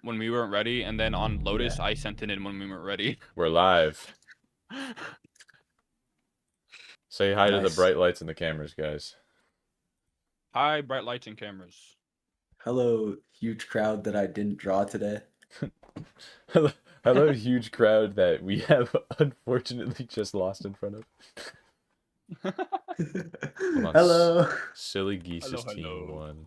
when we weren't ready, and then on Lotus, Yeah. I sent it in when we weren't ready. We're live. Say hi to the Nice. bright lights and the cameras, guys. Hi, bright lights and cameras. Hello, huge crowd that I didn't draw today. Hello, huge crowd that we have unfortunately just lost in front of. Hold on. Hello. Silly Geese's Hello. team won.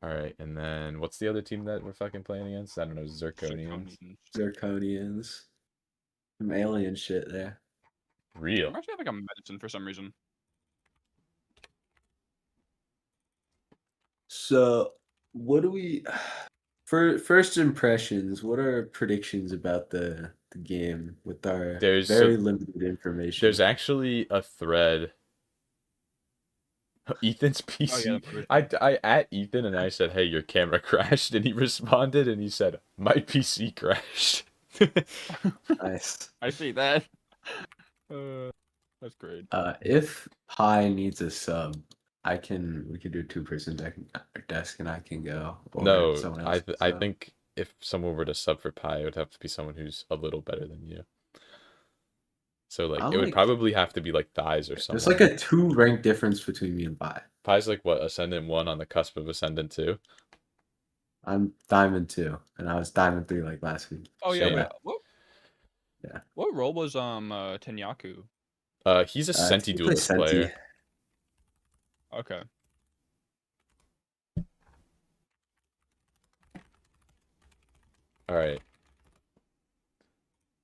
Alright, and then what's the other team that we're fucking playing against? I don't know, Zirconians. Zirconians. Some alien shit there. Real. I'm actually having a medicine for some reason. So, what do we... For first impressions, what are our predictions about the game with our very limited information? There's actually a thread. Ethan's PC. I at Ethan and I said, "Hey, your camera crashed," and he responded and he said, "My PC crashed." Nice. I see that. That's great. If Pi needs a sub, we can do 2-person desk and I can go. Or No, someone else I think if someone were to sub for Pi, it would have to be someone who's a little better than you. So like it would probably have to be like Thighs or something. There's like a 2 rank difference between me and Pi. Pi's like what, Ascendant 1 on the cusp of Ascendant 2? I'm Diamond 2, and I was Diamond 3 like last week. Oh yeah, So, yeah. What role was Tenyaku? He's a Senti duelist player. Okay. All right.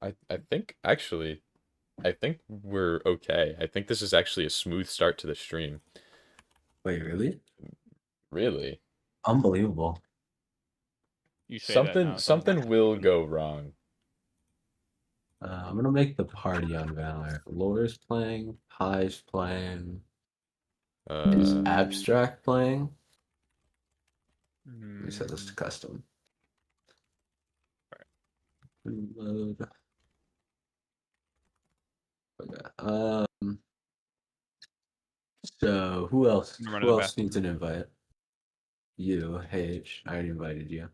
I think actually, I think we're okay. I think this is actually a smooth start to the stream. Wait, really? Really? Unbelievable. You say that now, something will go wrong. I'm gonna make the party on Valor. Lore's playing. Pi's playing. Is Abstract playing? Let me set this to custom. Load. Okay. So who else? Who else needs an invite? You, H. I already invited you.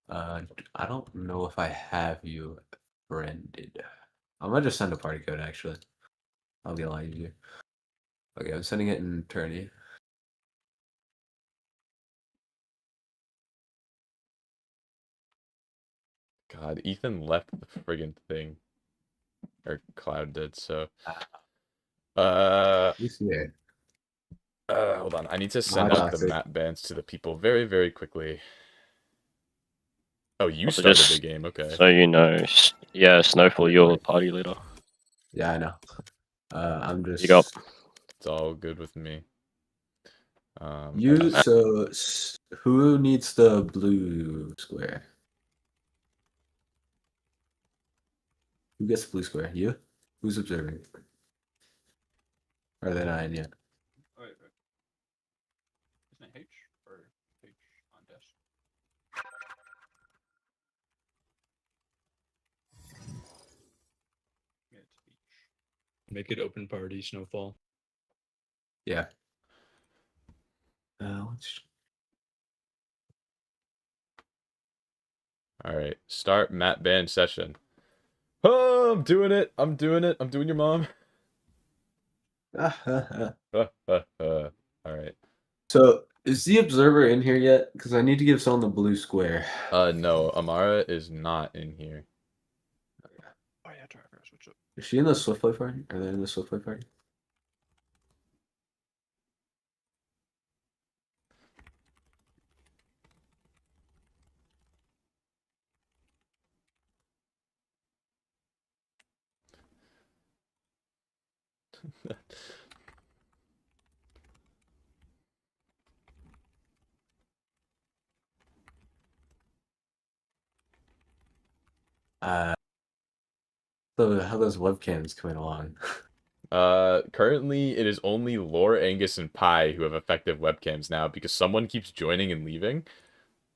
I don't know if I have you friended. I might just send a party code actually. I'll be a lot easier. Okay, I'm sending it in Tourney. God, Ethan left the friggin' thing. Or Cloud did, so. He's here. Hold on. I need to send out the map bans to the people very, very quickly. Oh, you started the game, okay. So you know, yeah, Snowfall, you're the party leader. Yeah, I know. I'm just... You got... It's all good with me. So, who needs the blue square? Who gets the blue square? You? Who's observing? Or are they not in yet? Wait. Isn't it H or H on desk? Yeah, it's H. Make it open party, Snowfall. Yeah. All right, start map ban session. Oh, I'm doing it. I'm doing it. I'm doing your mom. All right. So, is the observer in here yet? Because I need to give someone the blue square. No, Amara is not in here. Okay. Oh yeah, Travis, what's up? Is she in the Swift Play party? Are they in the Swift Play party? So how those webcams coming along? Currently it is only Lore, Angus, and Pi who have effective webcams now because someone keeps joining and leaving.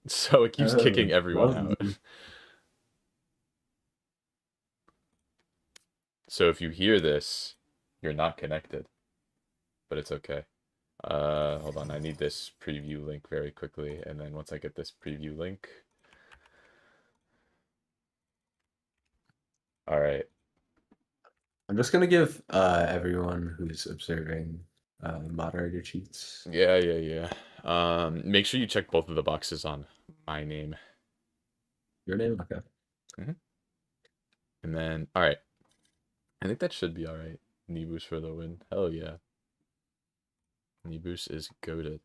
So it keeps kicking everyone out. So if you hear this, you're not connected. but it's okay. Hold on, I need this preview link very quickly, and then once I get this preview link, all right. I'm just gonna give everyone who's observing moderator cheats. Yeah. Make sure you check both of the boxes on my name. Your name, okay. And then, all right. I think that should be all right. Nibus for the win. Hell yeah. Nibus is goated.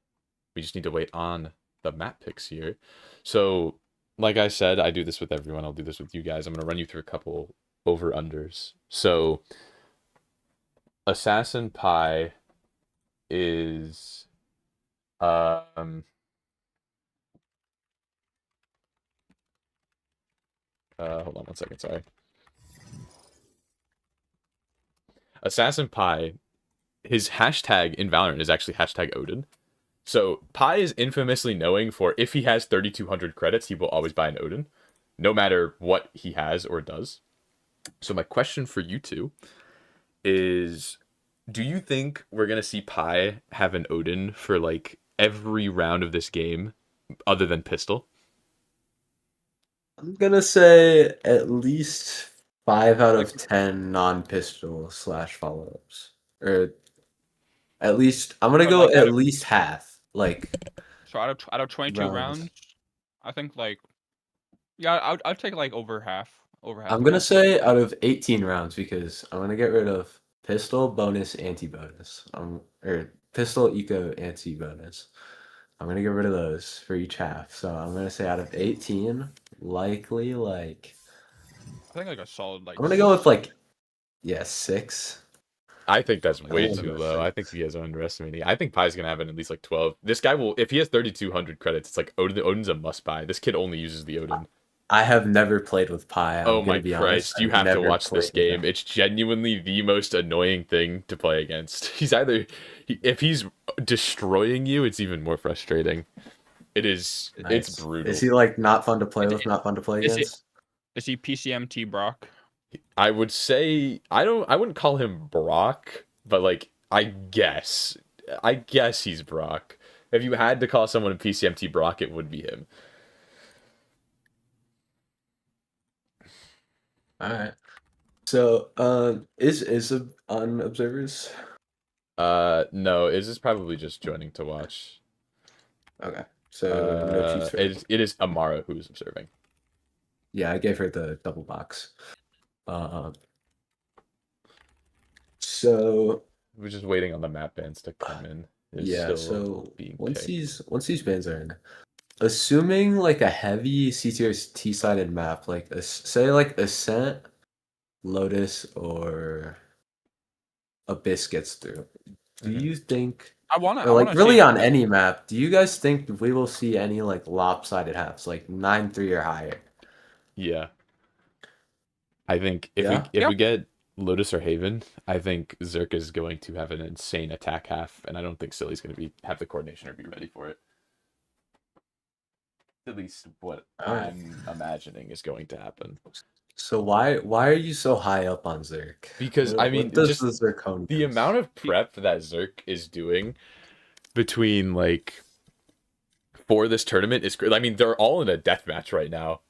We just need to wait on the map picks here. So, like I said, I do this with everyone. I'll do this with you guys. I'm going to run you through a couple over-unders. So, Assassin Pie is... hold on one second, sorry. Assassin Pie, his hashtag in Valorant is actually hashtag Odin. So Pie is infamously knowing for if he has 3,200 credits, he will always buy an Odin, no matter what he has or does. So my question for you two is, do you think we're going to see Pie have an Odin for like every round of this game other than pistol? I'm gonna say at least 5 out of 10 non-pistol / follow-ups, or at least I'm gonna go at least half. Like, so out of 22 rounds, I think like, yeah, I'd take like over half. I'm gonna say out of 18 rounds, because I'm gonna get rid of pistol bonus anti-bonus, or pistol eco anti-bonus. I'm gonna get rid of those for each half. So I'm gonna say out of 18, likely like, I think like a solid like. I'm gonna go with like, 6. I think that's way too low. I think you guys are underestimating. I think Pie's gonna have it at least like 12. This guy will, if he has 3,200 credits, it's like Odin's a must buy. This kid only uses the Odin. I have never played with Pie. Oh my Christ, you have to watch this game. It's genuinely the most annoying thing to play against. He's either, if he's destroying you, it's even more frustrating. It is, nice. It's brutal. Is he like not fun to play with, not fun to play against? Is he PCMT Brock? I would say, I wouldn't call him Brock, but like, I guess he's Brock. If you had to call someone a PCMT Brock, it would be him. All right. So, is on observers? No, is probably just joining to watch. Okay. So no cheats for it is Amara who is observing. Yeah, I gave her the double box. So we're just waiting on the map bans to come in. Yeah, so once these bans are in, assuming like a heavy CTRT sided map, like say like Ascent, Lotus, or Abyss gets through, do you think? I want like really on any map, do you guys think we will see any like lopsided halves, like 9-3 or higher? Yeah. I think if we get Lotus or Haven, I think Zerk is going to have an insane attack half, and I don't think Silly's going to have the coordination or be ready for it. At least what I'm imagining is going to happen. So why are you so high up on Zerk? Because I mean, just the amount of prep that Zerk is doing between like for this tournament is great. I mean, they're all in a death match right now,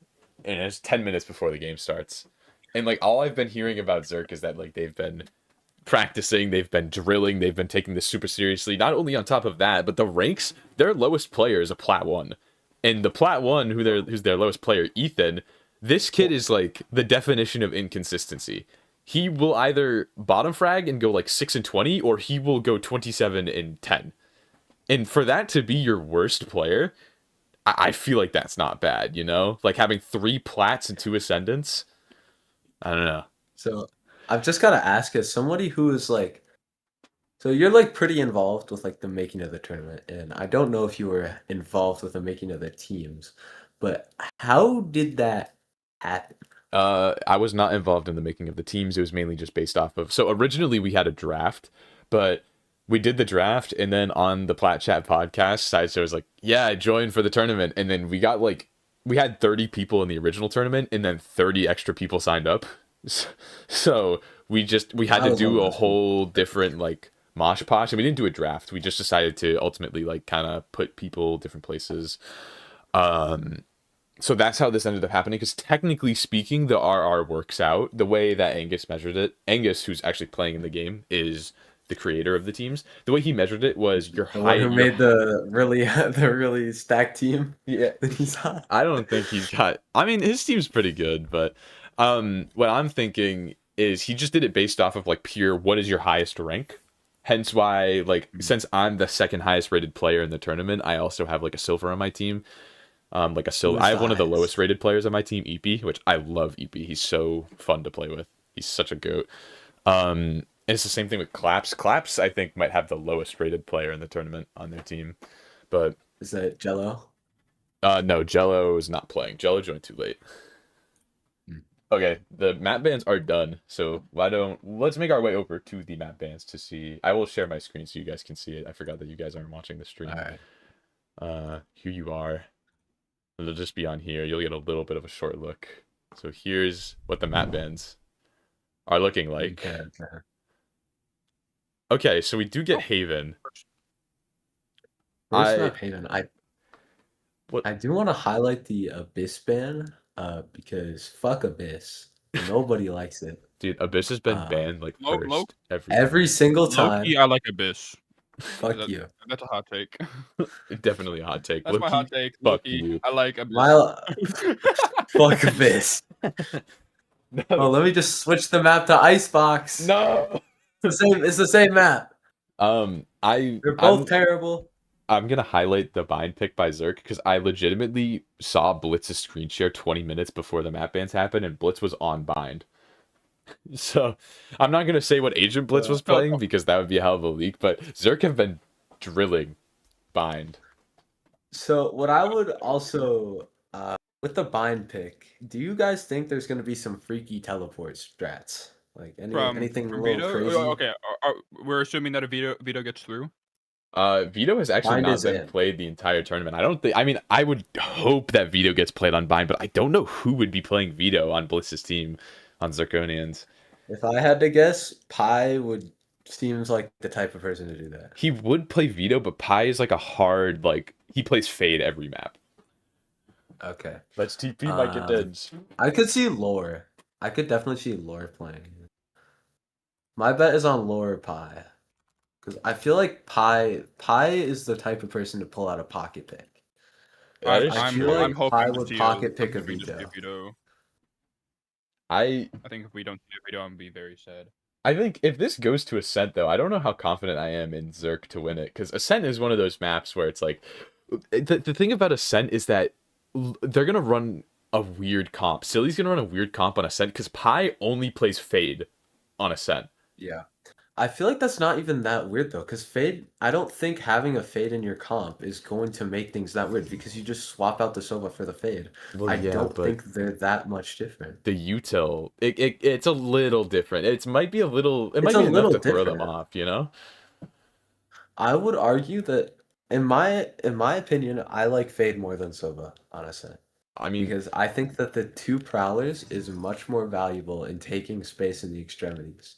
and it's 10 minutes before the game starts. And like all I've been hearing about Zerk is that like they've been practicing, they've been drilling, they've been taking this super seriously. Not only on top of that, but the ranks, their lowest player is a Plat 1. And the Plat 1, who's their lowest player, Ethan, this kid is like the definition of inconsistency. He will either bottom frag and go like 6-20, or he will go 27-10. And for that to be your worst player, I feel like that's not bad, you know? Like having 3 Plats and 2 Ascendants. I don't know. So I've just got to ask, as somebody who is like, so you're like pretty involved with like the making of the tournament, and I don't know if you were involved with the making of the teams, but how did that happen? I was not involved in the making of the teams. It was mainly just based off of, so originally we had a draft, but we did the draft, and then on the Plat Chat podcast, Sideshow was like, yeah, I joined for the tournament, and then we had 30 people in the original tournament, and then 30 extra people signed up. So we had to do a whole different like mosh posh, and we didn't do a draft. We just decided to ultimately like kind of put people different places. So that's how this ended up happening, because technically speaking, the RR works out the way that Angus measured it. Angus, who's actually playing in the game, is the creator of the teams. The way he measured it was your The one who made the really stacked team. Yeah, that he's on. I don't think he's got. I mean, his team's pretty good, but what I'm thinking is he just did it based off of like pure what is your highest rank. Hence why, like, since I'm the second highest rated player in the tournament, I also have like a silver on my team. Like a silver. I have one of the lowest rated players on my team, EP, which I love EP. He's so fun to play with. He's such a goat. And it's the same thing with Claps. Claps, I think, might have the lowest rated player in the tournament on their team. But is that Jello? No, Jello is not playing. Jello joined too late. Okay, the map bans are done. So let's make our way over to the map bans to see. I will share my screen so you guys can see it. I forgot that you guys aren't watching the stream. All right. Here you are. It'll just be on here. You'll get a little bit of a short look. So here's what the map bans are looking like. Okay, so we do get Haven. Where's not Haven? I do want to highlight the Abyss ban, because fuck Abyss. Nobody likes it. Dude, Abyss has been banned like first every single time. Low-key, I like Abyss. Fuck you. That's a hot take. Definitely a hot take. That's my hot take. Fuck Low-key, you. I like Abyss. Fuck Abyss. No. Oh, let me just switch the map to Icebox. No. It's the same map. They're both terrible. I'm gonna highlight the bind pick by Zirk because I legitimately saw Blitz's screen share 20 minutes before the map bans happened, and Blitz was on bind. So I'm not gonna say what Agent Blitz was playing because that would be a hell of a leak, but Zirk have been drilling bind. So what I would also with the bind pick, do you guys think there's gonna be some freaky teleport strats? Like anything from a little Vito? crazy? Okay, we're assuming that a Vito gets through. Vito has actually not been played the entire tournament. I mean, I would hope that Vito gets played on bind, but I don't know who would be playing Vito on Blitz's team on Zirconians. If I had to guess, Pi seems like the type of person to do that. He would play Vito, but Pi is like a hard, like, he plays Fade every map. Okay. Let's TP my Gadens. I could see Lore. I could definitely see Lore playing. My bet is on Lore Pi. Because I feel like Pi is the type of person to pull out a pocket pick. I feel like Pi would pocket pick a Vito. I think if we don't see a Vito, I'm gonna be very sad. I think if this goes to Ascent, though, I don't know how confident I am in Zerk to win it. Because Ascent is one of those maps where it's like... The thing about Ascent is that they're going to run a weird comp. Silly's going to run a weird comp on Ascent because Pi only plays Fade on Ascent. Yeah. I feel like that's not even that weird, though, because Fade, I don't think having a Fade in your comp is going to make things that weird, because you just swap out the Sova for the Fade. Well, I don't think they're that much different. The util, it's a little different. It might be enough to throw them off, you know? I would argue that, in my opinion, I like Fade more than Sova on Ascent. I mean, because I think that the two Prowlers is much more valuable in taking space in the extremities.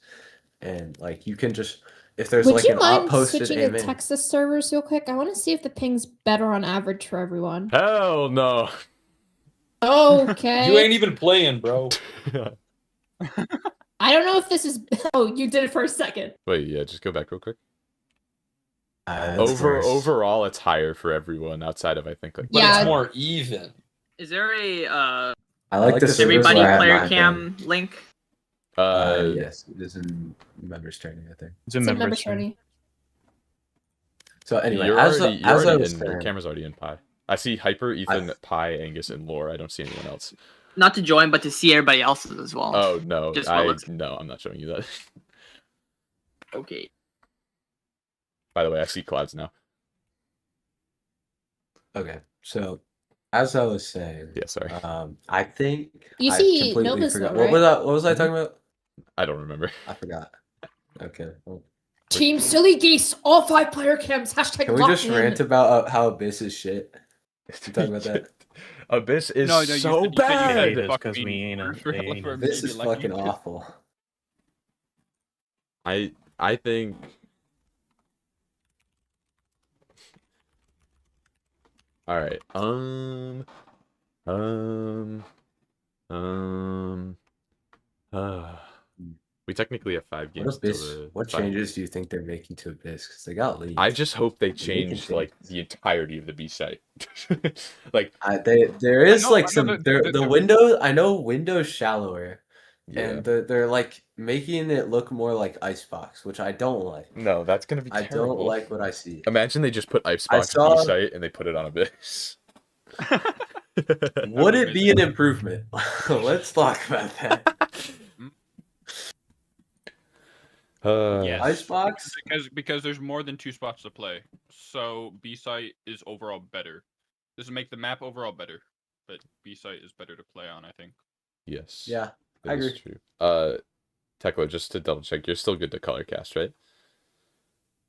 And like you can just if there's like an outposted switching to Texas servers real quick? I want to see if the ping's better on average for everyone. Hell no. Okay. You ain't even playing, bro. I don't know if this is. Oh, you did it for a second. Wait, yeah, just go back real quick. Overall, it's higher for everyone outside of I think like. But it's more even. Is there a I like this everybody player cam link? Yes, it is in members training, I think. It's in members training. So anyway, your camera's already in Pi. I see Hyper, Ethan, Pi, Angus, and Lore. I don't see anyone else. Not to join, but to see everybody else's as well. Oh no, no, I'm not showing you that. Okay. By the way, I see clouds now. Okay, so as I was saying, yeah, sorry. I think you see Nova's forgot. Right? What was I talking about? I don't remember. I forgot. Okay. Well, Team Silly Geese, all 5 player cams. Hashtag can we just rant about how Abyss is shit? You talking about that? Abyss is so bad. Because Abyss is fucking awful. I think All right. We technically have 5 games till the. What changes do you think they're making to Abyss? Because they got leaked. I just hope they change like the entirety of the B site. Like there is like some the window. I know Windows shallower, and they're like making it look more like Icebox, which I don't like. No, that's gonna be terrible. I don't like what I see. Imagine they just put Icebox B site and they put it on Abyss. Would it be an improvement? Let's talk about that. Yes. Icebox? Because there's more than 2 spots to play. So B site is overall better. This will make the map overall better. But B site is better to play on, I think. Yes. Yeah, I agree. True. Tekla, just to double check, you're still good to color cast, right?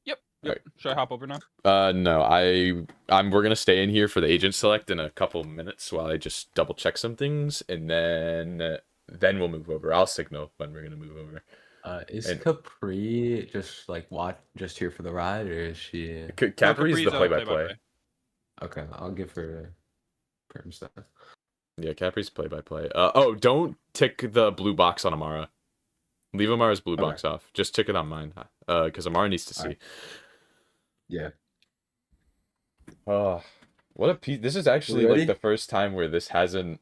Yep. Right. Should I hop over now? No, we're gonna stay in here for the agent select in a couple minutes while I just double check some things, and then we'll move over. I'll signal when we're gonna move over. Is Capri just like just here for the ride, or is she? Capri's the play-by-play. Okay, I'll give her perm stuff. Yeah, Capri's play-by-play. Don't tick the blue box on Amara. Leave Amara's blue box off. Just tick it on mine, because Amara needs to see. Right. Yeah. What a piece! This is actually like the first time where this hasn't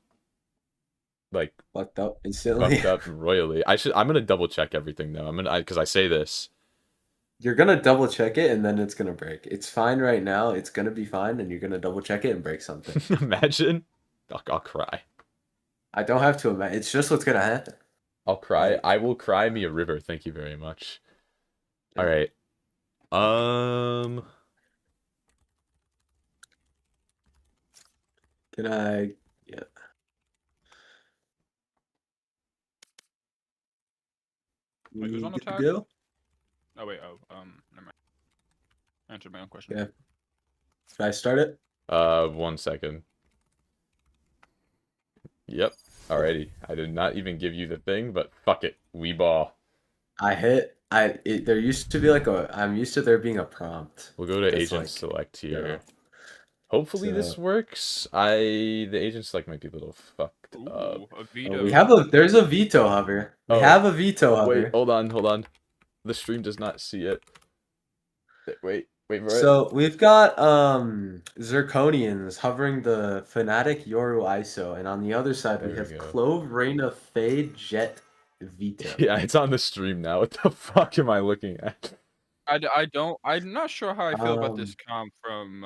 like fucked up instantly. Fucked up royally. I'm gonna double check everything though. Because I say this. You're gonna double check it and then it's gonna break. It's fine right now. It's gonna be fine, and you're gonna double check it and break something. Imagine. I'll cry. I don't have to imagine. It's just what's gonna happen. I'll cry. I will cry me a river. Thank you very much. All right. Can I? Yeah. Wait, who's on the tag? Go? Oh wait. Never mind. Answered my own question. Yeah. Should I start it? 1 second. Yep. Alrighty. I did not even give you the thing, but fuck it. We ball. I hit. There used to be like I'm used to there being a prompt. We'll go to agent select here. Yeah. Hopefully this works. The agent select might be a little fucked up. A veto. There's a veto hover. We have a veto hover. Wait, hold on. The stream does not see it. Wait for it. So we've got Zirconians hovering the Fnatic Yoru ISO, and on the other side we have Clove, Reyna, Fade, Jet, Veto. Yeah, it's on the stream now. What the fuck am I looking at? I'm not sure how I feel about this comp from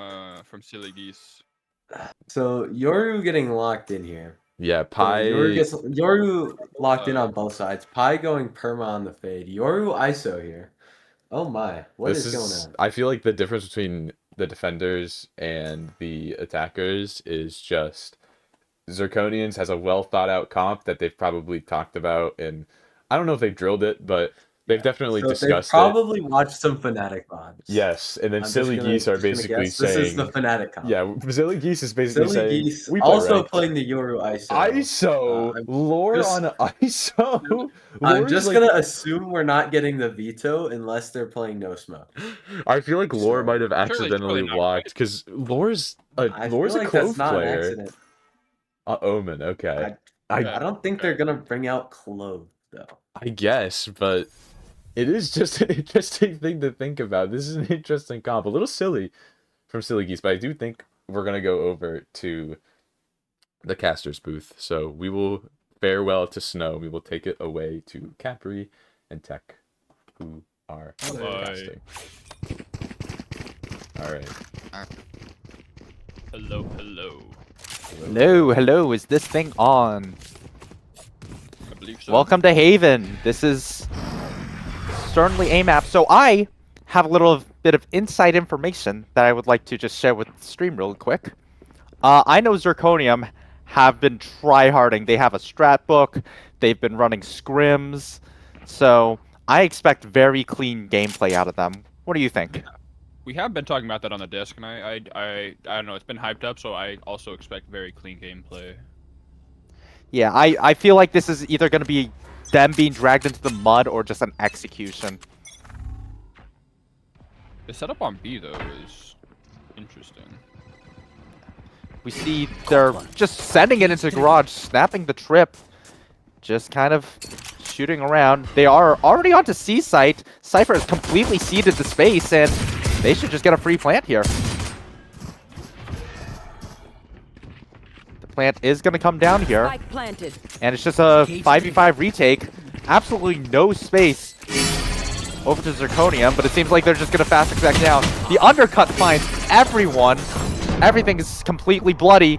Silly Geese. So Yoru getting locked in here. Yeah, Pi. So Yoru locked in on both sides. Pi going perma on the Fade. Yoru ISO here. Oh my, what is going on? I feel like the difference between the defenders and the attackers is just Zirconians has a well thought out comp that they've probably talked about, and I don't know if they've drilled it, but they've definitely discussed it. Probably watched some Fnatic VODs. Yes, and then Silly Geese are basically saying this is the Fnatic comp. Yeah, Silly Geese is basically saying Geese also playing the Yoru ISO. Lore on ISO. I'm just gonna assume we're not getting the veto unless they're playing no smoke. I feel like Lore might have accidentally walked because Lore's a Clove player. Omen, okay. I don't think they're gonna bring out Clove though. I guess, but it is just an interesting thing to think about. This is an interesting comp. A little silly from Silly Geese, but I do think we're going to go over to the caster's booth. So we will farewell to Snow. We will take it away to Capri and Tech, who are casting. All right. Hello. Is this thing on? I believe so. Welcome to Haven. This is certainly AMAP. So I have a little bit of inside information that I would like to just share with the stream real quick. I know Zirconium have been tryharding. They have a strat book. They've been running scrims. So I expect very clean gameplay out of them. What do you think? We have been talking about that on the disc, and I don't know. It's been hyped up, so I also expect very clean gameplay. Yeah, I feel like this is either going to be them being dragged into the mud or just an execution. The setup on B, though, is interesting. We see they're just sending it into garage, snapping the trip, just kind of shooting around. They are already onto C site. Cypher has completely ceded the space, and they should just get a free plant here. The plant is going to come down here, and it's just a 5v5 retake. Absolutely no space over to Zirconium, but it seems like they're just going to fast exec down. The undercut finds everyone. Everything is completely bloody.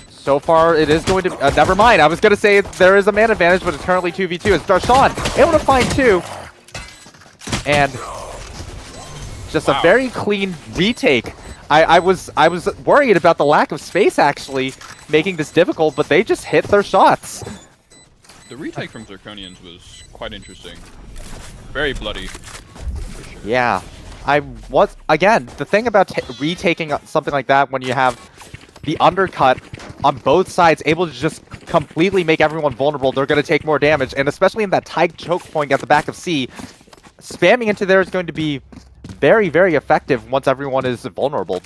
So far, it is going to... never mind. I was going to say there is a man advantage, but it's currently 2v2. It's Darshan able to find 2. And just a very clean retake. I was worried about the lack of space, actually, making this difficult, but they just hit their shots. The retake from Zirconians was quite interesting. Very bloody. For sure. Yeah. Again, the thing about retaking something like that when you have the undercut on both sides able to just completely make everyone vulnerable, they're going to take more damage, and especially in that tight choke point at the back of C, spamming into there is going to be very, very effective once everyone is vulnerable.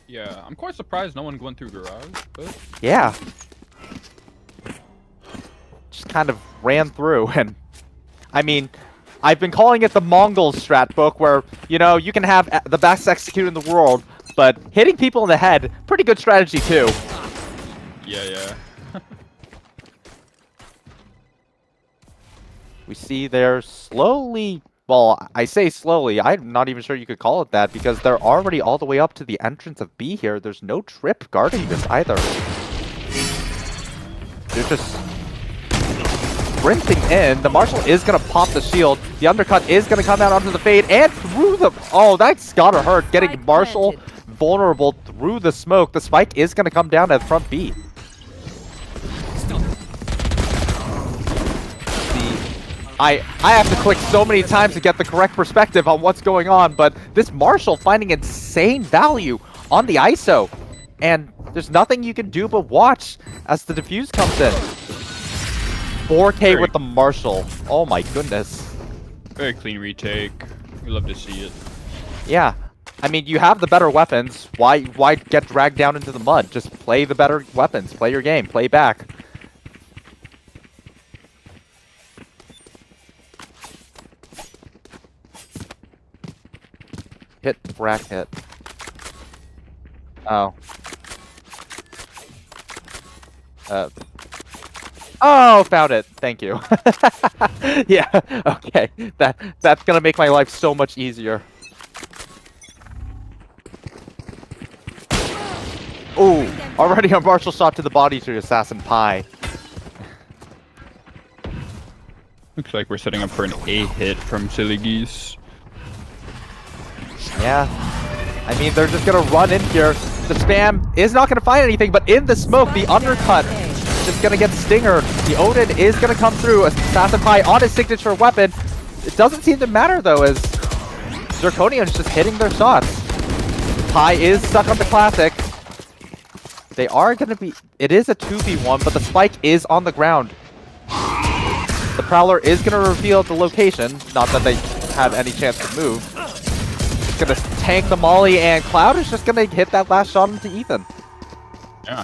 Yeah, I'm quite surprised no one went through garage, but... Yeah. Just kind of ran through, and I mean, I've been calling it the Mongol strat book, where, you know, you can have the best execute in the world, but hitting people in the head, pretty good strategy too. Yeah. We see they're slowly, well, I say slowly, I'm not even sure you could call it that, because they're already all the way up to the entrance of B here. There's no trip guarding this either. They're just sprinting in. The Marshal is going to pop the shield. The undercut is going to come out onto the fade and through the... Oh, that's got to hurt. Getting Marshal vulnerable through the smoke. The spike is going to come down at front B. I have to click so many times to get the correct perspective on what's going on, but this Marshal finding insane value on the ISO. And there's nothing you can do but watch as the defuse comes in. 4K with the Marshal. Oh my goodness. Very clean retake. We love to see it. Yeah. I mean, you have the better weapons. Why get dragged down into the mud? Just play the better weapons. Play your game. Play back. Hit, rack hit. Oh. Oh, found it. Thank you. Yeah, okay. That's gonna make my life so much easier. Ooh, already a Marshal shot to the body to Assassin Pie. Looks like we're setting up for an A hit from Silly Geese. Yeah. I mean, they're just gonna run in here. The spam is not gonna find anything, but in the smoke, the undercut just gonna get stingered. The Odin is gonna come through. Assassin Pie on his signature weapon. It doesn't seem to matter though, as Zirconians just hitting their shots. Pie is stuck on the classic. They are gonna be... It is a 2v1, but the spike is on the ground. The Prowler is gonna reveal the location. Not that they have any chance to move. It's gonna tank the molly, and Cloud is just gonna hit that last shot into Ethan. Yeah.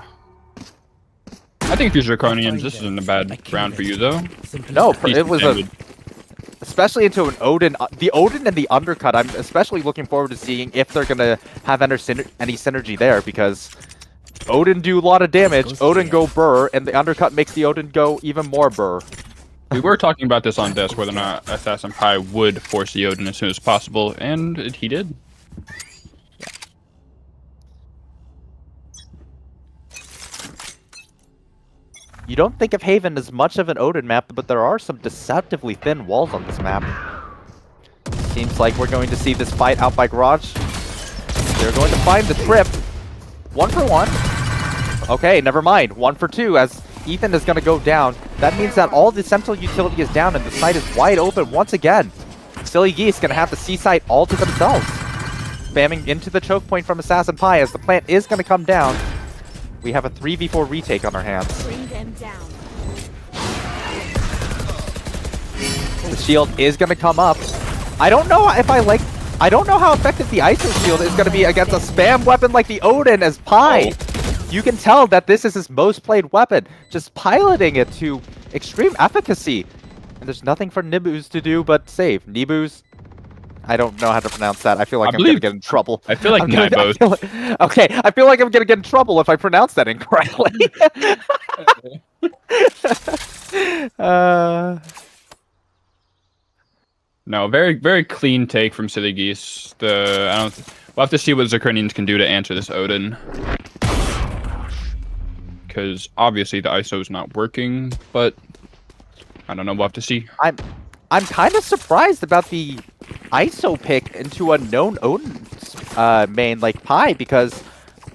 I think if you're Zirconians, this isn't a bad round for you, though. No, it was a... Especially into an Odin. The Odin and the undercut, I'm especially looking forward to seeing if they're gonna have any synergy there, because Odin do a lot of damage, Odin go burr, and the undercut makes the Odin go even more burr. We were talking about this on desk, whether or not Assassin Pie would force the Odin as soon as possible, and he did. You don't think of Haven as much of an Odin map, but there are some deceptively thin walls on this map. Seems like we're going to see this fight out by Garage. They're going to find the trip. 1 for 1. Okay, never mind. 1 for 2 as Ethan is going to go down. That means that all the central utility is down and the site is wide open once again. Silly Geese going to have the C site all to themselves. Spamming into the choke point from Assassin Pie as the plant is going to come down. We have a 3v4 retake on our hands. Bring them down. The shield is going to come up. I don't know if I like... I don't know how effective the ISO shield is going to be against a spam weapon like the Odin as Pie You can tell that this is his most played weapon, just piloting it to extreme efficacy. And there's nothing for Nibus to do but save. Nibus? I don't know how to pronounce that. I feel like I'm going to get in trouble. I feel like Nibos. Okay, I feel like I'm going to get in trouble if I pronounce that incorrectly. No, very, very clean take from Silly Geese. We'll have to see what Zirconians can do to answer this Odin. Because obviously the ISO is not working, but I don't know. We'll have to see. I'm kind of surprised about the ISO pick into a known Odin main like Pi, because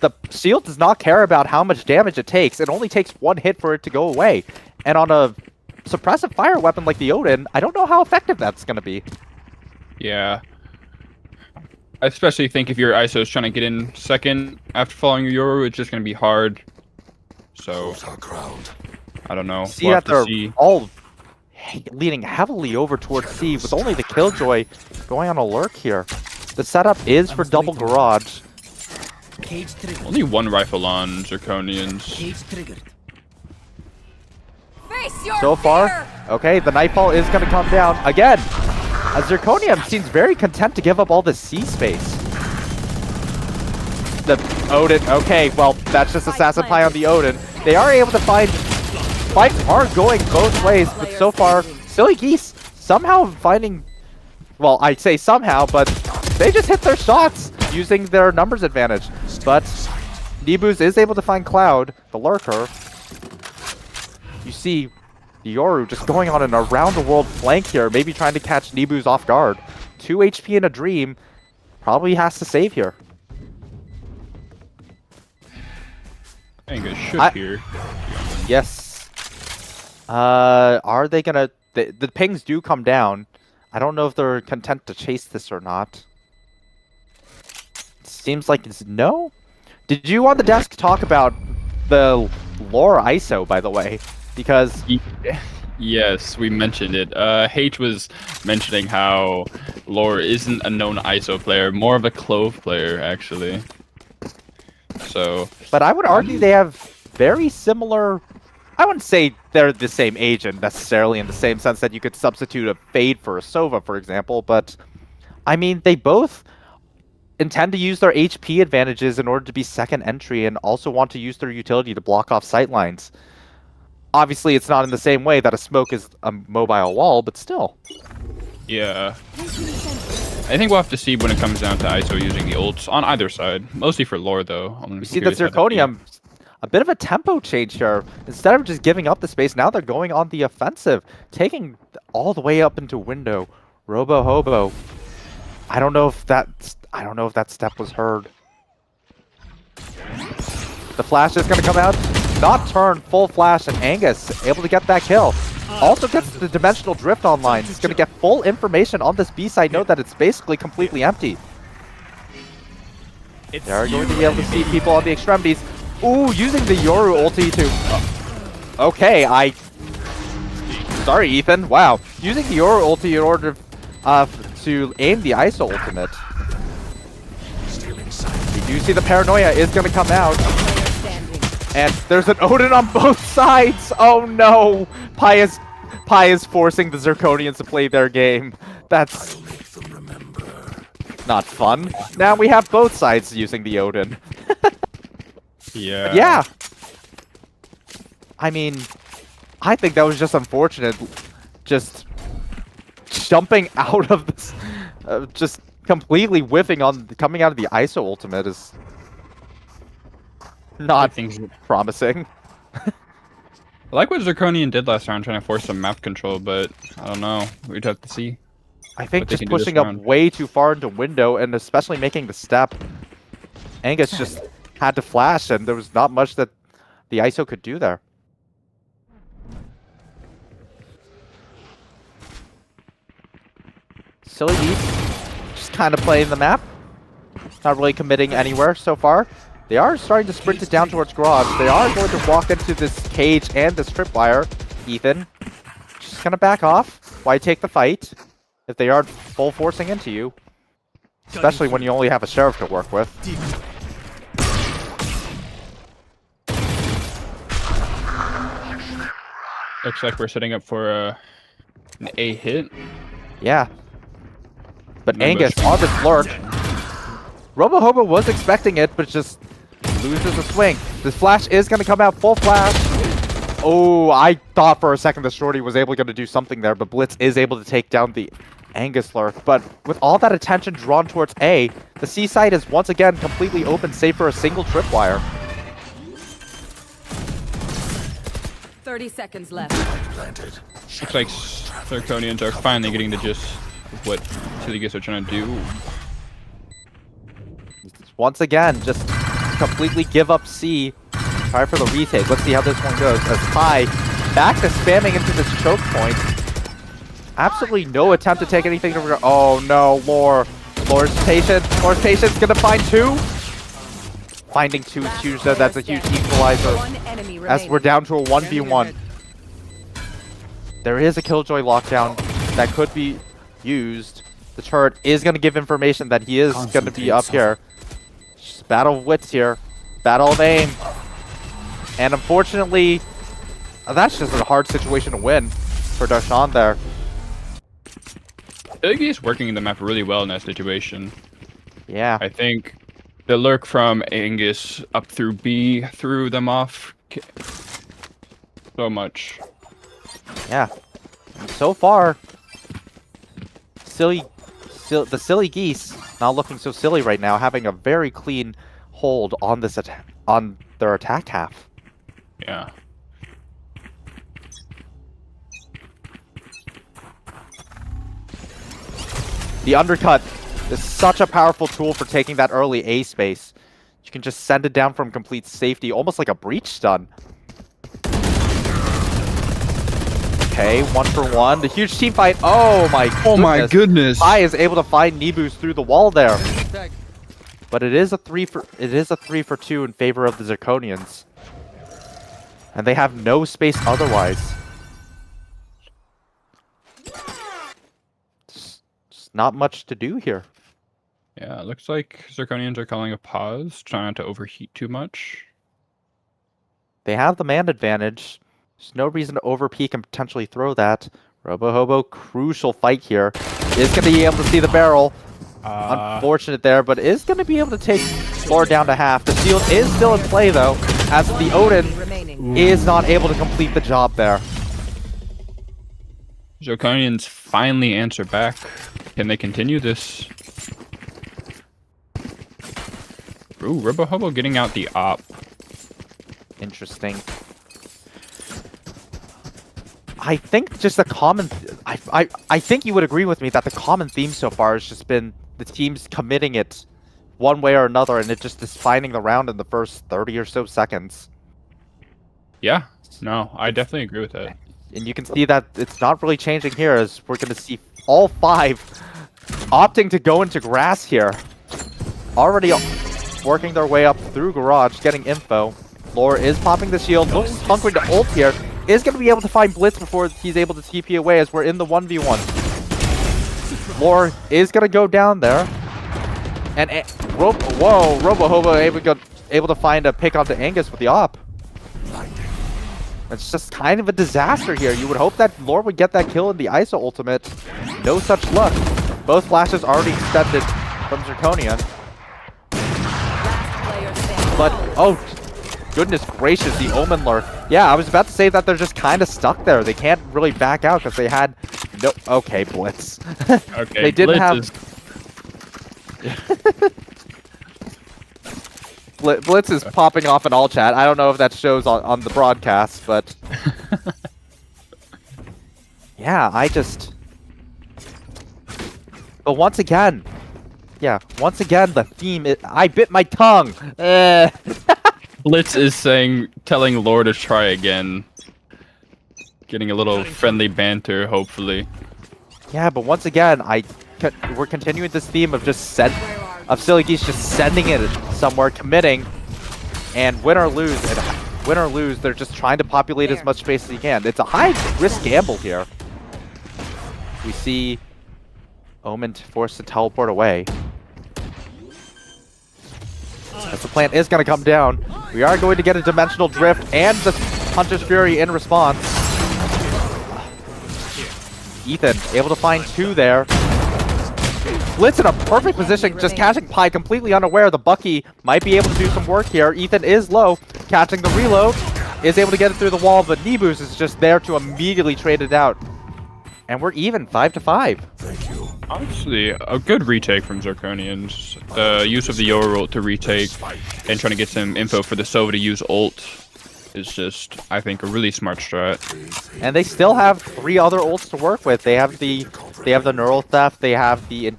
the shield does not care about how much damage it takes. It only takes one hit for it to go away. And on a suppressive fire weapon like the Odin, I don't know how effective that's going to be. Yeah. I especially think if your ISO is trying to get in second after following your Yoru, it's just going to be hard. So, I don't know. See that they're all leaning heavily over towards C with only the Killjoy going on a lurk here. The setup is for double garage. Only one rifle on Zirconians. So far, okay, the Nightfall is going to come down. Again, a Zirconium seems very content to give up all the C space. The Odin, okay, well, that's just Assassin Pie on the Odin. They are able to find... Fights are going both ways, but so far, Silly Geese somehow finding... Well, I say somehow, but they just hit their shots using their numbers advantage. But Nibus is able to find Cloud, the Lurker. You see Yoru just going on an around-the-world flank here, maybe trying to catch Nibus off guard. 2 HP in a dream, probably has to save here. I think it should here. Yes. Are they gonna... The pings do come down. I don't know if they're content to chase this or not. Seems like it's no. Did you on the desk talk about the lore ISO, by the way? Because... Yes, we mentioned it. H was mentioning how lore isn't a known ISO player, more of a Clove player, actually. So... But I would argue they have very similar... I wouldn't say they're the same agent necessarily in the same sense that you could substitute a Fade for a Sova, for example, but I mean, they both intend to use their HP advantages in order to be second entry and also want to use their utility to block off sightlines. Obviously, it's not in the same way that a smoke is a mobile wall, but still. Yeah. I think we'll have to see when it comes down to ISO using the ults on either side. Mostly for lore, though. We see that Zirconium... A bit of a tempo change here. Instead of just giving up the space, now they're going on the offensive, taking all the way up into window. Robo Hobo. I don't know if that step was heard. The flash is going to come out. Not turn, full flash, and Angus able to get that kill. Also gets the dimensional drift online. He's going to get full information on this B-side node that it's basically completely empty. They're going to be able to see people on the extremities. Ooh, using the Yoru ulti to... Okay, Sorry, Ethan. Wow. Using the Yoru ulti in order to aim the ISO ultimate. We do see the paranoia is going to come out. And there's an Odin on both sides. Oh no. Pi is forcing the Zirconians to play their game. That's not fun. Now we have both sides using the Odin. Yeah. Yeah. I mean, I think that was just unfortunate. Just jumping out of this, just completely whiffing on coming out of the ISO ultimate is not promising. I like what Zirconian did last round, trying to force some map control, but I don't know. We'd have to see. I think just pushing up way too far into window, and especially making the step. Angus just had to flash, and there was not much that the ISO could do there. Silly Geese just kind of playing the map. Not really committing anywhere so far. They are starting to sprint it down towards garage. They are going to walk into this cage and this tripwire. Ethan just gonna back off. Why take the fight if they are full forcing into you? Especially when you only have a sheriff to work with. Looks like we're setting up for an A hit. Yeah. But No Angus bush. on this lurk. Robo-Hobo was expecting it, but just loses a swing. This flash is going to come out full flash. Oh, I thought for a second the Shorty was able to do something there, but Blitz is able to take down the Angus lurk. But with all that attention drawn towards A, the C side is once again completely open, save for a single tripwire. 30 seconds left. Looks like Zirconians are finally getting the gist of what Silly Geese are trying to do. Once again, just completely give up C. Try for the retake. Let's see how this one goes. As Pi back to spamming into this choke point. Absolutely no attempt to take anything over. Oh no, Lore. Lore's patient. Lore's patient's gonna find 2. Finding 2 is huge though. That's a huge equalizer. As we're down to a 1v1. There is a Killjoy lockdown that could be used. The turret is going to give information that he is going to be up here. Just battle of wits here. Battle of aim. And unfortunately, that's just a hard situation to win for Darshan there. Silly Geese working the map really well in that situation. Yeah. I think the lurk from Angus up through B threw them off so much. Yeah. And so far, the Silly Geese not looking so silly right now, having a very clean hold on this on their attack half. Yeah. The undercut is such a powerful tool for taking that early A space. You can just send it down from complete safety, almost like a breach stun. Okay, 1-for-1. The huge team fight. Oh my goodness. Oh my goodness. Pi is able to find Nibus through the wall there. But it is a 3-for-2 in favor of the Zirconians. And they have no space otherwise. Just not much to do here. Yeah, it looks like Zirconians are calling a pause, trying not to overheat too much. They have the man advantage. There's no reason to overpeak and potentially throw that. Robo-Hobo, crucial fight here. Is going to be able to see the barrel. Unfortunate there, but is going to be able to take Lore down to half. The shield is still in play, though, as the Odin is not able to complete the job there. Zirconians finally answer back. Can they continue this? Ooh, Robo-Hobo getting out the op. Interesting. I think just a common... I think you would agree with me that the common theme so far has just been the teams committing it one way or another, and it just is finding the round in the first 30 or so seconds. Yeah, no, I definitely agree with that. And you can see that it's not really changing here, as we're going to see all 5 opting to go into grass here. Already working their way up through garage, getting info. Lore is popping the shield, looks hunkering to ult here. Is going to be able to find Blitz before he's able to TP away, as we're in the 1v1. Lore is going to go down there. And Robo-Hobo able to find a pick onto Angus with the op. It's just kind of a disaster here. You would hope that Lore would get that kill in the ISO ultimate. No such luck. Both flashes already extended from Zirconian. But, oh, goodness gracious, the Omen lurk. Yeah, I was about to say that they're just kind of stuck there. They can't really back out because they had no... Okay, Blitz. Okay, they didn't Blitz have... Blitz is popping off in all chat. I don't know if that shows on the broadcast, but... yeah, I just... But once again... Yeah, once again, the theme is... I bit my tongue! Blitz is telling Lore to try again. Getting a little friendly banter, hopefully. Yeah, but once again, we're continuing this theme of just Silly Geese just sending it somewhere, committing, and win or lose, they're just trying to populate as much space as you can. It's a high-risk gamble here. We see Omen forced to teleport away. As the plant is going to come down, we are going to get a Dimensional Drift and the Hunter's Fury in response. Ethan able to find 2 there. Blitz in a perfect position, just catching Pi completely unaware. The Bucky might be able to do some work here. Ethan is low, catching the reload, is able to get it through the wall, but Nebus is just there to immediately trade it out. And we're even, 5-5. Honestly, a good retake from Zirconians. The use of the Yoru ult to retake and trying to get some info for the Sova to use ult is just, I think, a really smart strat. And they still have 3 other ults to work with. They have the Neural Theft, they have the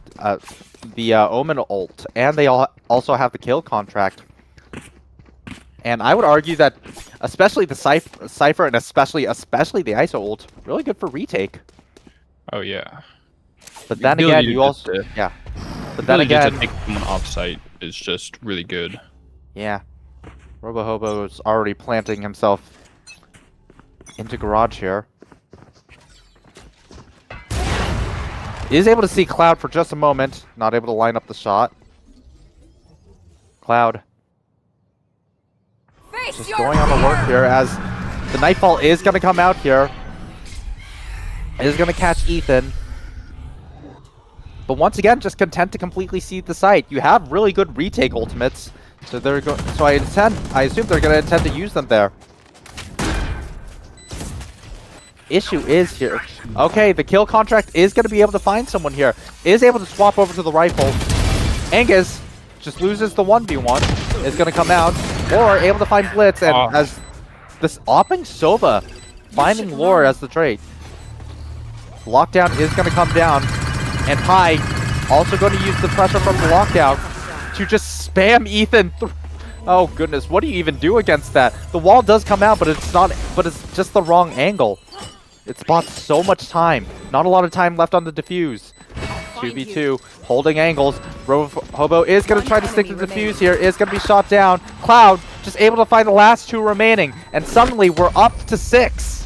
Omen ult, and they also have the kill contract. And I would argue that, especially the Cypher and especially the ISO ult, really good for retake. Oh yeah. But then again, you also But then again, to take someone off-site is just really good. Yeah. RoboHobo is already planting himself into garage here. Is able to see Cloud for just a moment. Not able to line up the shot. Cloud. Just going on the work here as the Nightfall is going to come out here. Is going to catch Ethan. But once again, just content to completely cede the site. You have really good retake ultimates. So they're going. So I assume they're going to intend to use them there. Issue is here. Okay, the kill contract is going to be able to find someone here. Is able to swap over to the rifle. Angus just loses the 1v1. Is going to come out. Or able to find Blitz. And as this opping Sova finding Lore as the trade. Lockdown is going to come down. And Pi also going to use the pressure from the lockdown to just spam Ethan. Oh goodness, what do you even do against that? The wall does come out, but it's not. But it's just the wrong angle. It spots so much time. Not a lot of time left on the defuse. 2v2, holding angles. Hobo is going to try to stick to the defuse here. Is going to be shot down. Cloud just able to find the last 2 remaining, and suddenly we're up to 6.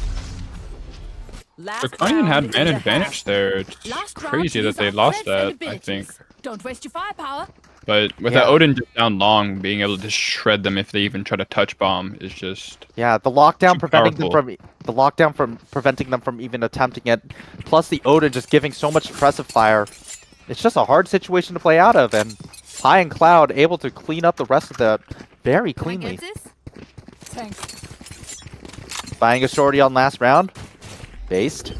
Zirconian had an advantage there. It's crazy that they lost that, I think. Don't waste your firepower. But with that Odin just down long, being able to just shred them if they even try to touch bomb is just the lockdown preventing them from even attempting it. Plus the Odin just giving so much suppressive fire. It's just a hard situation to play out of, and Pi and Cloud able to clean up the rest of that very cleanly. Thanks. Buying a shorty on last round. Based.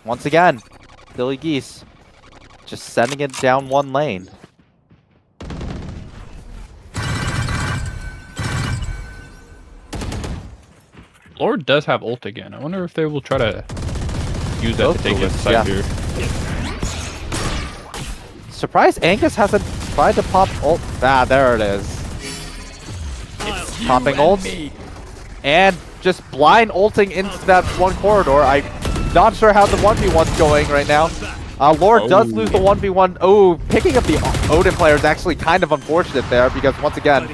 Once again, Billy Geese just sending it down one lane. Lord does have ult again. I wonder if they will try to use that to take his side here. Surprised Angus hasn't tried to pop ult. Ah, there it is. Popping ults. And just blind ulting into that one corridor. I'm not sure how the 1v1's going right now. Lord does lose the 1v1. Oh, picking up the Odin player is actually kind of unfortunate there because once again,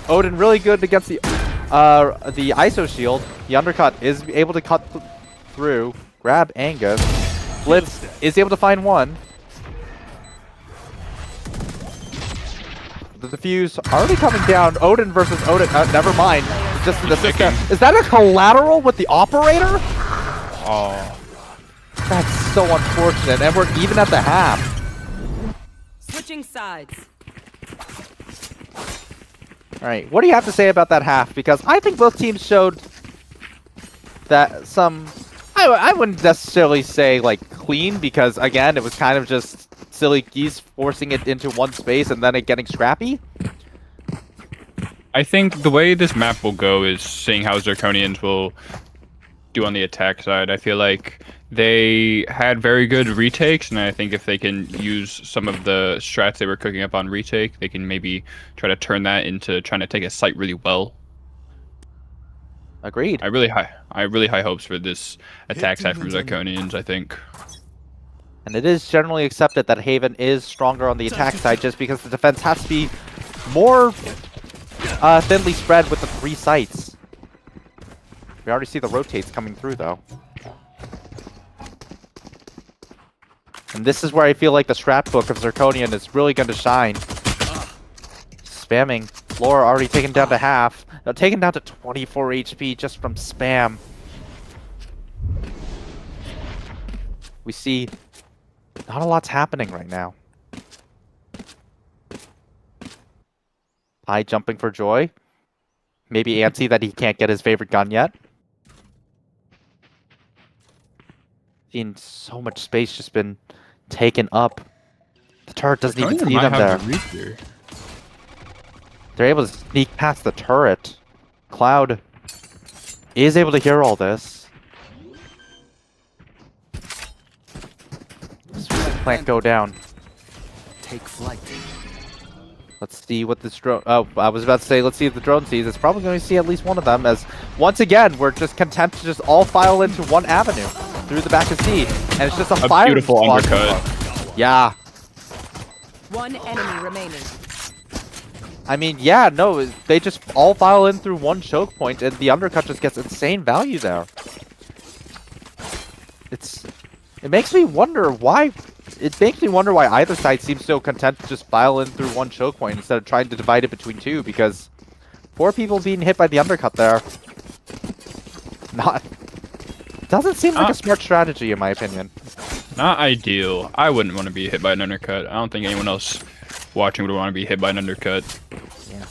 Odin really good against the ISO shield. The undercut is able to cut through, grab Angus. Blitz is able to find one. The defuse already coming down. Odin versus Odin. Never mind. It's just an assist. Is that a collateral with the operator? Oh. That's so unfortunate. And we're even at the half. Switching sides. Alright, what do you have to say about that half? Because I think both teams showed that some... I wouldn't necessarily say, like, clean, because, again, it was kind of just silly Geese forcing it into one space and then it getting scrappy. I think the way this map will go is seeing how Zirconians will do on the attack side. I feel like they had very good retakes, and I think if they can use some of the strats they were cooking up on retake, they can maybe try to turn that into trying to take a site really well. Agreed. I really high hopes for this attack side from Zirconians, I think. And it is generally accepted that Haven is stronger on the attack side just because the defense has to be more thinly spread with the 3 sites. We already see the rotates coming through, though. And this is where I feel like the strat book of Zirconian is really going to shine. Spamming. Flora already taken down to half. Now taken down to 24 HP just from spam. we see not a lot's happening right now. Pi jumping for joy. Maybe antsy that he can't get his favorite gun yet. Seeing so much space just been taken up. The turret doesn't even see them there. They're able to sneak past the turret. Cloud is able to hear all this. Let's see the plant go down. Take flight. Let's see what this drone... Oh, I was about to say, let's see if the drone sees. It's probably going to see at least one of them, as once again, we're just content to just all file into one avenue through the back of C. And it's just a fire beautiful squad. undercut. Yeah. One enemy remaining. I mean, yeah, no, they just all file in through one choke point, and the undercut just gets insane value there. It makes me wonder why... It makes me wonder why either side seems so content to just file in through one choke point instead of trying to divide it between two, because 4 people being hit by the undercut there... Doesn't seem like a smart strategy, in my opinion. Not ideal. I wouldn't want to be hit by an undercut. I don't think anyone else watching would want to be hit by an undercut. Yeah.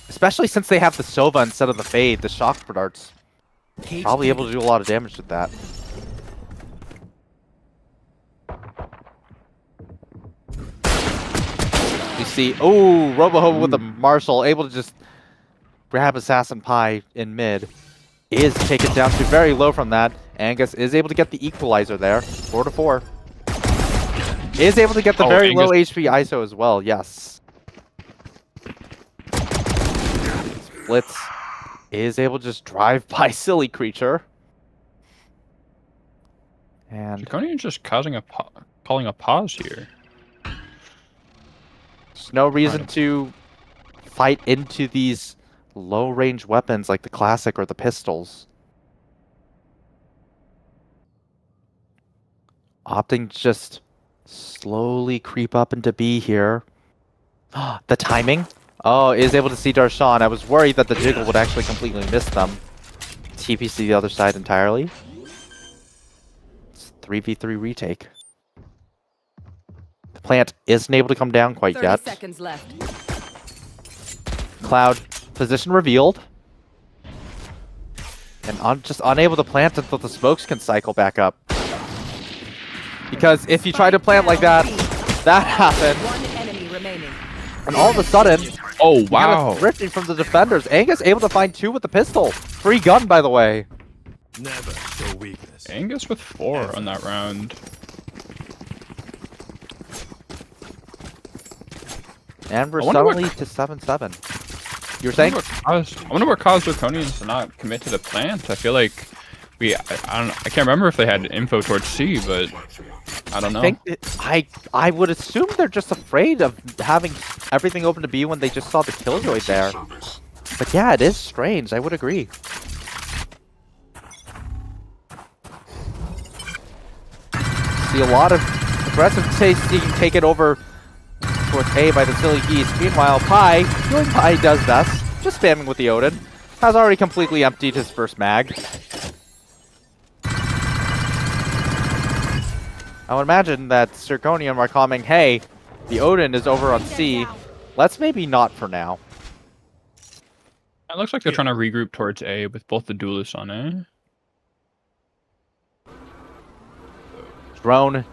Especially since they have the Sova instead of the Fade, the shock darts. Probably able to do a lot of damage with that. You see, oh, Robohobo with the Marshall, able to just grab Assassin Pi in mid. Is taken down to very low from that. Angus is able to get the equalizer there, 4-4. Is able to get the very low HP ISO as well, yes. Splits is able to just drive by Silly Creature. And Zirconians just calling a pause here. There's no reason to fight into these low-range weapons like the classic or the pistols. Opting to just slowly creep up into B here. The timing. Oh, is able to see Darshan. I was worried that the jiggle would actually completely miss them. TPC the other side entirely. It's 3v3 retake. The plant isn't able to come down quite 30 yet. seconds left. Cloud position revealed. And just unable to plant until the smokes can cycle back up. Because if you try to plant like that, that happened. One enemy remaining. And all of a sudden, oh wow, drifting from the defenders. Angus able to find 2 with the pistol. Free gun, by the way. Never show weakness. Angus with 4 on that round. And we're suddenly to 7-7. You were saying? I wonder what caused Zirconians to not commit to the plant. I feel like I can't remember if they had info towards C, but I don't know. I would assume they're just afraid of having everything open to B when they just saw the Killjoy there. But yeah, it is strange. I would agree. See a lot of aggressive take it over towards A by the Silly Geese. Meanwhile, Pi, doing Pi does best, just spamming with the Odin, has already completely emptied his first mag. I would imagine that Zirconian are commenting, hey, the Odin is over on C. Let's maybe not for now. It looks like they're trying to regroup towards A with both the duelists on A. Drone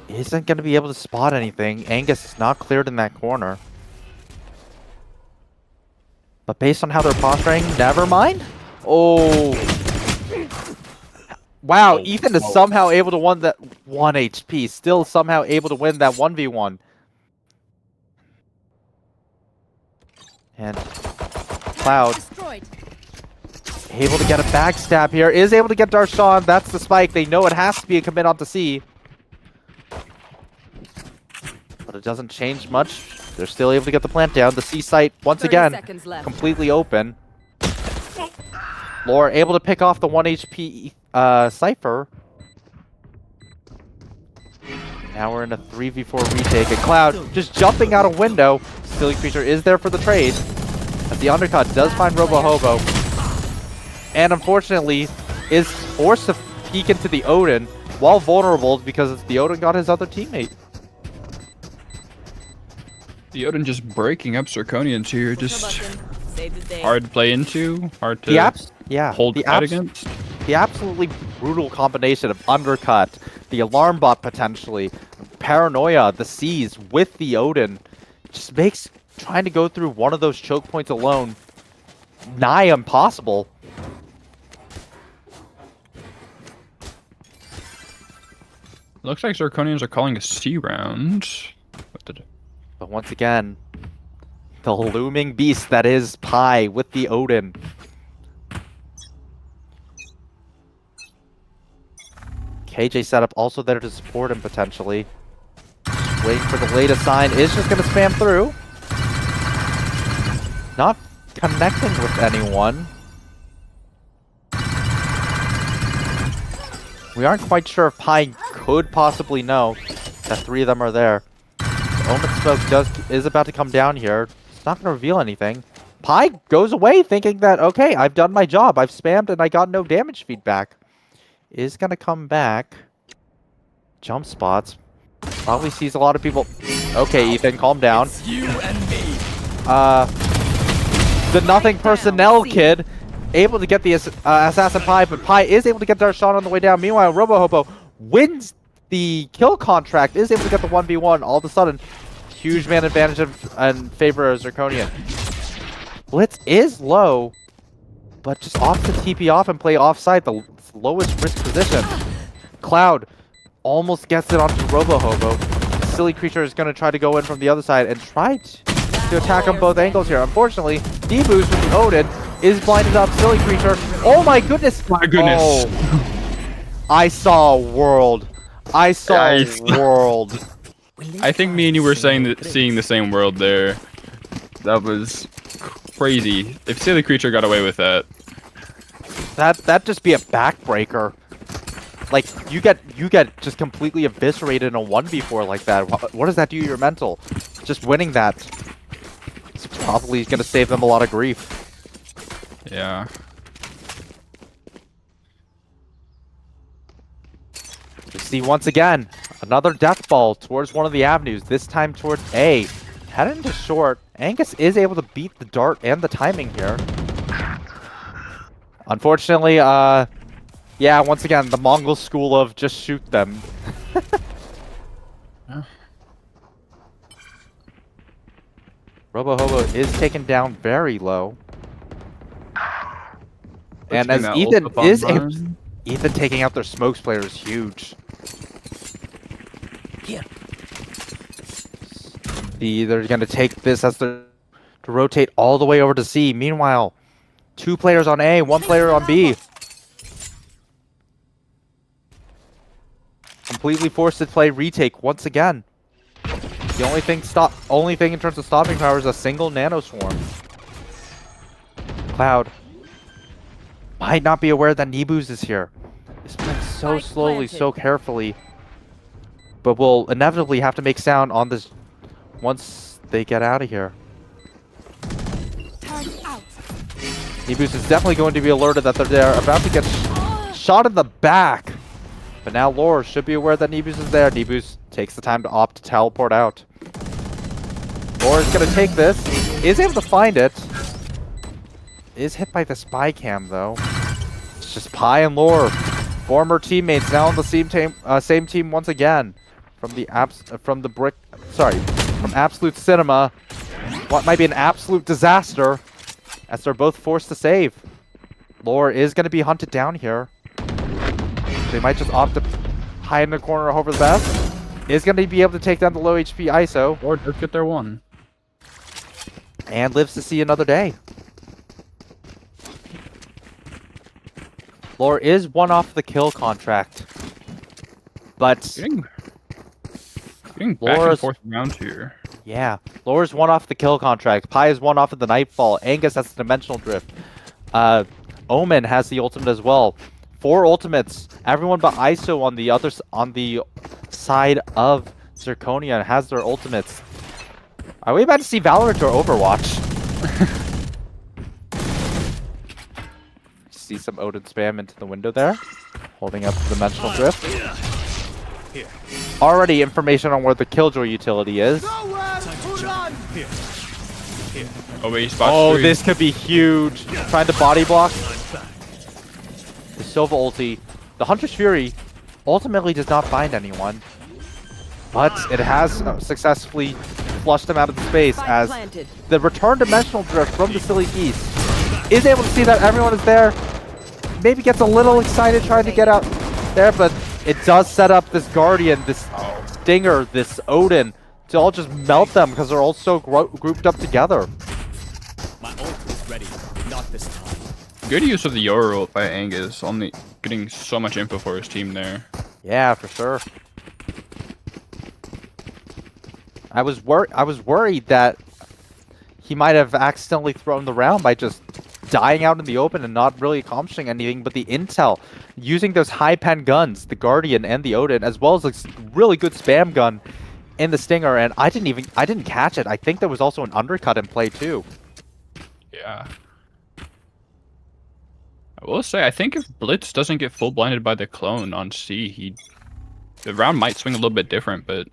isn't going to be able to spot anything. Angus is not cleared in that corner. But based on how they're posturing, never mind. Oh. Wow, Ethan is somehow able to win that 1 HP. Still somehow able to win that 1v1. And Cloud able to get a backstab here. Is able to get Darshan. That's the spike. They know it has to be a commit onto C. But it doesn't change much. They're still able to get the plant down. The C site, once again, completely open. Lore able to pick off the 1 HP Cypher. Now we're in a 3v4 retake. And Cloud just jumping out a window. Silly Creature is there for the trade. As the undercut does find Robohobo. And unfortunately, is forced to peek into the Odin while vulnerable because the Odin got his other teammate. The Odin just breaking up Zirconians here, Push a just button, save the day. hard to play into, hard to hold the out against. The absolutely brutal combination of undercut, the alarm bot potentially, paranoia, the C's with the Odin, just makes trying to go through one of those choke points alone nigh impossible. Looks like Zirconians are calling a C round. But once again, the looming beast that is Pi with the Odin. KJ setup also there to support him potentially. Waiting for the latest sign. Is just going to spam through. Not connecting with anyone. We aren't quite sure if Pi could possibly know that 3 of them are there. Omen Smoke is about to come down here. It's not going to reveal anything. Pi goes away thinking that, okay, I've done my job. I've spammed and I got no damage feedback. Is going to come back. Jump spots. Probably sees a lot of people. Okay, Ethan, calm down. It's you and me. The nothing personnel kid able to get the assassin Pi, but Pi is able to get their shot on the way down. Meanwhile, Robohobo wins the kill contract, is able to get the 1v1. All of a sudden, huge man advantage in favor of Zirconian. Blitz is low, but just opts to TP off and play offside, the lowest risk position. Cloud almost gets it onto Robohobo. Silly Creature is going to try to go in from the other side and try to attack on both angles here. Unfortunately, D-Boost with the Odin is blinded up. Silly Creature. Oh my goodness! My goodness. Oh. I saw a world. I saw a world. I think me and you were seeing the same world there. That was crazy. If Silly Creature got away with that. That'd just be a backbreaker. Like, you get just completely eviscerated in a 1v4 like that. What does that do to your mental? Just winning that. It's probably going to save them a lot of grief. Yeah. You see, once again, another death ball towards one of the avenues, this time towards A. Heading to short. Angus is able to beat the dart and the timing here. Unfortunately, yeah, once again, the Mongol school of just shoot them. Robohobo is taken down very low. And as Ethan is Ethan taking out their smokes player is huge. Here. They're going to take this as to rotate all the way over to C. Meanwhile, 2 players on A, 1 player on B. Completely forced to play retake once again. The only thing in terms of stopping power is a single nano swarm. Cloud might not be aware that Nibuz is here. It's playing so slowly, so carefully. But we'll inevitably have to make sound on this once they get out of here. Nibuz is definitely going to be alerted that they're there, about to get shot in the back. But now Lore should be aware that Nibuz is there. Nibuz takes the time to opt to teleport out. Lore is going to take this. Is able to find it. Is hit by the spy cam though. It's just Pi and Lore, former teammates, now on the same team once again. From Absolute Cinema. What might be an absolute disaster, as they're both forced to save. Lore is going to be hunted down here. They might just opt to hide in the corner, hope for the best. Is going to be able to take down the low HP ISO. Or just get their 1. And lives to see another day. Lore is 1 off the kill contract. But getting back and forth around here. Yeah. Lore's 1 off the kill contract. Pi is 1 off of the Nightfall. Angus has the Dimensional Drift. Omen has the ultimate as well. 4 ultimates. Everyone but ISO on the side of Zirconia has their ultimates. Are we about to see Valorant or Overwatch? see some Odin spam into the window there, holding up the Dimensional Drift. Already information on where the Killjoy utility is. Oh, wait, he spots Oh, three. this could be huge. Trying to body block. The Silva ulti. The Hunter's Fury ultimately does not find anyone, but it has successfully flushed them out of the space as the return Dimensional Drift from the Silly Geese is able to see that everyone is there. Maybe gets a little excited trying to get out there, but it does set up this Guardian, this Stinger, this Odin to all just melt them because they're all so grouped up together. My ult is ready. Not this time. Good use of the Yoru ult by Angus, only getting so much info for his team there. Yeah, for sure. I was worried that he might have accidentally thrown the round by just dying out in the open and not really accomplishing anything, but the intel, using those high pen guns, the Guardian and the Odin, as well as a really good spam gun in the Stinger, and I didn't catch it. I think there was also an undercut in play too. Yeah. I will say, I think if Blitz doesn't get full blinded by the clone on C, the round might swing a little bit different, but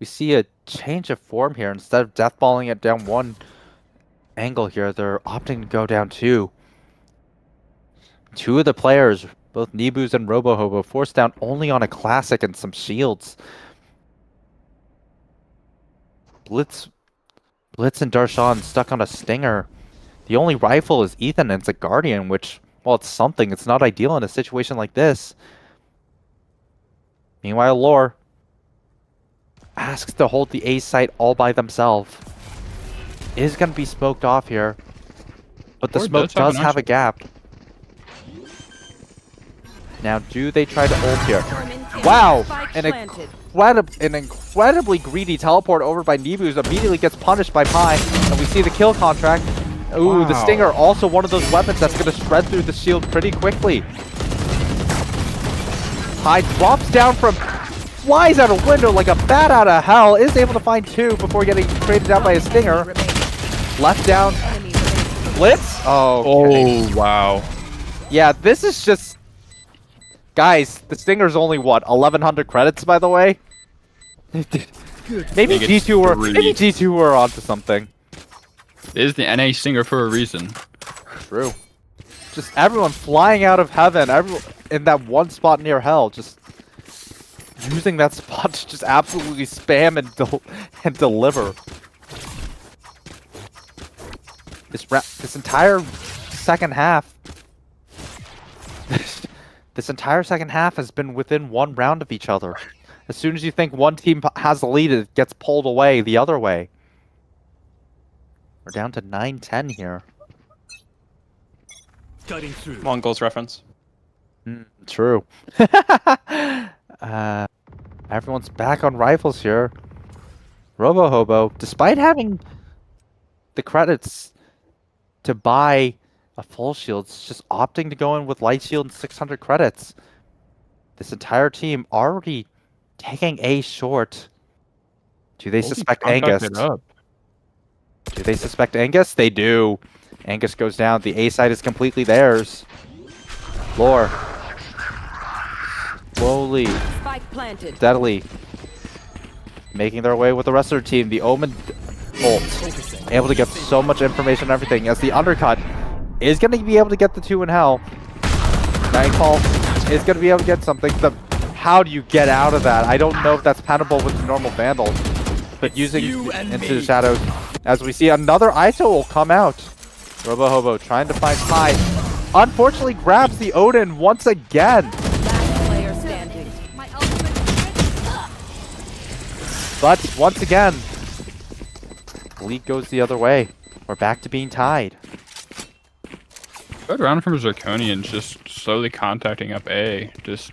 We see a change of form here. Instead of deathballing it down one angle here, they're opting to go down two. Two of the players, both Nibus and RoboHobo, forced down only on a classic and some shields. Blitz and Darshan stuck on a Stinger. The only rifle is Ethan, and it's a Guardian, which, well, it's something. It's not ideal in a situation like this. Meanwhile, Lore asks to hold the A site all by themselves. Is going to be smoked off here, but the smoke does have a gap. Now, do they try to ult here? Wow! An incredibly greedy teleport over by Nibus immediately gets punished by Pi, and we see the kill contract. Ooh, wow. The Stinger, also one of those weapons that's going to spread through the shield pretty quickly. Pi drops down flies out a window like a bat out of hell, is able to find two before getting traded out by a Stinger. Left down. Blitz? Oh, okay. Oh, wow. Yeah, this is just... Guys, the Stinger's only, what, 1,100 credits, by the way? Maybe G2 were onto something. It is the NA Stinger for a reason. True. Just everyone flying out of heaven, everyone in that one spot near hell, just using that spot to just absolutely spam and deliver. This entire second half, this entire second half has been within one round of each other. As soon as you think one team has the lead, it gets pulled away the other way. We're down to 9-10 here. Cutting through. Mongols reference. True. Everyone's back on rifles here. RoboHobo, despite having the credits to buy a full shield, is just opting to go in with light shield and 600 credits. This entire team already taking A short. Do they suspect Angus? Do they suspect Angus? They do. Angus goes down. The A side is completely theirs. Lore. Slowly, steadily, making their way with the rest of their team. The Omen ult, able to get so much information on everything, as the undercut is going to be able to get the 2 in hell. Nightfall is going to be able to get something. How do you get out of that? I don't know if that's patentable with the normal Vandal, but using Into the Shadows, as we see another ISO will come out. RoboHobo trying to find Pi. Unfortunately, grabs the Odin once again. But once again, the lead goes the other way. We're back to being tied. Good round from Zirconians, just slowly contacting up A, just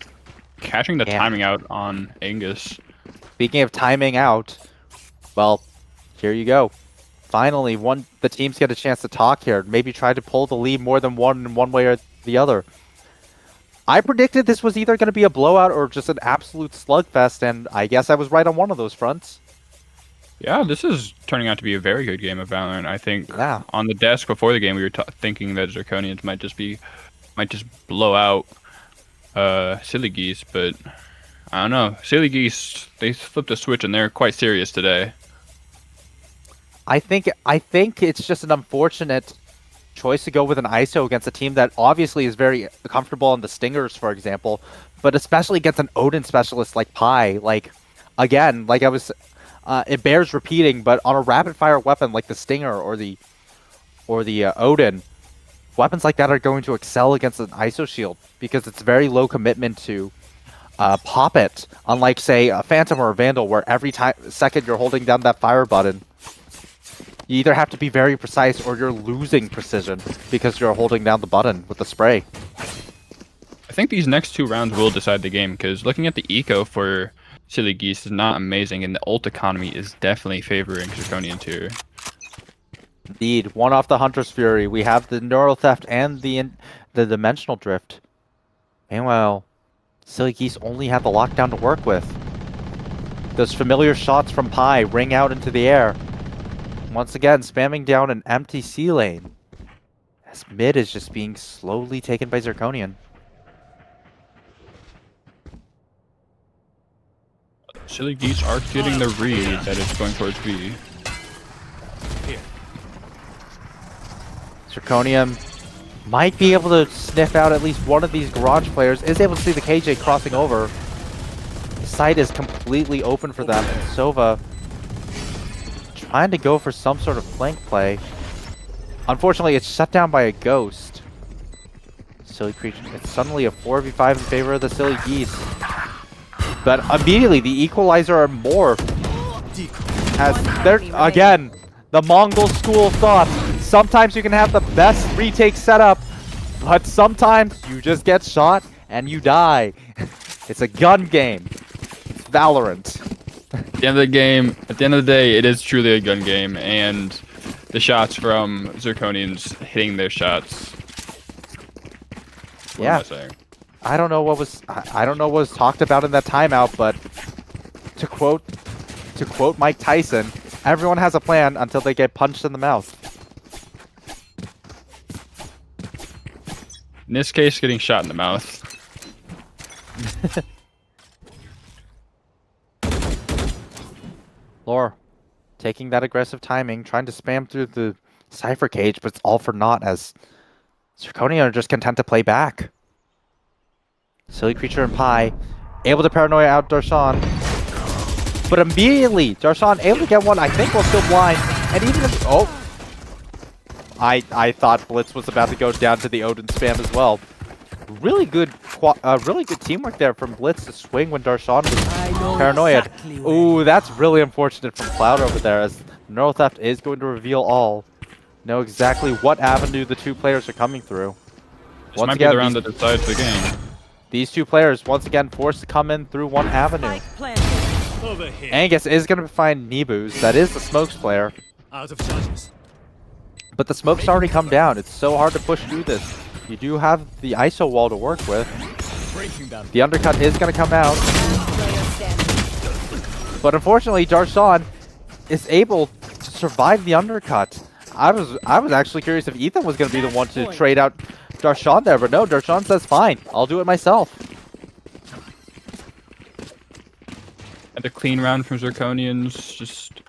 catching the timing out on Angus. Speaking of timing out, well, here you go. Finally, the teams get a chance to talk here. Maybe try to pull the lead more than one in one way or the other. I predicted this was either going to be a blowout or just an absolute slugfest, and I guess I was right on one of those fronts. Yeah, this is turning out to be a very good game of Valorant. I think Yeah. on the desk before the game, we were thinking that Zirconians might just blow out Silly Geese, but I don't know. Silly Geese, they flipped a switch and they're quite serious today. I think it's just an unfortunate choice to go with an ISO against a team that obviously is very comfortable on the Stingers, for example, but especially against an Odin specialist like Pi. Like, again, like it bears repeating, but on a rapid fire weapon like the Stinger or the Odin, weapons like that are going to excel against an ISO shield because it's very low commitment to pop it, unlike say a Phantom or a Vandal, where every second you're holding down that fire button, you either have to be very precise or you're losing precision because you're holding down the button with the spray. I think these next 2 rounds will decide the game, because looking at the eco for Silly Geese is not amazing, and the ult economy is definitely favoring Zirconians here. Indeed, one off the Hunter's Fury. We have the Neural Theft and the Dimensional Drift. Meanwhile, Silly Geese only have the lockdown to work with. Those familiar shots from Pi ring out into the air. Once again, spamming down an empty C lane. As mid is just being slowly taken by Zirconian. Silly Geese are getting the read that it's going towards B. Zirconian might be able to sniff out at least one of these garage players. Is able to see the KJ crossing over. The site is completely open for them. And Sova trying to go for some sort of flank play. Unfortunately, it's shut down by a ghost. Silly Creature. It's suddenly a 4v5 in favor of the Silly Geese. But immediately, the Equalizer or more has there again. The Mongol school of thought. Sometimes you can have the best retake setup, but sometimes you just get shot and you die. It's a gun game. It's Valorant. At the end of the game, at the end of the day, it is truly a gun game, and the shots from Zirconians hitting their shots. What am I saying? I don't know what was talked about in that timeout, but to quote Mike Tyson, everyone has a plan until they get punched in the mouth. In this case, getting shot in the mouth. Lore, taking that aggressive timing, trying to spam through the Cypher cage, but it's all for naught as Zirconian are just content to play back. Silly Creature and Pi able to paranoia out Darshan. But immediately, Darshan able to get one, I think while still blind. And even if... Oh! I thought Blitz was about to go down to the Odin spam as well. Really good teamwork there from Blitz to swing when Darshan was paranoid. Exactly. Ooh, that's really unfortunate from Cloud over there, as Neural Theft is going to reveal all. Know exactly what avenue the 2 players are coming through. This might be the round that decides the game. These 2 players, once again, forced to come in through one avenue. Angus is going to find Nibus. That is the Smokes player. Out of charges. But the Smoke's already come down. It's so hard to push through this. You do have the ISO wall to work with. The undercut is going to come out. But unfortunately, Darshan is able to survive the undercut. I was actually curious if Ethan was going to be the one to trade out Darshan there, but no, Darshan says, fine, I'll do it myself. And a clean round from Zirconians, just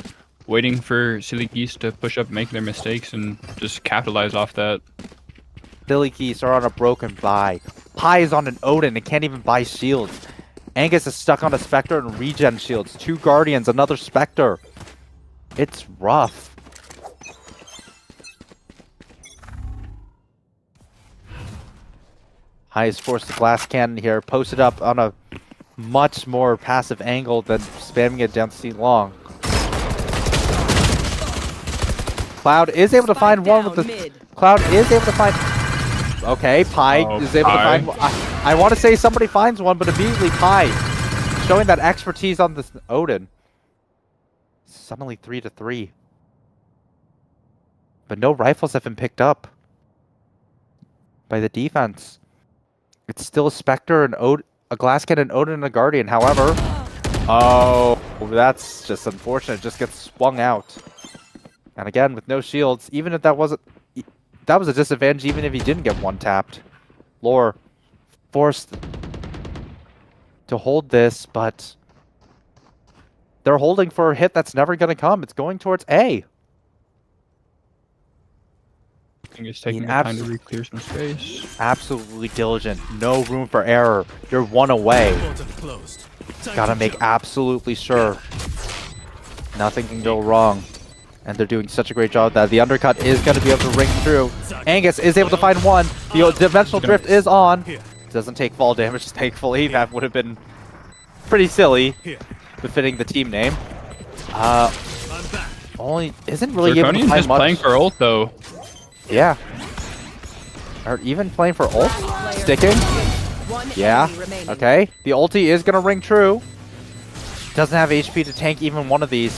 waiting for Silly Geese to push up, make their mistakes, and just capitalize off that. Silly Geese are on a broken buy. Pi is on an Odin and can't even buy shields. Angus is stuck on a Spectre and regen shields. 2 Guardians, another Spectre. It's rough. Pi is forced to glass cannon here, posted up on a much more passive angle than spamming it down seat long. Cloud is able to find one with the... Cloud is able to find... Okay, Pi is able to find... I want to say somebody finds one, but immediately Pi showing that expertise on this Odin. Suddenly 3-3. But no rifles have been picked up by the defense. It's still a Spectre, a glass cannon, Odin, and a Guardian. However, Oh, that's just unfortunate. Just gets swung out. And again, with no shields, even if that wasn't... That was a disadvantage even if he didn't get one tapped. Lore forced to hold this, but they're holding for a hit that's never going to come. It's going towards A. I think it's taking the time to re-clear some space. Absolutely diligent. No room for error. You're one away. Gotta make absolutely sure nothing can go wrong. And they're doing such a great job that the undercut is going to be able to ring through. Angus is able to find one. The dimensional drift is on. Doesn't take fall damage, thankfully. That would have been pretty silly, befitting the team name. Only isn't really able to Zirconians find is much. playing for ult though. Yeah. Or even playing for ult. Sticking. Yeah. Okay. The ulti is going to ring true. Doesn't have HP to tank even one of these.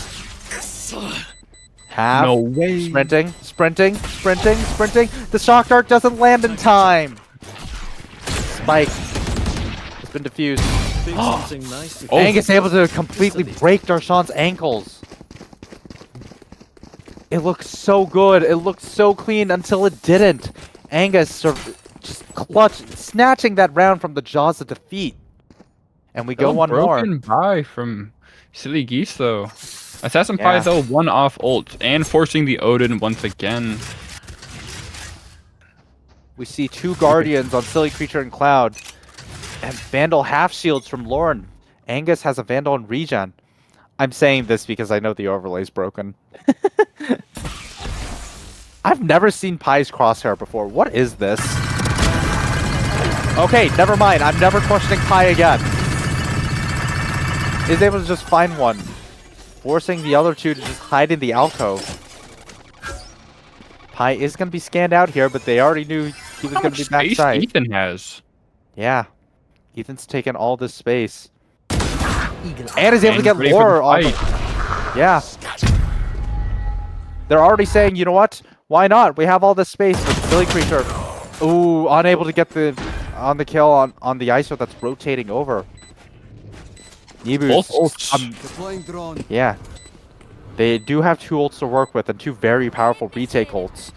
Half. No way. Sprinting. The shock dart doesn't land in time. Spike has been defused. Angus able to completely break Darshan's ankles. It looked so good. It looked so clean until it didn't. Angus just snatching that round from the jaws of defeat. And we go one more. Broken by from Silly Geese though. Assassin Pie though one off ult and forcing the Odin once again. We see two Guardians on Silly Creature and Cloud. And Vandal half shields from Lauren. Angus has a Vandal and regen. I'm saying this because I know the overlay's broken. I've never seen Pie's crosshair before. What is this? Okay, never mind. I'm never questioning Pie again. Is able to just find one. Forcing the other two to just hide in the alcove. Pie is going to be scanned out here, but they already knew he was going to be backside. Ethan has. Yeah. Ethan's taken all this space. And is able to get Lore on the... Yeah. They're already saying, you know what? Why not? We have all this space with Silly Creature. Ooh, unable to get on the kill on the ISO that's rotating over. Nebu's... yeah. They do have two ults to work with and two very powerful retake ults.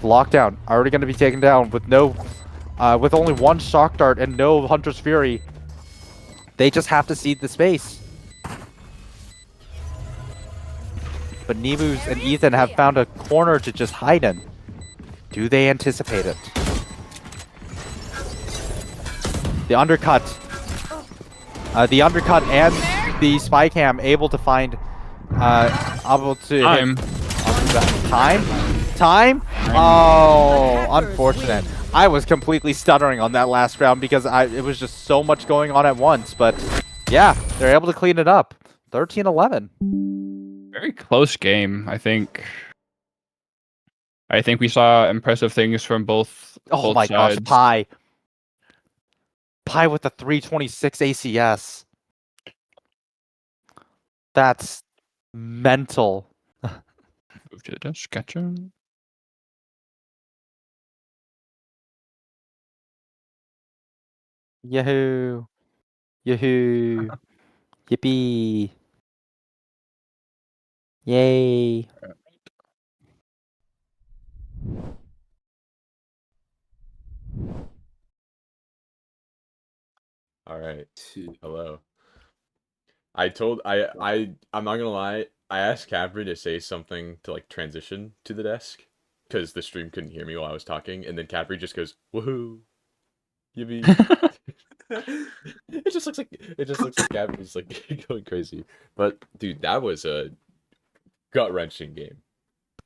Lockdown already going to be taken down with no... with only one shock dart and no Hunter's Fury. They just have to cede the space. But Nemus and Ethan have found a corner to just hide in. Do they anticipate it? The undercut. The undercut and the spy cam able to find... able to Time. Time? Oh, unfortunate. I was completely stuttering on that last round because it was just so much going on at once. But yeah, they're able to clean it up. 13-11. Very close game, I think. I think we saw impressive things from both. Oh my gosh, Pie. Pie with the 326 ACS. That's mental. Move to the desk, gotcha. Yahoo! Yahoo! Yippee! Yay! All right. Hello. I'm not gonna lie. I asked Capri to say something to like transition to the desk because the stream couldn't hear me while I was talking, and then Capri just goes woohoo, yippee. It just looks like Capri's like going crazy. But dude, that was a gut wrenching game.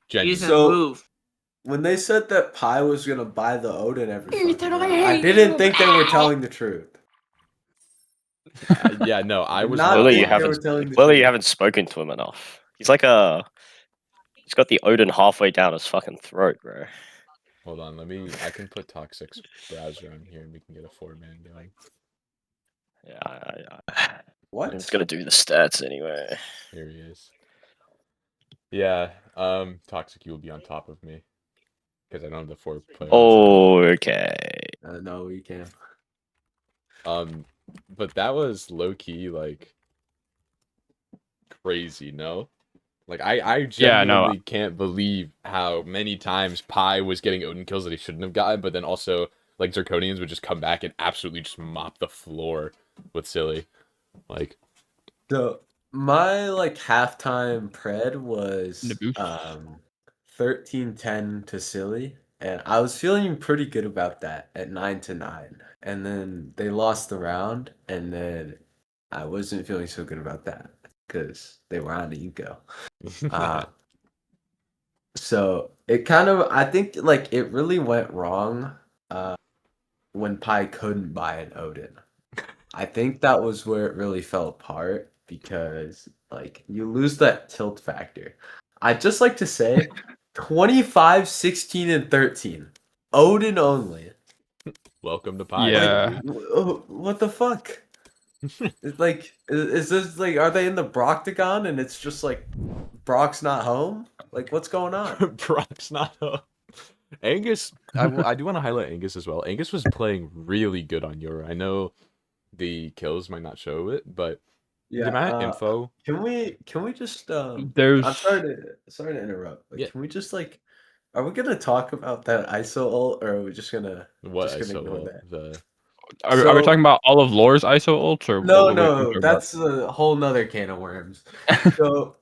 Geese So- move. When they said that Pie was gonna buy the Odin every fucking round, I didn't think they were telling the truth. Yeah, no, I was Not Clearly, think you they were haven't. telling the Clearly, you truth. haven't spoken to him enough. He's like a. He's got the Odin halfway down his fucking throat, bro. Hold on, I can put Toxic's browser on here and we can get a 4-man going. Yeah, What? I'm just gonna do the stats anyway. Here he is. Yeah, Toxic, you will be on top of me. Because I don't have the 4 players. Okay. No, you can't. But that was low key, like, crazy, no? Like I Yeah, no. genuinely can't believe how many times Pi was getting Odin kills that he shouldn't have gotten, but then also like Zirconians would just come back and absolutely just mop the floor with Silly. Like So my like halftime pred was Naboosh. 13-10 to Silly, and I was feeling pretty good about that at 9-9. And then they lost the round, and then I wasn't feeling so good about that because they were on eco. So it kind of, I think like it really went wrong when Pi couldn't buy an Odin. I think that was where it really fell apart because like you lose that tilt factor. I'd just like to say 25, 16, and 13. Odin only. welcome to Pi. Yeah. Like, what the fuck? It's like, is this like, are they in the Broctagon and it's just like Brock's not home? Like, what's going on? Brock's not up. Angus, I do want to highlight Angus as well. Angus was playing really good on Euro. I know the kills might not show it, but Yeah. the amount of info. Can we just There's. I'm sorry to interrupt. But Yeah. Can we just like, are we gonna talk about that ISO ult, or are we just gonna What I ignore saw that? Are we So- talking about all of Lore's ISO ults or No, what we're no, talking that's a whole nother can of worms. So,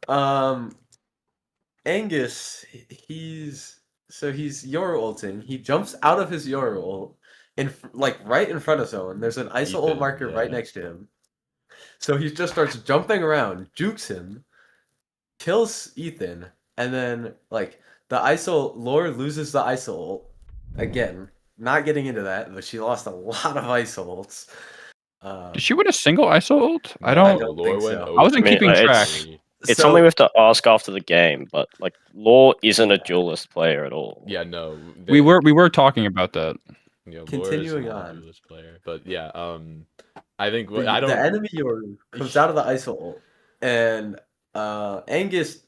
Angus, he's Euro ulting. He jumps out of his Euro ult like right in front of someone. There's an ISO ult Ethan, marker right yeah. next to him. So he just starts jumping around, jukes him, kills Ethan, and then like the ISO Lore loses the ISO ult again. Not getting into that, but she lost a lot of ISO ults. Did she win a single ISO ult? I No, don't. think Lore went so. I wasn't I mean, keeping track. It's So- something we have to ask after the game, but like Law isn't a duelist player at all. Yeah, no. We were talking about that. Yeah, Continuing Laura's not a on. duelist player, but yeah, I think The, I don't. the enemy Yoru comes out of the ISO ult, and Angus.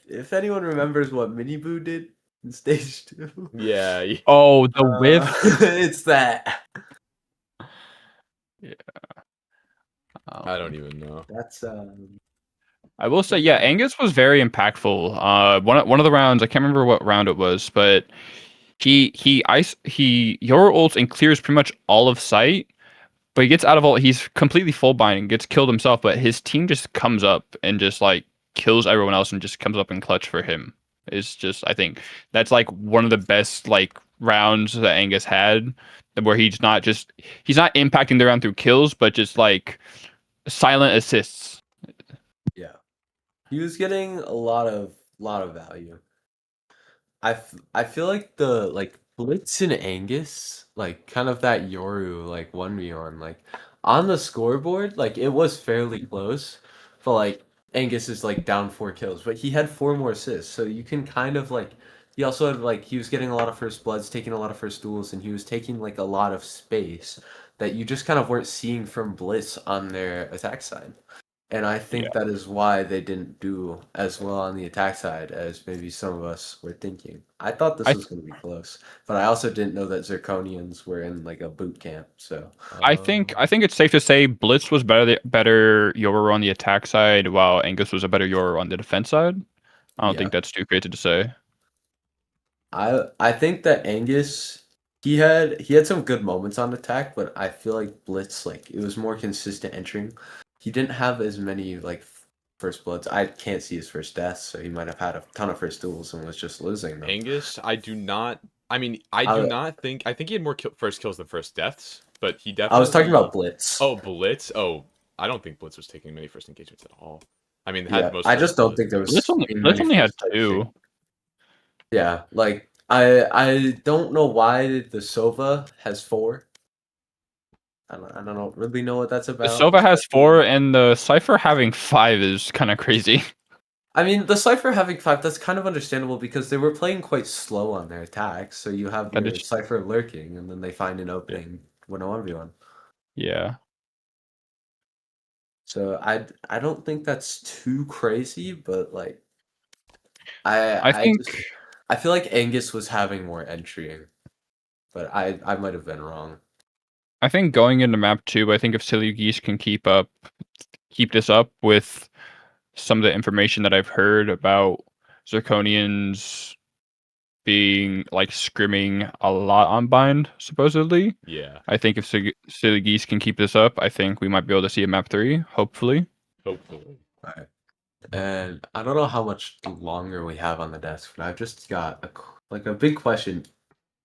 If anyone remembers what Miniboo did in stage 2, Yeah, Oh, the whiff. it's that. I don't even know. That's I will say, yeah, Angus was very impactful. One of the rounds, I can't remember what round it was, but he Euro ults and clears pretty much all of sight, but he gets out of ult. He's completely full binding, gets killed himself, but his team just comes up and just like kills everyone else and just comes up and clutch for him. It's just, I think that's like one of the best like rounds that Angus had, where he's not impacting the round through kills, but just like silent assists. yeah. He was getting a lot of value. I feel like the like Blitz and Angus, like kind of that Yoru like 1v1, like on the scoreboard, like it was fairly close, but like Angus is like down 4 kills, but he had 4 more assists, so you can kind of like he also had like he was getting a lot of first bloods, taking a lot of first duels, and he was taking like a lot of space that you just kind of weren't seeing from Blitz on their attack side. And I think that is why they didn't do as well on the attack side as maybe some of us were thinking. I thought this was going to be close, but I also didn't know that Zirconians were in like a boot camp. So I think it's safe to say Blitz was better Yoru on the attack side, while Angus was a better Yoru on the defense side. I don't think that's too crazy to say. I think that Angus he had some good moments on attack, but I feel like Blitz like it was more consistent entering. He didn't have as many like first bloods. I can't see his first deaths, so he might have had a ton of first duels and was just losing them. Angus, I do not think. I think he had more first kills than first deaths, but he definitely. I was talking about Blitz. Oh, Blitz. Oh, I don't think Blitz was taking many first engagements at all. I mean, I just don't think there was. Blitz only had 2. Yeah, like I don't know why the Sova has 4. I don't really know what that's about. The Sova has 4, and the Cypher having 5 is kind of crazy. I mean, the Cypher having 5, that's kind of understandable because they were playing quite slow on their attacks. So you have your Cypher lurking, and then they find an opening when a 1v1. Yeah. So I don't think that's too crazy, but like I feel like Angus was having more entry, but I might have been wrong. I think going into map 2, I think if Silly Geese can keep this up with some of the information that I've heard about Zirconians being like scrimming a lot on bind, supposedly. Yeah. I think if Silly Geese can keep this up, I think we might be able to see a map 3, hopefully. Hopefully. Alright. And I don't know how much longer we have on the desk, but I've just got a big question.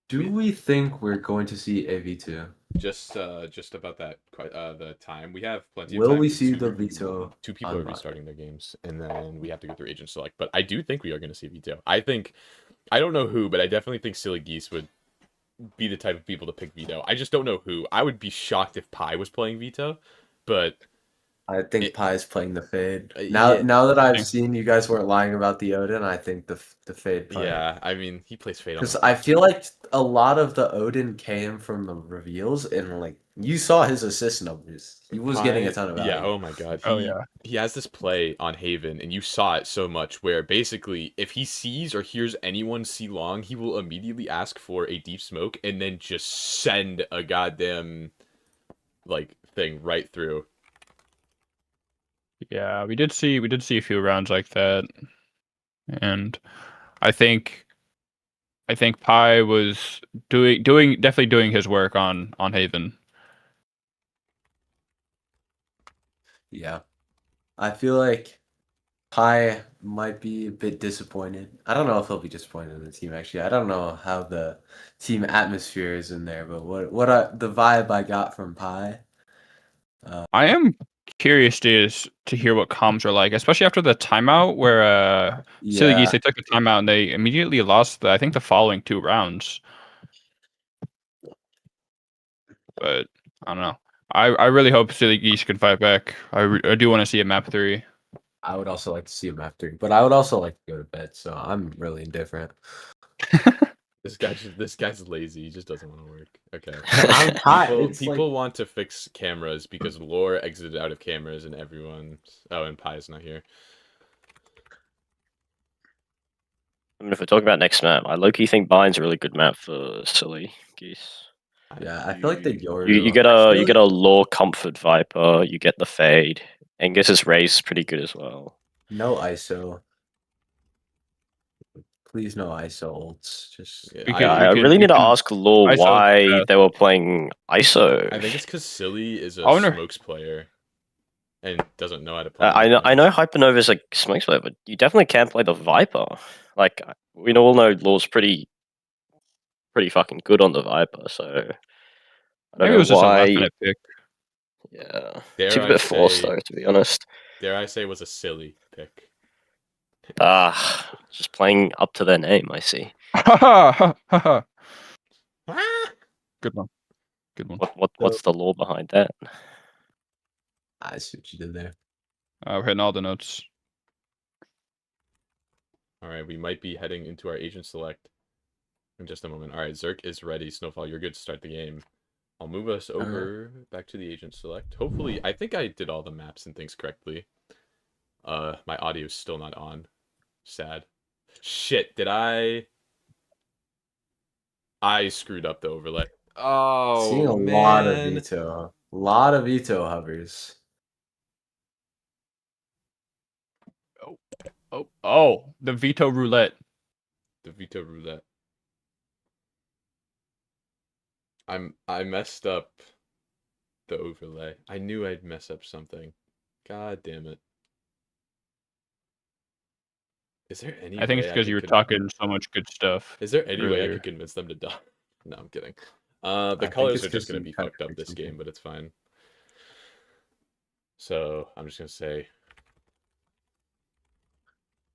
Do we think we're going to see a V2? Just about that. The time we have plenty of Will time. we see the veto? Two people are restarting their games, and then we have to go through agent select. But I do think we are going to see veto. I don't know who, but I definitely think Silly Geese would be the type of people to pick veto. I just don't know who. I would be shocked if Pi was playing veto, but I think Pi's playing the fade. Now that I've seen you guys weren't lying about the Odin, I think the fade player. Yeah, I mean, he plays fade. Because I feel like a lot of the Odin came from the reveals, and like you saw his assist numbers. He was getting a ton of value. Yeah, oh my god. Yeah. He has this play on Haven, and you saw it so much where basically if he sees or hears anyone see long, he will immediately ask for a deep smoke and then just send a goddamn like thing right through. Yeah, we did see a few rounds like that, and I think Pi was definitely doing his work on Haven. Yeah, I feel like Pi might be a bit disappointed. I don't know if he'll be disappointed in the team. Actually, I don't know how the team atmosphere is in there, but the vibe I got from Pi. I am curious to hear what comms are like, especially after the timeout where Silly Geese, they took the timeout and they immediately lost I think the following 2 rounds. But I don't know. I really hope Silly Geese can fight back. I do want to see a map 3. I would also like to see a map 3, but I would also like to go to bed, so I'm really indifferent. This guy's lazy. He just doesn't want to work. Okay. People want to fix cameras because Lore exited out of cameras and everyone. Oh, and Pi's not here. I mean, if we're talking about next map, I low-key think Bind's a really good map for Silly Geese. Yeah, I feel like the you get a Lore Comfort Viper, you get the Fade. Angus's Raise is pretty good as well. No ISO. Please no ISO ults. Just I really need to ask Lore why they were playing ISO. I think it's because Silly is a smokes player and doesn't know how to play. I know Hypernova's a smokes player, but you definitely can't play the Viper. Like we all know Lore's pretty fucking good on the Viper, so I don't know just a last-minute pick. Yeah, it's a bit forced though, to be honest. Dare I say, was a silly pick. Just playing up to their name, I see. Good one. What's the lore behind that? I see what you did there. We're hitting all the notes. All right, we might be heading into our agent select in just a moment. All right, Zerk is ready. Snowfall, you're good to start the game. I'll move us over back to the agent select. Hopefully, I think I did all the maps and things correctly. My audio is still not on. Sad. Shit, did I screwed up the overlay. Oh, seeing a lot of veto. A lot of veto hovers. Oh, the veto roulette. The veto roulette. I messed up the overlay. I knew I'd mess up something. God damn it. Is there any I think it's because you were talking so much good stuff. Is there any way I could convince them to die? No, I'm kidding. The colors are just going to be fucked up this game, but it's fine. So, I'm just going to say...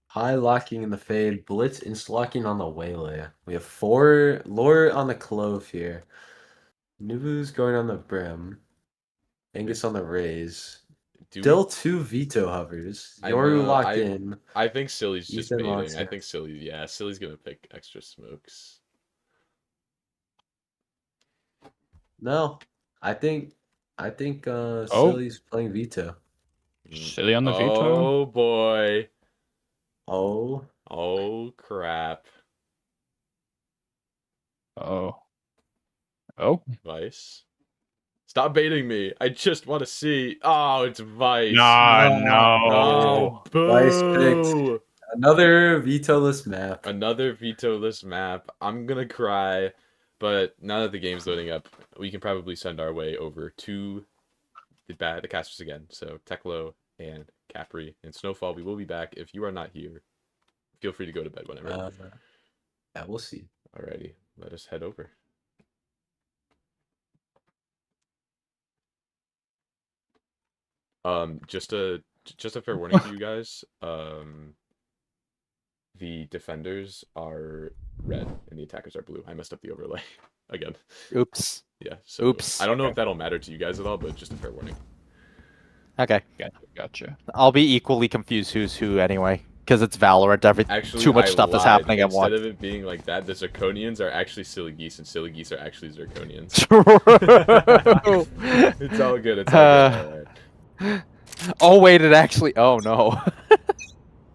High locking in the fade, blitz insta-locking on the waylay. We have 4 Lore on the clove here. Nubu's going on the brim. Angus on the raise. Still 2 veto hovers. Yoru locked in. I think Silly's just Ethan baiting. Watson. I think Silly's gonna pick extra smokes. No, I think Silly's playing veto. Silly on the veto. Oh boy. Oh crap. Oh. Vice. Stop baiting me. I just want to see. Oh, it's Vice. No. Oh, boo. Vice picked another veto-less map. Another veto-less map. I'm gonna cry. But now that the game's loading up, we can probably send our way over to the casters again. So Teklo and Capri and Snowfall, we will be back. If you are not here, feel free to go to bed whenever. Yeah, we'll see. Alrighty, let us head over. Just a fair warning to you guys. The defenders are red and the attackers are blue. I messed up the overlay again. Oops. Yeah. So Oops. I don't know if that'll matter to you guys at all, but just a fair warning. Okay. Gotcha. I'll be equally confused who's who anyway, because it's Valorant. Actually, too much I stuff is lied. happening at Instead once. of it being like that, the Zirconians are actually Silly Geese, and Silly Geese are actually Zirconians. It's all good. It's all good. All right. Oh wait, it actually. Oh no.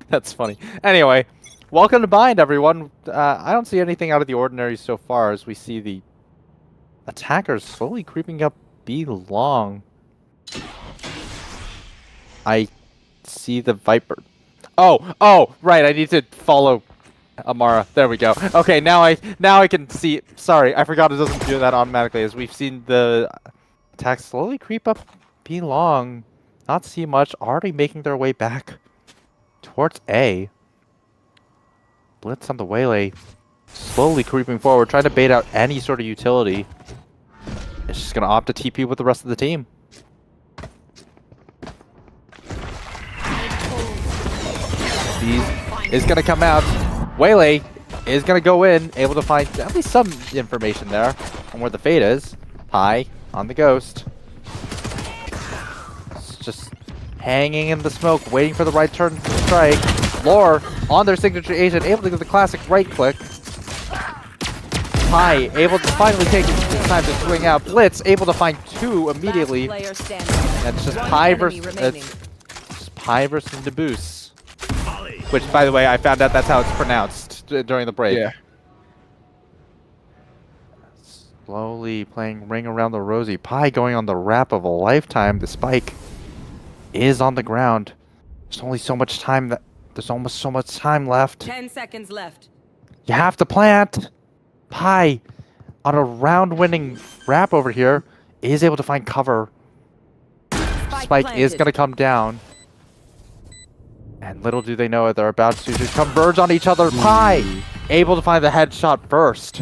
That's funny. Anyway, welcome to Bind, everyone. I don't see anything out of the ordinary so far as we see the attackers slowly creeping up B long. I see the Viper. Oh, right. I need to follow Amara. There we go. Okay, now I can see. Sorry, I forgot it doesn't do that automatically. As we've seen the attacks slowly creep up B long. Not see much. Already making their way back towards A. Blitz on the waylay. Slowly creeping forward, trying to bait out any sort of utility. It's just gonna opt to TP with the rest of the team. Geese is gonna come out. Waylay is gonna go in, able to find at least some information there on where the fate is. Pi on the ghost. It's just hanging in the smoke, waiting for the right turn to strike. Lore on their signature agent, able to get the classic right click. Pi able to finally take the time to swing out. Blitz able to find two immediately. That's just Pi versus Debusse. Which, by the way, I found out that's how it's pronounced during the break. Yeah. Slowly playing Ring Around the Rosie. Pi going on the rap of a lifetime. The spike is on the ground. There's only so much time that there's almost so much time left. 10 seconds left. You have to plant. Pi on a round-winning rap over here is able to find cover. Spike is going to come down. And little do they know it, they're about to just converge on each other. Pi able to find the headshot first.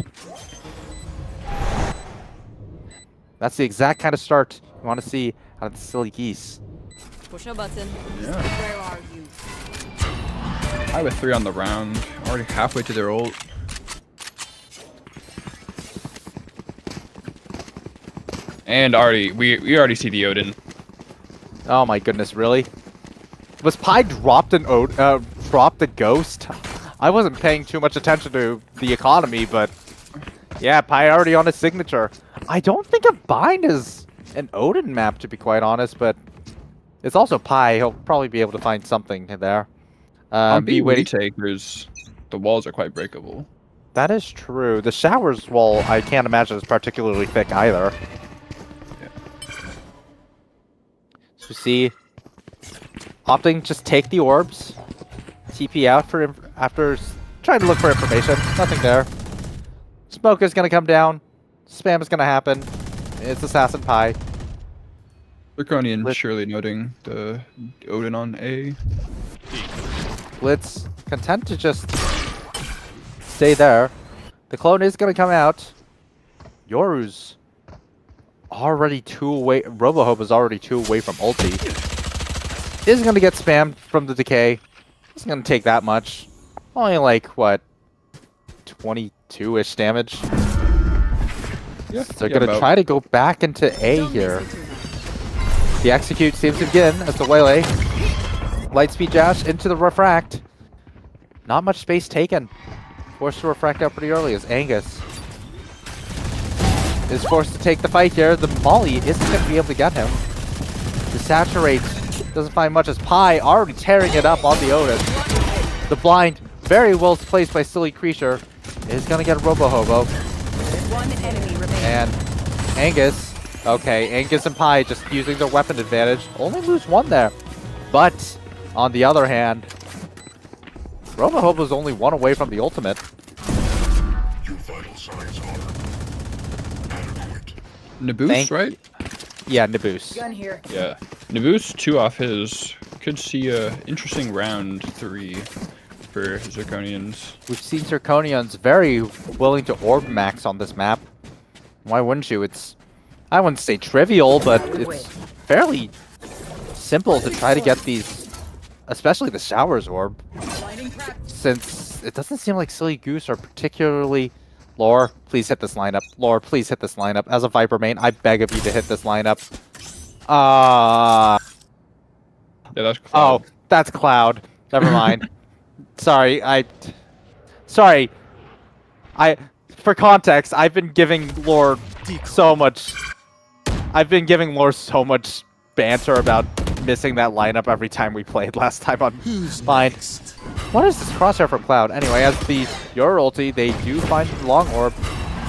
That's the exact kind of start you want to see out of the Silly Geese. Push a button. Yeah. Where are you? I have a 3 on the round. Already halfway to their ult. And we already see the Odin. Oh my goodness, really? Was Pi dropped dropped a ghost? I wasn't paying too much attention to the economy, but yeah, Pi already on his signature. I don't think a Bind is an Odin map, to be quite honest, but it's also Pi. He'll probably be able to find something there. On B takers, the walls are quite breakable. That is true. The showers wall, I can't imagine is particularly thick either. Yeah. So see, opting just take the orbs, TP out for after trying to look for information. Nothing there. Smoke is gonna come down. Spam is gonna happen. It's Assassin Pi. Zirconian surely noting the Odin on A. Blitz content to just stay there. The clone is gonna come out. Yoru's already 2 away. Robohope is already 2 away from ulti. Is gonna get spammed from the decay. It's gonna take that much. Only like what, 22-ish damage. Yeah, So they're gonna try to go back into A here. The execute seems to begin as the waylay. Lightspeed dash into the refract. Not much space taken. Forced to refract out pretty early as Angus is forced to take the fight here. The Molly isn't going to be able to get him. The saturate doesn't find much as Pi already tearing it up on the Odin. The blind, very well placed by Silly Creature, is going to get Robo Hobo. One enemy remaining. And Angus Okay, Angus and Pi just using their weapon advantage. Only lose one there. But, on the other hand, Robohobo's only one away from the ultimate. Your vital signs are adequate. Naboos, right? Yeah, Naboos. Gun here. Yeah. Naboos 2 off his. Could see a interesting round 3 for Zirconians. We've seen Zirconians very willing to orb max on this map. Why wouldn't you? It's, I wouldn't say trivial, but it's fairly simple to try to get these, especially the Showers orb, since it doesn't seem like Silly Goose are particularly... Lore, please hit this lineup. Lore, please hit this lineup. As a Viper main, I beg of you to hit this lineup. Yeah, that's Cloud. Oh, that's Cloud. Never mind. Sorry, Sorry. For context, I've been giving Lore so much... I've been giving Lore so much banter about missing that lineup every time we played last time on Fine. What is this crosshair from Cloud? Anyway, as the Your ulti, they do find the long orb,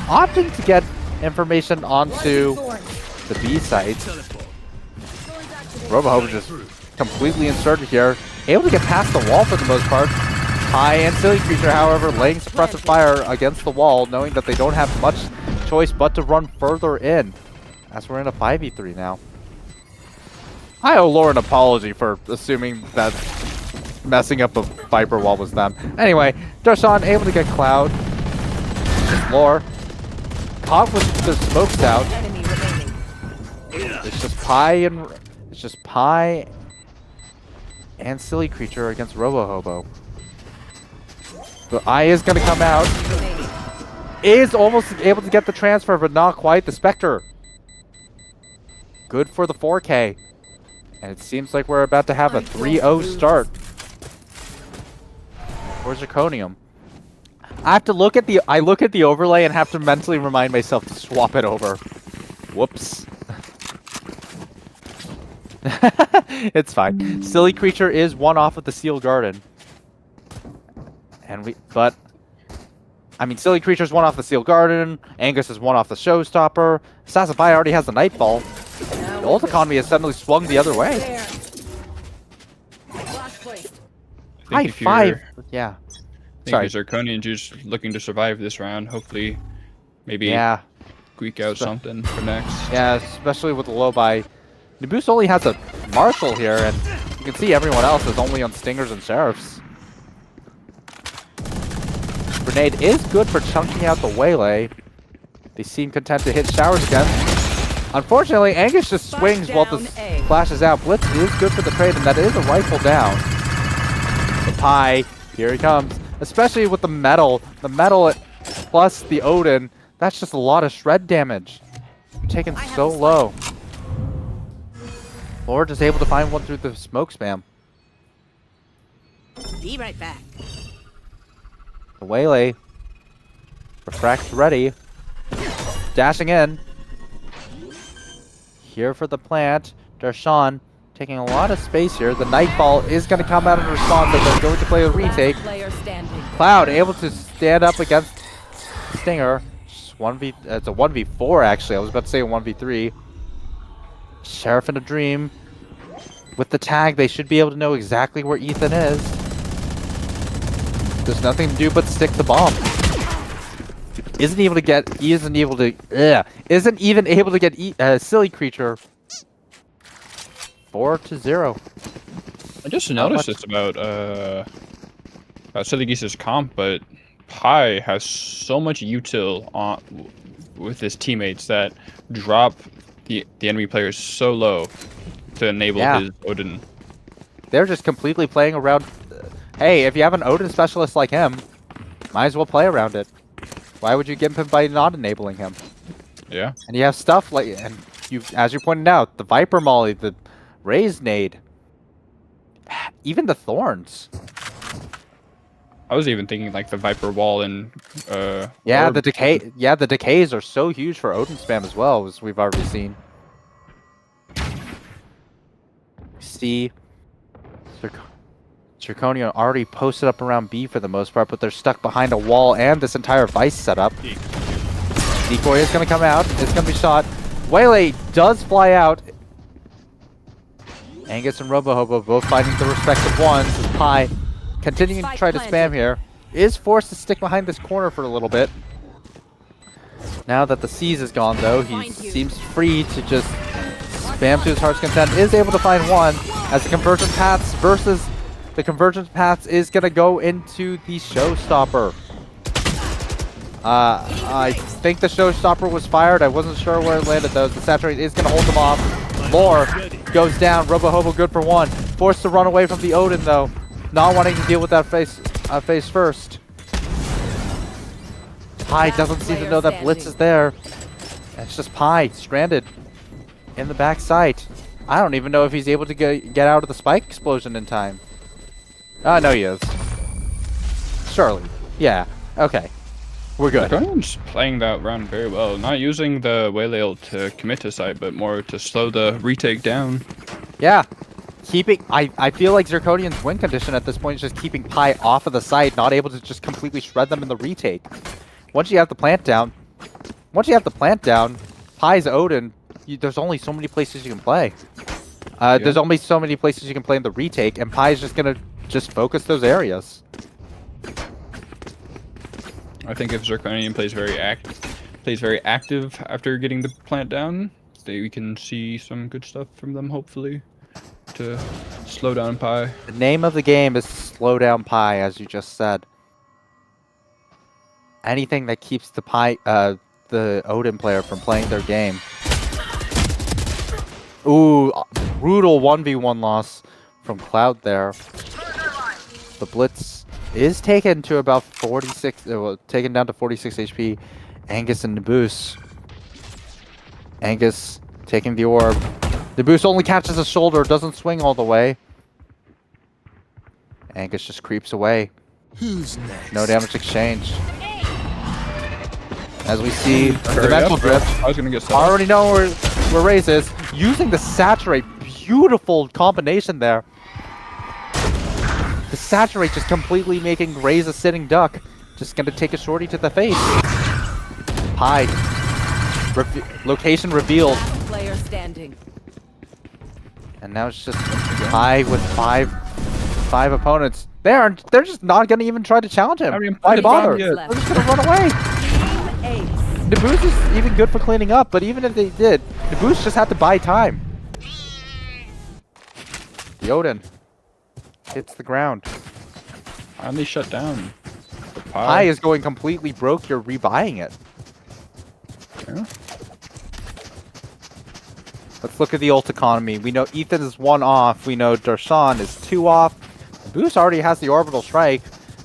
opting to get information onto the B site. Robohobo just completely inserted here, able to get past the wall for the most part. Pi and Silly Creature, however, laying suppressive fire against the wall, knowing that they don't have much choice but to run further in, as we're in a 5v3 now. I owe Lore an apology for assuming that messing up a Viper wall was them. Anyway, Darshan able to get Cloud. Lore caught with the smokes out. It's just Pi and Silly Creature against Robohobo. The Eye is gonna come out. Is almost able to get the transfer, but not quite. The Spectre. Good for the 4K. And it seems like we're about to have a 3-0 start for Zirconium. I have to look at the overlay and have to mentally remind myself to swap it over. Whoops. It's fine. Silly Creature is one off of the Seal Garden. Silly Creature's one off the Seal Garden. Angus is one off the Showstopper. Sasabai already has the Nightfall. The ult economy has suddenly swung the other way. High five. Yeah. Sorry. Zirconians just looking to survive this round. Hopefully, maybe squeak out something for next. Yeah, especially with the low buy. Naboos only has a Marshal here, and you can see everyone else is only on Stingers and Sheriffs. Grenade is good for chunking out the waylay. They seem content to hit Showers again. Unfortunately, Angus just swings while this flashes out. Blitz is good for the trade, and that is a rifle down. The Pi, here he comes. Especially with the metal. The metal plus the Odin. That's just a lot of shred damage. Taken so low. Lord is able to find one through the smoke spam. Be right back. The waylay. Refract's ready. Dashing in. Here for the plant. Darshan taking a lot of space here. The Nightfall is going to come out in response as they're going to play a retake. Cloud able to stand up against Stinger. It's a 1v4 actually. I was about to say a 1v3. Sheriff in a Dream. With the tag, they should be able to know exactly where Ethan is. There's nothing to do but stick the bomb. Isn't even able to get Silly Creature. 4-0. I just noticed this about Silly Geese's comp, but Pi has so much util on with his teammates that drop the enemy players so low to enable his Odin. They're just completely playing around. Hey, if you have an Odin specialist like him, might as well play around it. Why would you give him by not enabling him? Yeah. And you have stuff like, and you, as you pointed out, the Viper Molly, the Raise Nade, even the Thorns. I was even thinking like the Viper Wall and yeah, the decay. Yeah, the decays are so huge for Odin spam as well, as we've already seen. See, Zirconian already posted up around B for the most part, but they're stuck behind a wall and this entire Vice setup. Decoy is going to come out. It's going to be shot. Waylay does fly out. Angus and Robohobo both finding the respective ones. As Pi, continuing to try to spam here, is forced to stick behind this corner for a little bit. Now that the Seize is gone, though, he seems free to just spam to his heart's content. Is able to find one as the convergent paths versus the convergent paths is going to go into the showstopper. I think the showstopper was fired. I wasn't sure where it landed, though. The Saturate is going to hold them off. Lore goes down. Robohobo good for one. Forced to run away from the Odin, though. Not wanting to deal with that face first. Pi doesn't seem to know that Blitz is there. It's just Pi stranded in the back site. I don't even know if he's able to get out of the spike explosion in time. No, he is. Surely. Yeah. Okay. We're good. Zirconians playing that round very well. Not using the Waylay ult to commit to site, but more to slow the retake down. Yeah. Keeping, I feel like Zirconians' win condition at this point is just keeping Pi off of the site, not able to just completely shred them in the retake. Once you have the plant down, Pi's Odin, there's only so many places you can play. There's only so many places you can play in the retake, and Pi's just gonna focus those areas. I think if Zirconian plays very active after getting the plant down, we can see some good stuff from them, hopefully, to slow down Pi. The name of the game is slow down Pi, as you just said. Anything that keeps the Odin player from playing their game. Ooh, brutal 1v1 loss from Cloud there. The Blitz is taken to about 46, taken down to 46 HP. Angus and Naboos. Angus taking the orb. Naboos only catches his shoulder, doesn't swing all the way. Angus just creeps away. Who's next? No damage exchange. As we see the mental drift. I was gonna get already know where Raze is. Using the Saturate. Beautiful combination there. The Saturate just completely making Raze a sitting duck. Just gonna take a shorty to the face. Hide. Location revealed. Player standing. And now it's just Pi with five opponents. They're just not gonna even try to challenge him. Why bother? They're just gonna run away. Naboos is even good for cleaning up, but even if they did, Naboos just had to buy time. The Odin hits the ground. Finally shut down. Pi is going completely broke. You're rebuying it. Yeah. Let's look at the ult economy. We know Ethan is 1 off. We know Darshan is 2 off. Naboos already has the orbital strike.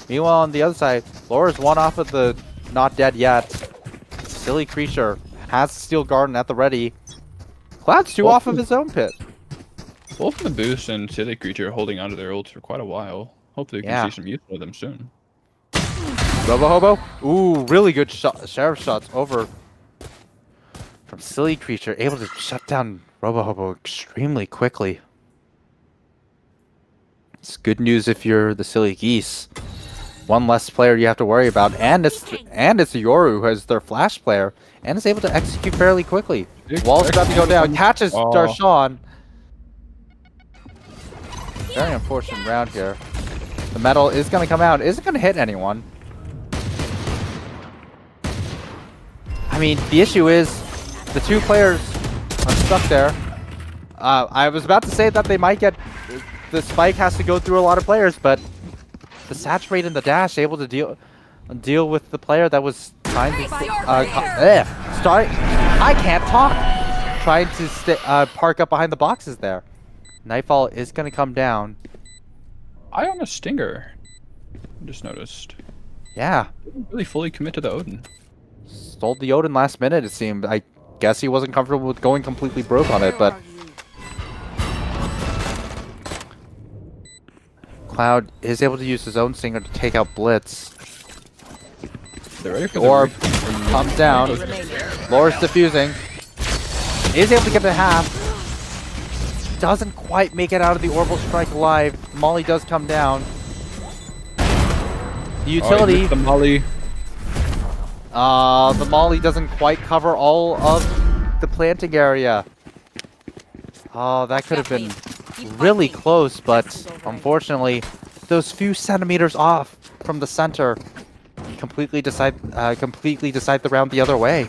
Meanwhile, on the other side, Laura's 1 off of the not dead yet. Silly Creature has Steel Garden at the ready. Cloud's 2 off of his own pit. Both Naboos and Silly Creature are holding onto their ults for quite a while. Hopefully we can see some use of them soon. Robohobo? Ooh, really good sheriff shots over from Silly Creature. Able to shut down Robohobo extremely quickly. It's good news if you're the Silly Geese. 1 less player you have to worry about, and it's Yoru who has their flash player and is able to execute fairly quickly. Wall's about to go down, catches Darshan. Very unfortunate round here. The metal is going to come out. Isn't going to hit anyone. I mean, the issue is the 2 players are stuck there. I was about to say that they might get the spike has to go through a lot of players, but the Saturate and the dash able to deal with the player that was trying to I can't talk. Trying to park up behind the boxes there. Nightfall is going to come down. I on a stinger. I just noticed. Yeah. Didn't really fully commit to the Odin. Stole the Odin last minute, it seemed. I guess he wasn't comfortable with going completely broke on it, but Cloud is able to use his own stinger to take out Blitz. They're ready for the orb comes down. Laura's diffusing. Is able to get to half. Doesn't quite make it out of the orbital strike alive. Molly does come down. The utility. The Molly. The Molly doesn't quite cover all of the planting area. Oh, that could have been really close, but unfortunately, those few centimeters off from the center completely decide the round the other way.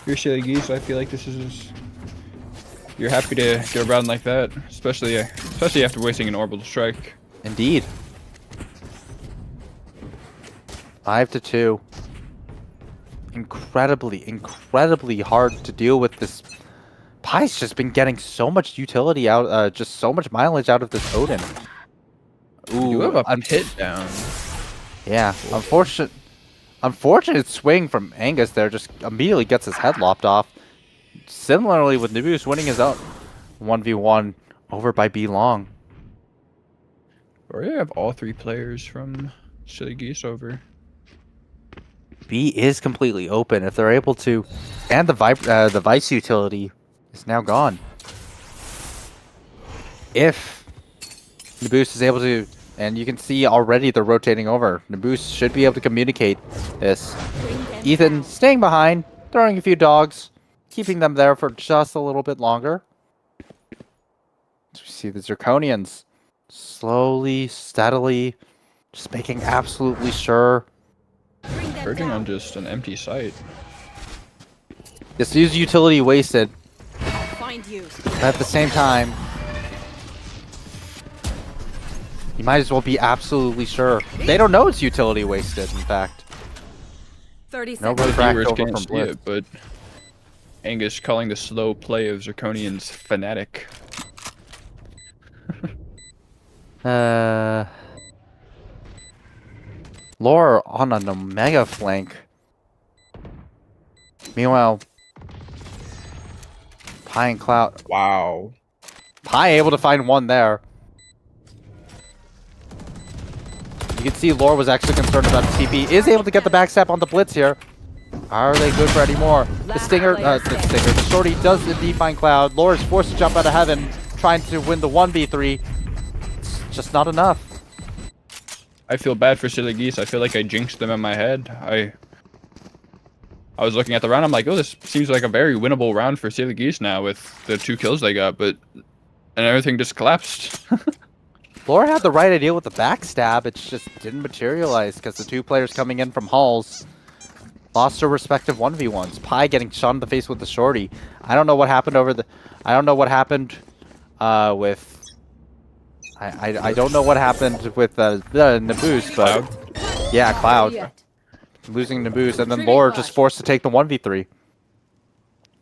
You're silly Geese. I feel like this is. You're happy to get a round like that, especially after wasting an orbital strike. Indeed. 5-2. Incredibly hard to deal with this. Pie's just been getting so much utility out, just so much mileage out of this Odin. Ooh, You have a pit down. Yeah, unfortunate swing from Angus there, just immediately gets his head lopped off. Similarly with Nabus winning his own 1v1 over by B Long. Or you have all 3 players from Silly Geese over. B is completely open if they're able to, and the Vice utility is now gone. If Nabus is able to, and you can see already they're rotating over, Nabus should be able to communicate this. Ethan staying behind, throwing a few dogs, keeping them there for just a little bit longer. So we see the Zirconians slowly, steadily, just making absolutely sure. Verging on just an empty site. This use utility wasted. Find you. But at the same time, you might as well be absolutely sure. They don't know it's utility wasted, in fact. 30 No seconds. refract Viewers over can't from see Blitz. it, but Angus calling the slow play of Zirconians fanatic. Lore on an Omega flank. Meanwhile, Pi and Cloud. Wow. Pi able to find one there. You can see Lore was actually concerned about the TP. Is able to get the backstab on the Blitz here. Are they good for any more? The Shorty does indeed find Cloud. Lore is forced to jump out of heaven, trying to win the 1v3. It's just not enough. I feel bad for Silly Geese. I feel like I jinxed them in my head. I was looking at the round. I'm like, oh, this seems like a very winnable round for Silly Geese now with the 2 kills they got, and everything just collapsed. Lore had the right idea with the backstab. It just didn't materialize because the 2 players coming in from halls lost their respective 1v1s. Pi getting shot in the face with the Shorty. I don't know what happened with I don't know what happened with Nabus, but yeah, Cloud losing Nabus, and then Lore just forced to take the 1v3.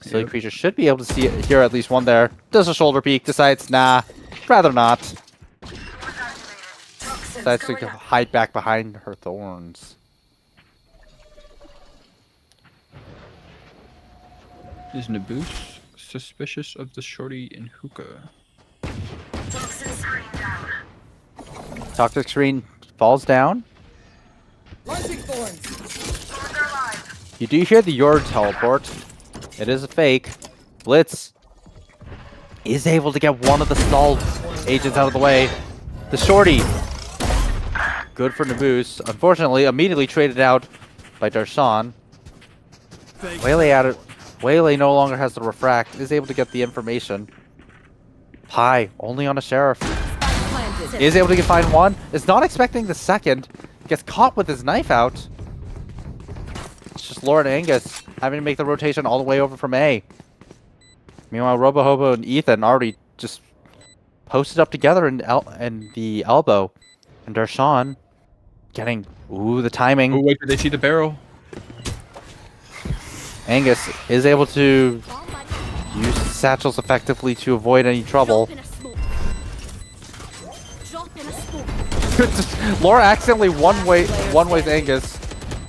Silly Creature should be able to see it here, at least one there. Does a shoulder peek, decides, nah, rather not. Decides to hide back behind her thorns. Is Nabus suspicious of the Shorty in hookah? Toxic screen falls down. You do hear the Yord teleport. It is a fake. Blitz is able to get one of the stalled agents out of the way. The Shorty. Good for Nabus. Unfortunately, immediately traded out by Darshan. Waylay no longer has the refract. Is able to get the information. Pi, only on a sheriff. Is able to find one. Is not expecting the second. Gets caught with his knife out. It's just Lord Angus having to make the rotation all the way over from A. Meanwhile, Robohobo and Ethan already just posted up together in the elbow. And Darshan getting... Ooh, the timing. Oh, wait, did they see the barrel? Angus is able to use satchels effectively to avoid any trouble. Laura accidentally one-ways Angus.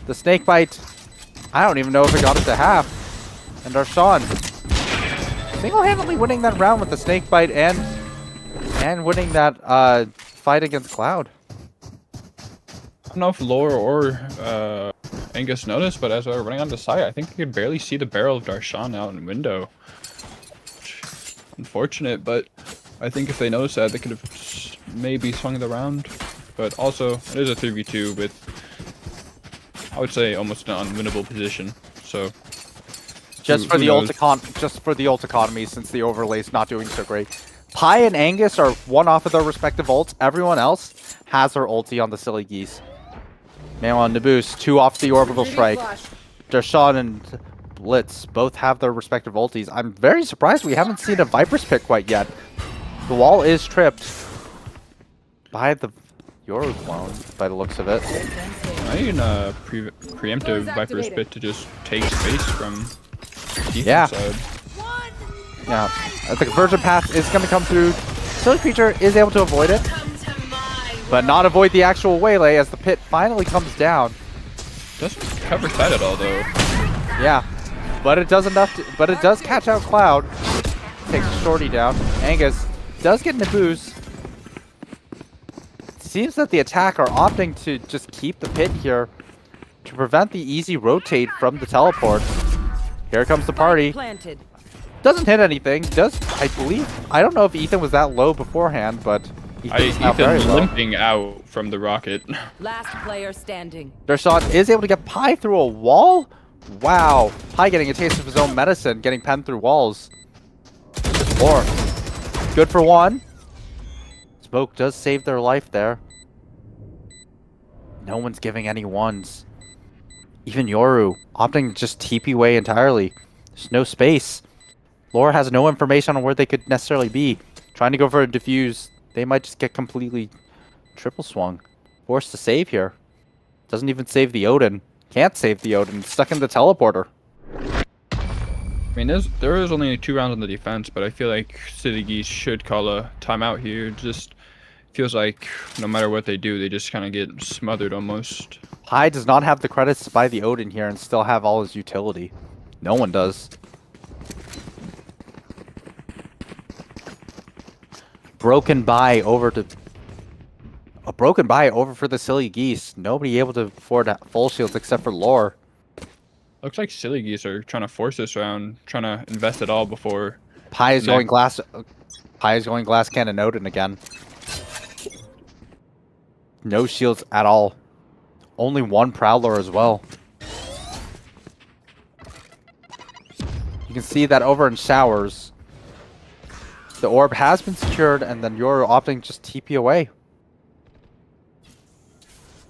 The snake bite, I don't even know if it got it to half. And Darshan single-handedly winning that round with the snake bite and winning that fight against Cloud. I don't know if Lore or Angus noticed, but as I was running on the site, I think I could barely see the barrel of Darshan out in the window. Unfortunate, but I think if they noticed that, they could have maybe swung the round. But also, it is a 3v2 with, I would say, almost an unwinnable position. So, Just for who the ult knows? just for the ult economy, since the overlay's not doing so great. Pi and Angus are one off of their respective ults. Everyone else has their ulti on the silly geese. Meanwhile, Naboos, 2 off the orbital strike. Darshan and Blitz both have their respective ultis. I'm very surprised we haven't seen a Viper's pick quite yet. The wall is tripped by the Yoru clone, by the looks of it. I need a preemptive Viper's Pit to just take space from defense Yeah. side. Yeah, the conversion path is going to come through. Silly Creature is able to avoid it, but not avoid the actual waylay as the pit finally comes down. Doesn't cover side at all though. Yeah, but it does enough. But it does catch out Cloud. Takes Shorty down. Angus does get Naboos. Seems that the attack are opting to just keep the pit here to prevent the easy rotate from the teleport. Here comes the party. Planted. Doesn't hit anything. Does, I believe. I don't know if Ethan was that low beforehand, but Ethan's now very Ethan low. limping out from the rocket. Last player standing. Darshan is able to get Pi through a wall. Wow. Pi getting a taste of his own medicine, getting penned through walls. Or good for one. Smoke does save their life there. No one's giving any ones. Even Yoru opting to just TP away entirely. There's no space. Laura has no information on where they could necessarily be. Trying to go for a diffuse, they might just get completely triple swung. Forced to save here. Doesn't even save the Odin. Can't save the Odin. Stuck in the teleporter. I mean, there is only 2 rounds on the defense, but I feel like City Geese should call a timeout here. Just feels like no matter what they do, they just kind of get smothered almost. Pi does not have the credits to buy the Odin here and still have all his utility. No one does. Broken buy over to... A broken buy over for the Silly Geese. Nobody able to afford full shields except for Lore. Looks like Silly Geese are trying to force this round, trying to invest it all before... Pi is going glass... Pi is going glass cannon Odin again. No shields at all. Only one Prowler as well. You can see that over in Showers. The orb has been secured, and then you're opting just TP away.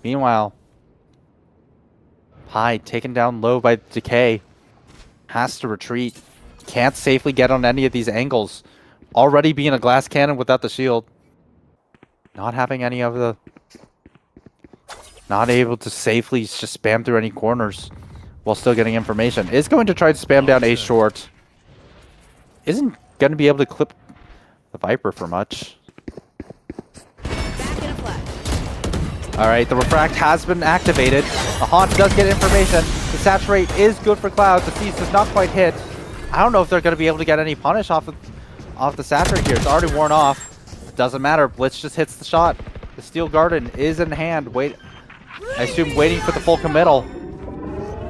Meanwhile, Pi taken down low by Decay. Has to retreat. Can't safely get on any of these angles. Already being a glass cannon without the shield. Not having any of the... Not able to safely just spam through any corners while still getting information. Is going to try to spam down A short. Isn't going to be able to clip the Viper for much. Alright, the Refract has been activated. The Haunt does get information. The Saturate is good for Cloud. The Seize does not quite hit. I don't know if they're going to be able to get any punish off the Saturate here. It's already worn off. Doesn't matter. Blitz just hits the shot. The Steel Garden is in hand. I assume waiting for the full committal.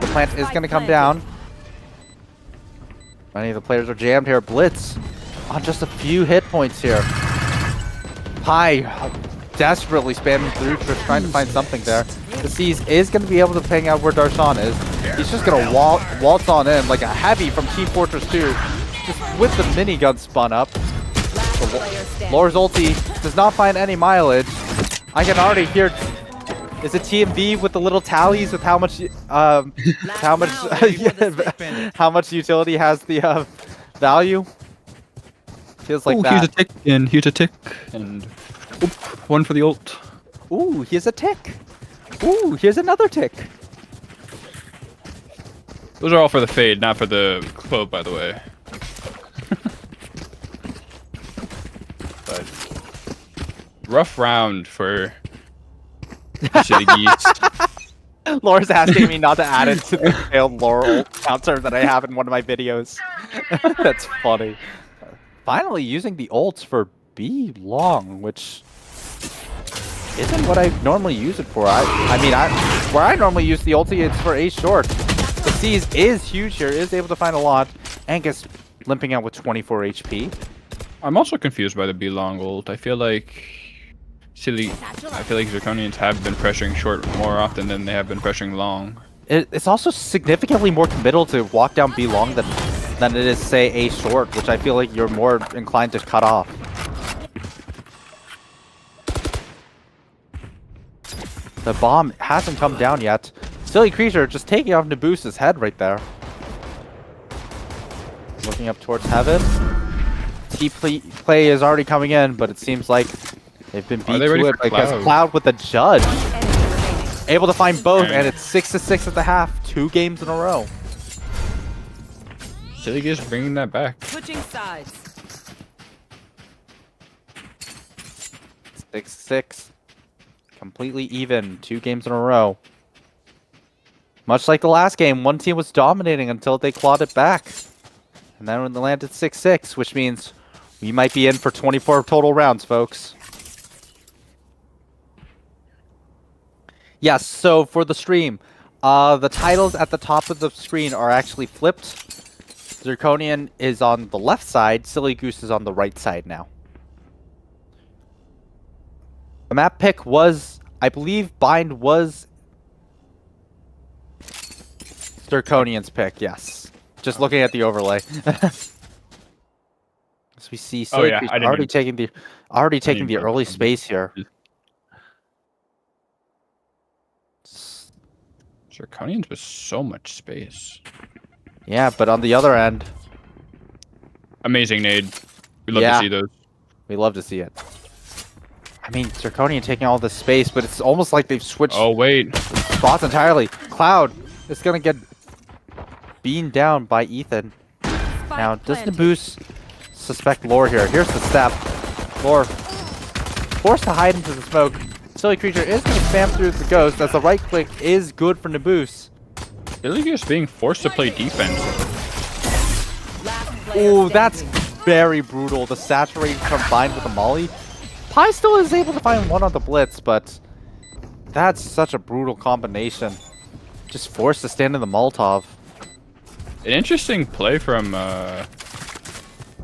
The plant is going to come down. Many of the players are jammed here. Blitz on just a few hit points here. Pi desperately spamming through, just trying to find something there. The Seize is going to be able to ping out where Darshan is. He's just going to waltz on in like a heavy from Team Fortress 2. Just with the minigun spun up. Lore's ulti does not find any mileage. I can already hear... Is it TMV with the little tallies with how much how much utility has the value? Feels like that. Here's a tick, and here's a tick, and oop, one for the ult. Ooh, here's a tick. Ooh, here's another tick. Those are all for the fade, not for the clove, by the way. But rough round for City Geese. Laura's asking me not to add it to the failed Laurel counter that I have in one of my videos. That's funny. Finally using the ults for B long, which isn't what I normally use it for. I mean, where I normally use the ulti, it's for A short. The Seize is huge here, is able to find a lot. Angus limping out with 24 HP. I'm also confused by the B long ult. I feel like Zirconians have been pressuring short more often than they have been pressuring long. it's also significantly more committal to walk down B long than it is, say, A short, which I feel like you're more inclined to cut off. The bomb hasn't come down yet. Silly Creature just taking off Naboose's head right there. Looking up towards heaven. T-play is already coming in, but it seems like they've been beat to it because Cloud with the judge. Able to find both, and it's 6-6 at the half. 2 games in a row. Silly Goose bringing that back. Switching sides. 6-6. Completely even. 2 games in a row. Much like the last game, one team was dominating until they clawed it back. And then when they landed 6-6, which means we might be in for 24 total rounds, folks. Yes, so for the stream, the titles at the top of the screen are actually flipped. Zirconian is on the left side, Silly Goose is on the right side now. The map pick was, I believe, Bind was Zirconian's pick, yes. Just looking at the overlay. As we see, Silly Goose already taking the early space here. Zirconians with so much space. Yeah, but on the other end... Amazing nade. We love to see those. We love to see it. I mean, Zirconian taking all this space, but it's almost like they've switched spots entirely. Cloud is going to get beamed down by Ethan. Now, does Naboose suspect Lore here? Here's the step. Lore forced to hide into the smoke. Silly Creature is going to spam through the ghost as the right click is good for Naboose. Silly Goose being forced to play defense. Ooh, that's very brutal. The saturate combined with the molly. Pi still is able to find one on the blitz, but that's such a brutal combination. Just forced to stand in the Molotov. An interesting play from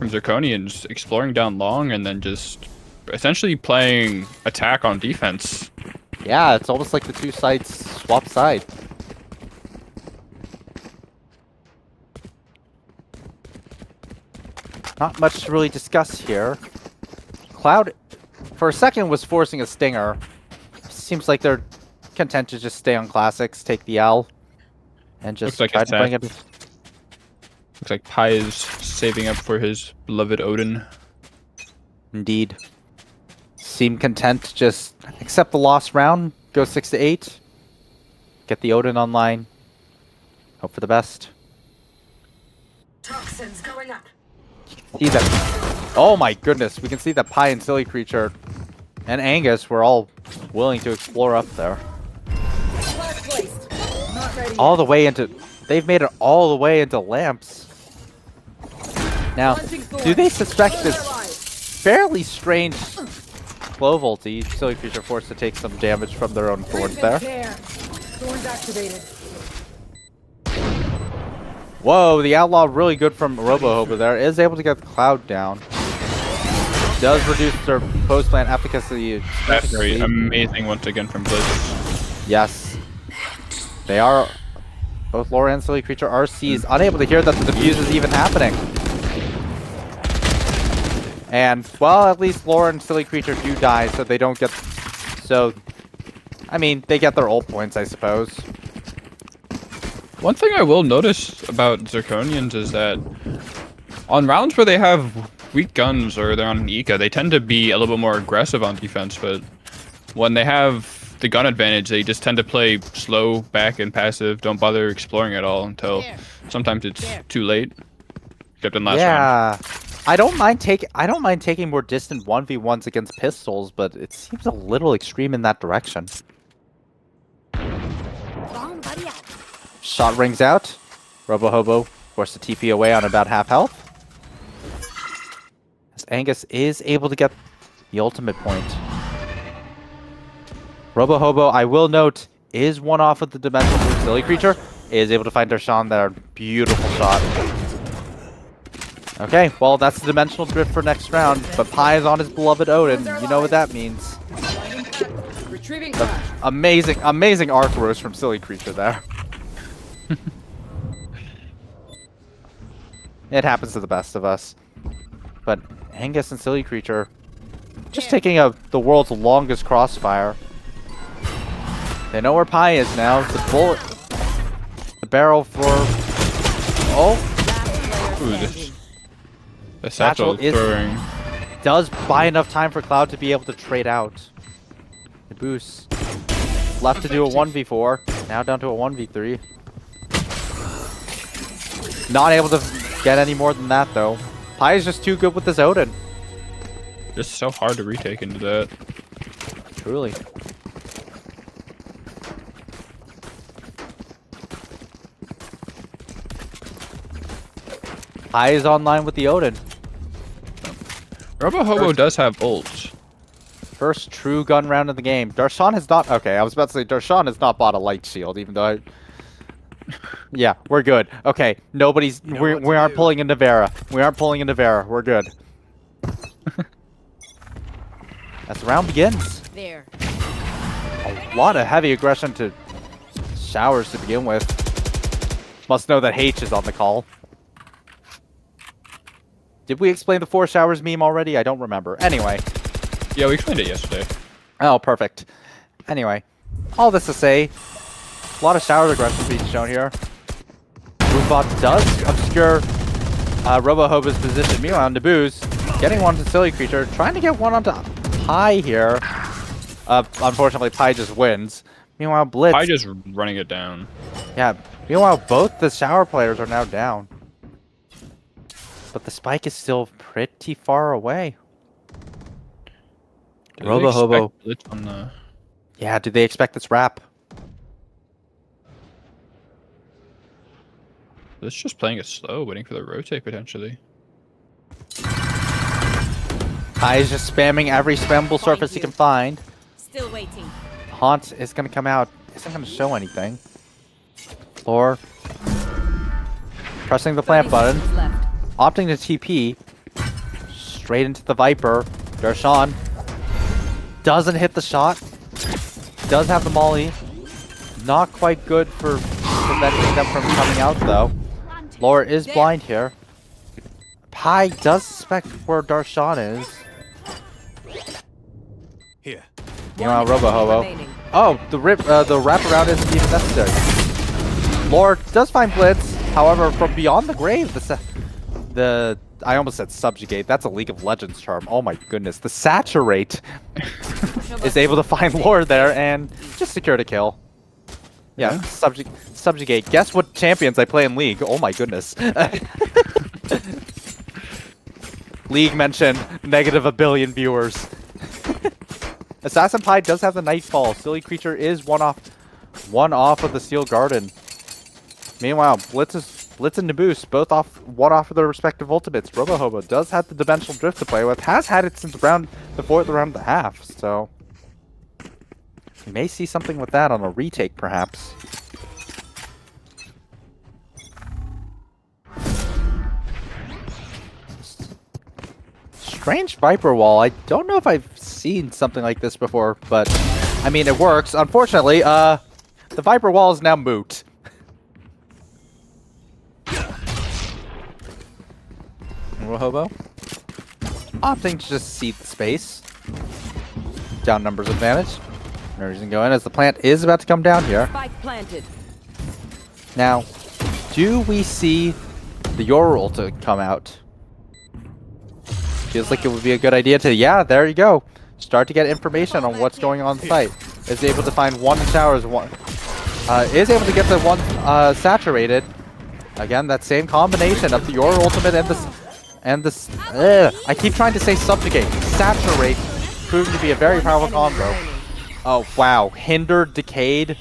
Zirconians, exploring down long and then just essentially playing attack on defense. Yeah, it's almost like the two sides swap side. Not much to really discuss here. Cloud, for a second, was forcing a stinger. Seems like they're content to just stay on classics, take the L, and just try to bring it. Looks like Pi is saving up for his beloved Odin. Indeed. Seem content to just accept the lost round, go 6-8, get the Odin online, hope for the best. Toxins going up. See that? Oh my goodness, we can see that Pi and Silly Creature and Angus were all willing to explore up there. All the way into... They've made it all the way into lamps. Now, do they suspect this fairly strange Clove ulti? Silly Creature forced to take some damage from their own thorns there. Thorns activated. Whoa, the Outlaw really good from Robo over there. Is able to get the Cloud down. Does reduce their post-plant efficacy. That's great. Amazing once again from Blitz. Yes. They are... Both Lore and Silly Creature are seized. Unable to hear that the defuse is even happening. And, well, at least Lore and Silly Creature do die, so they don't get... So, I mean, they get their ult points, I suppose. One thing I will notice about Zirconians is that on rounds where they have weak guns or they're on an Eco, they tend to be a little bit more aggressive on defense, but when they have the gun advantage, they just tend to play slow, back, and passive, don't bother exploring at all until sometimes it's too late. Except in last round. I don't mind taking more distant 1v1s against pistols, but it seems a little extreme in that direction. Shot rings out. Robo Hobo forced to TP away on about half health. As Angus is able to get the ultimate point. Robo Hobo, I will note, is one off of the dimensional Silly Creature. Is able to find Darshan there. Beautiful shot. Okay, well, that's the dimensional drift for next round, but Pi is on his beloved Odin. You know what that means. Retrieving Amazing arc roast from Silly Creature there. It happens to the best of us. But Angus and Silly Creature just taking the world's longest crossfire. They know where Pi is now. The bullet, the barrel for. Oh, Ooh, the satchel is throwing. does buy enough time for Cloud to be able to trade out. The boost left to do a 1v4, now down to a 1v3. Not able to get any more than that though. Pi is just too good with this Odin. Just so hard to retake into that. Truly. Pi is online with the Odin. Robo-Hobo does have ults. First true gun round of the game. Darshan has not... Okay, I was about to say Darshan has not bought a light shield, even though I... Yeah, we're good. Okay, nobody's... We aren't pulling into Vera. We aren't pulling into Vera. We're good. As the round begins. There. A lot of heavy aggression to Showers to begin with. Must know that H is on the call. Did we explain the 4 Showers meme already? I don't remember. Anyway. Yeah, we explained it yesterday. Oh, perfect. Anyway, all this to say, a lot of shower aggression being shown here. Moonbot does obscure Robo-Hobo's position. Meanwhile, Naboo's getting one to Silly Creature, trying to get one onto Pi here. Unfortunately, Pi just wins. Meanwhile, Blitz... Pi just running it down. Yeah, meanwhile, both the shower players are now down. But the spike is still pretty far away. Robo-Hobo. On the... Yeah, do they expect this wrap? It's just playing it slow, waiting for the rotate potentially. Pi is just spamming every spammable surface he can find. Still waiting. Haunt is going to come out. Isn't going to show anything. Floor. Pressing the plant button. Opting to TP. Straight into the Viper. Darshan. Doesn't hit the shot. Does have the molly. Not quite good for preventing them from coming out though. Laura is blind here. Pi does suspect where Darshan is. Here. Meanwhile, Robo-Hobo. Oh, the wraparound isn't even necessary. Laura does find Blitz. However, from beyond the grave, the I almost said subjugate. That's a League of Legends term. Oh my goodness. The saturate is able to find Lore there and just secure the kill. Yeah, subjugate. Guess what champions I play in League? Oh my goodness. League mentioned negative 1 billion viewers. Assassin Pi does have the Nightfall. Silly Creature is one off of the Steel Garden. Meanwhile, Blitz and Naboos both one off of their respective ultimates. Robo-Hobo does have the Dimensional Drift to play with. Has had it since the 4th round and a half. So we may see something with that on a retake, perhaps. Strange Viper Wall. I don't know if I've seen something like this before, but I mean, it works. Unfortunately, the Viper Wall is now moot. Robo opting to just cede the space. Down numbers advantage. No reason to go in as the plant is about to come down here. Spike planted. Now, do we see the Yoru to come out? Feels like it would be a good idea to, yeah, there you go. Start to get information on what's going on site. Is able to find one showers, is able to get the one saturated. Again, that same combination of the Yoru ultimate and this. I keep trying to say subjugate. Saturate, proving to be a very powerful combo. Oh wow, hindered, decayed,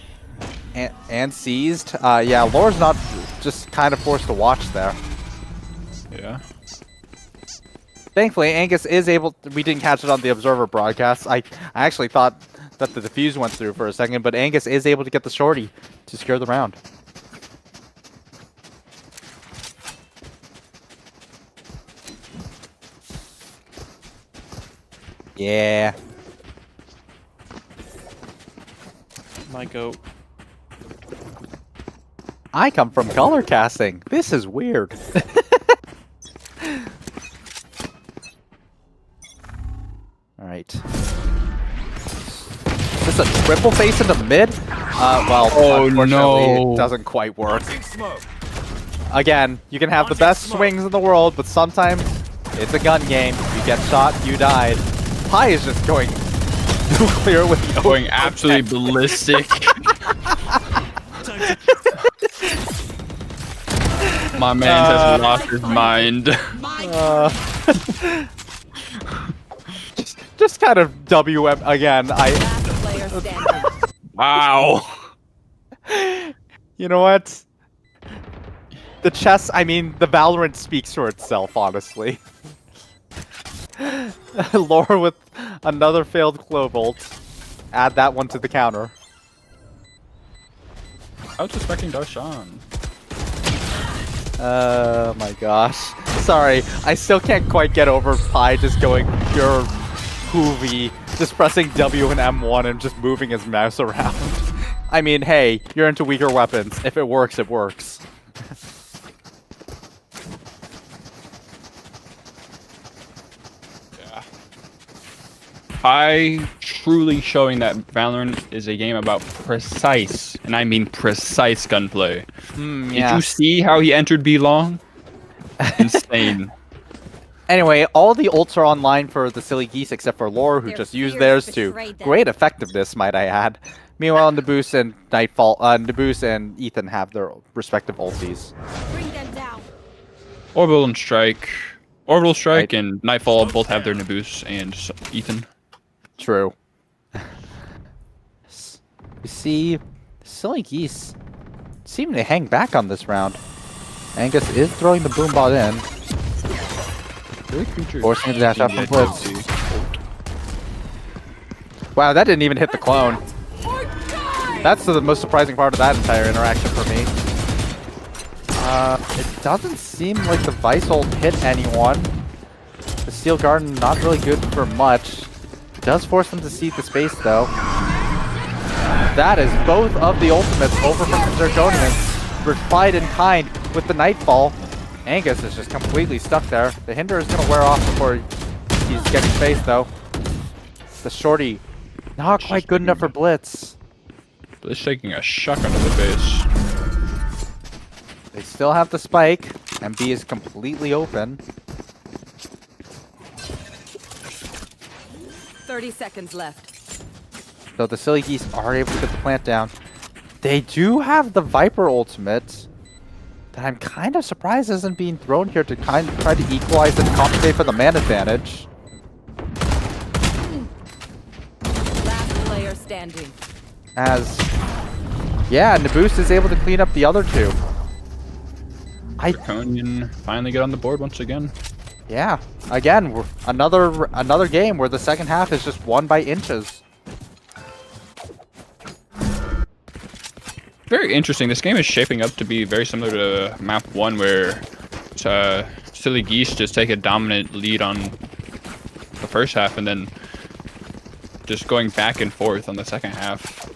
and seized. Yeah, Lore's not just kind of forced to watch there. Yeah. Thankfully, Angus is able. We didn't catch it on the Observer broadcast. I actually thought that the defuse went through for a second, but Angus is able to get the shorty to secure the round. Yeah. My goat. I come from color casting. This is weird. just a triple face into mid? Well, Oh, unfortunately, no. it doesn't quite work. Again, you can have the best swings in the world, but sometimes it's a gun game. You get shot, you died. Pi is just going nuclear with Going absolutely ballistic. My man has lost his mind. Just kind of WM again. Wow. You know what? The chess, I mean, the Valorant speaks for itself, honestly. Lore with another failed Clove ult. Add that one to the counter. I was expecting Darshan. Oh my gosh. Sorry, I still can't quite get over Pi just going pure hoovy, just pressing W and M1 and just moving his mouse around. I mean, hey, you're into weaker weapons. If it works, it works. Pi truly showing that Valorant is a game about precise, and I mean precise gunplay. Did you see how he entered B long? Insane. Anyway, all the ults are online for the silly geese except for Lore, who just used theirs to great effectiveness, might I add. Meanwhile, Naboos and Nightfall, Naboos and Ethan have their respective ulties. Bring them down. Orbital and Strike. Orbital Strike and Nightfall both have their Naboos and Ethan. True. You see, silly geese seem to hang back on this round. Angus is throwing the boombot in. Forcing him to dash out from Blitz. Wow, that didn't even hit the clone. That's the most surprising part of that entire interaction for me. It doesn't seem like the Vice ult hit anyone. The Steel Garden not really good for much. Does force them to cede the space though. That is both of the ultimates over from the Zirconians. Replied in kind with the Nightfall. Angus is just completely stuck there. The Hinder is going to wear off before he's getting space though. The Shorty, not quite good enough for Blitz. Blitz taking a shock under the base. They still have the spike, and B is completely open. 30 seconds left. So the silly geese are able to get the plant down. They do have the Viper ultimate that I'm kind of surprised isn't being thrown here to kind of try to equalize and compensate for the man advantage. Last player standing. As, yeah, Naboos is able to clean up the other two. Zirconian finally get on the board once again. Yeah, again, we're another game where the second half is just won by inches. Very interesting. This game is shaping up to be very similar to map 1 where Silly Geese just take a dominant lead on the first half and then just going back and forth on the second half.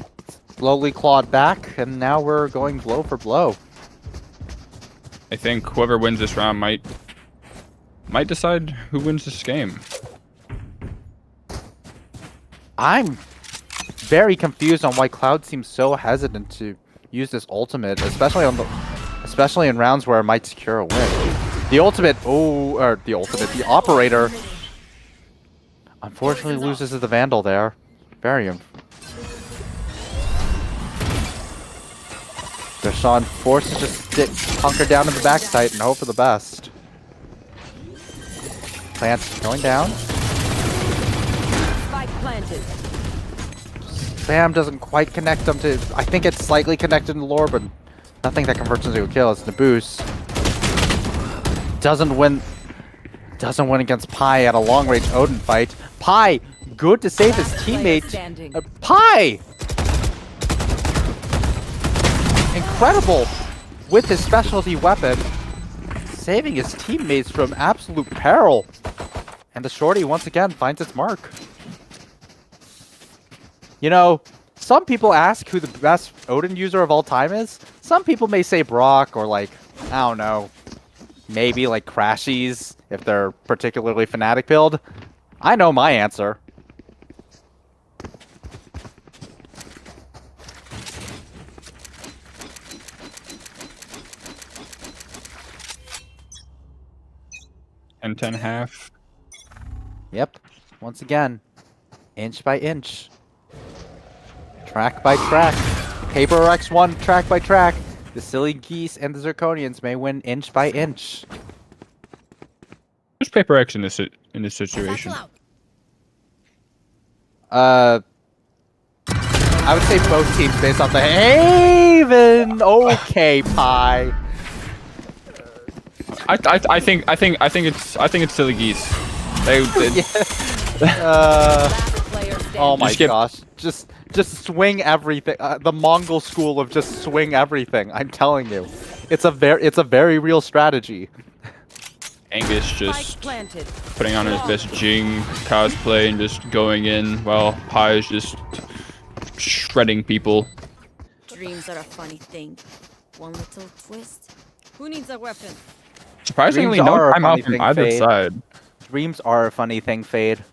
Slowly clawed back, and now we're going blow for blow. I think whoever wins this round might decide who wins this game. I'm very confused on why Cloud seems so hesitant to use this ultimate, especially in rounds where it might secure a win. The the operator unfortunately loses to the Vandal there. Deshaun forced to just hunker down in the backside and hope for the best. Plants going down. Spike planted. Spam doesn't quite connect them to... I think it's slightly connected to Lore, but nothing that converts into a kill. It's Naboos. Doesn't win against Pi at a long-range Odin fight. Pi, good to save his teammate. Pi! Incredible with his specialty weapon. Saving his teammates from absolute peril. And the Shorty once again finds its mark. You know, some people ask who the best Odin user of all time is. Some people may say Brock or like, I don't know, maybe like Crashies if they're particularly Fnatic build. I know my answer. and 10 half. Yep. Once again, inch by inch. Track by track. Paper X1, track by track. The silly geese and the Zirconians may win inch by inch. Who's Paper X in this situation? I would say both teams based off the Haven. Okay, Pie. I think it's silly geese. Oh my gosh! Just swing everything. The Mongol school of just swing everything. I'm telling you, it's a very real strategy. Angus just putting on his best Jing cosplay and just going in while Pi is just shredding people. Dreams are a funny thing. One little twist. Who needs a weapon? Surprisingly, no timeout from either side. Dreams are a funny thing, Fade.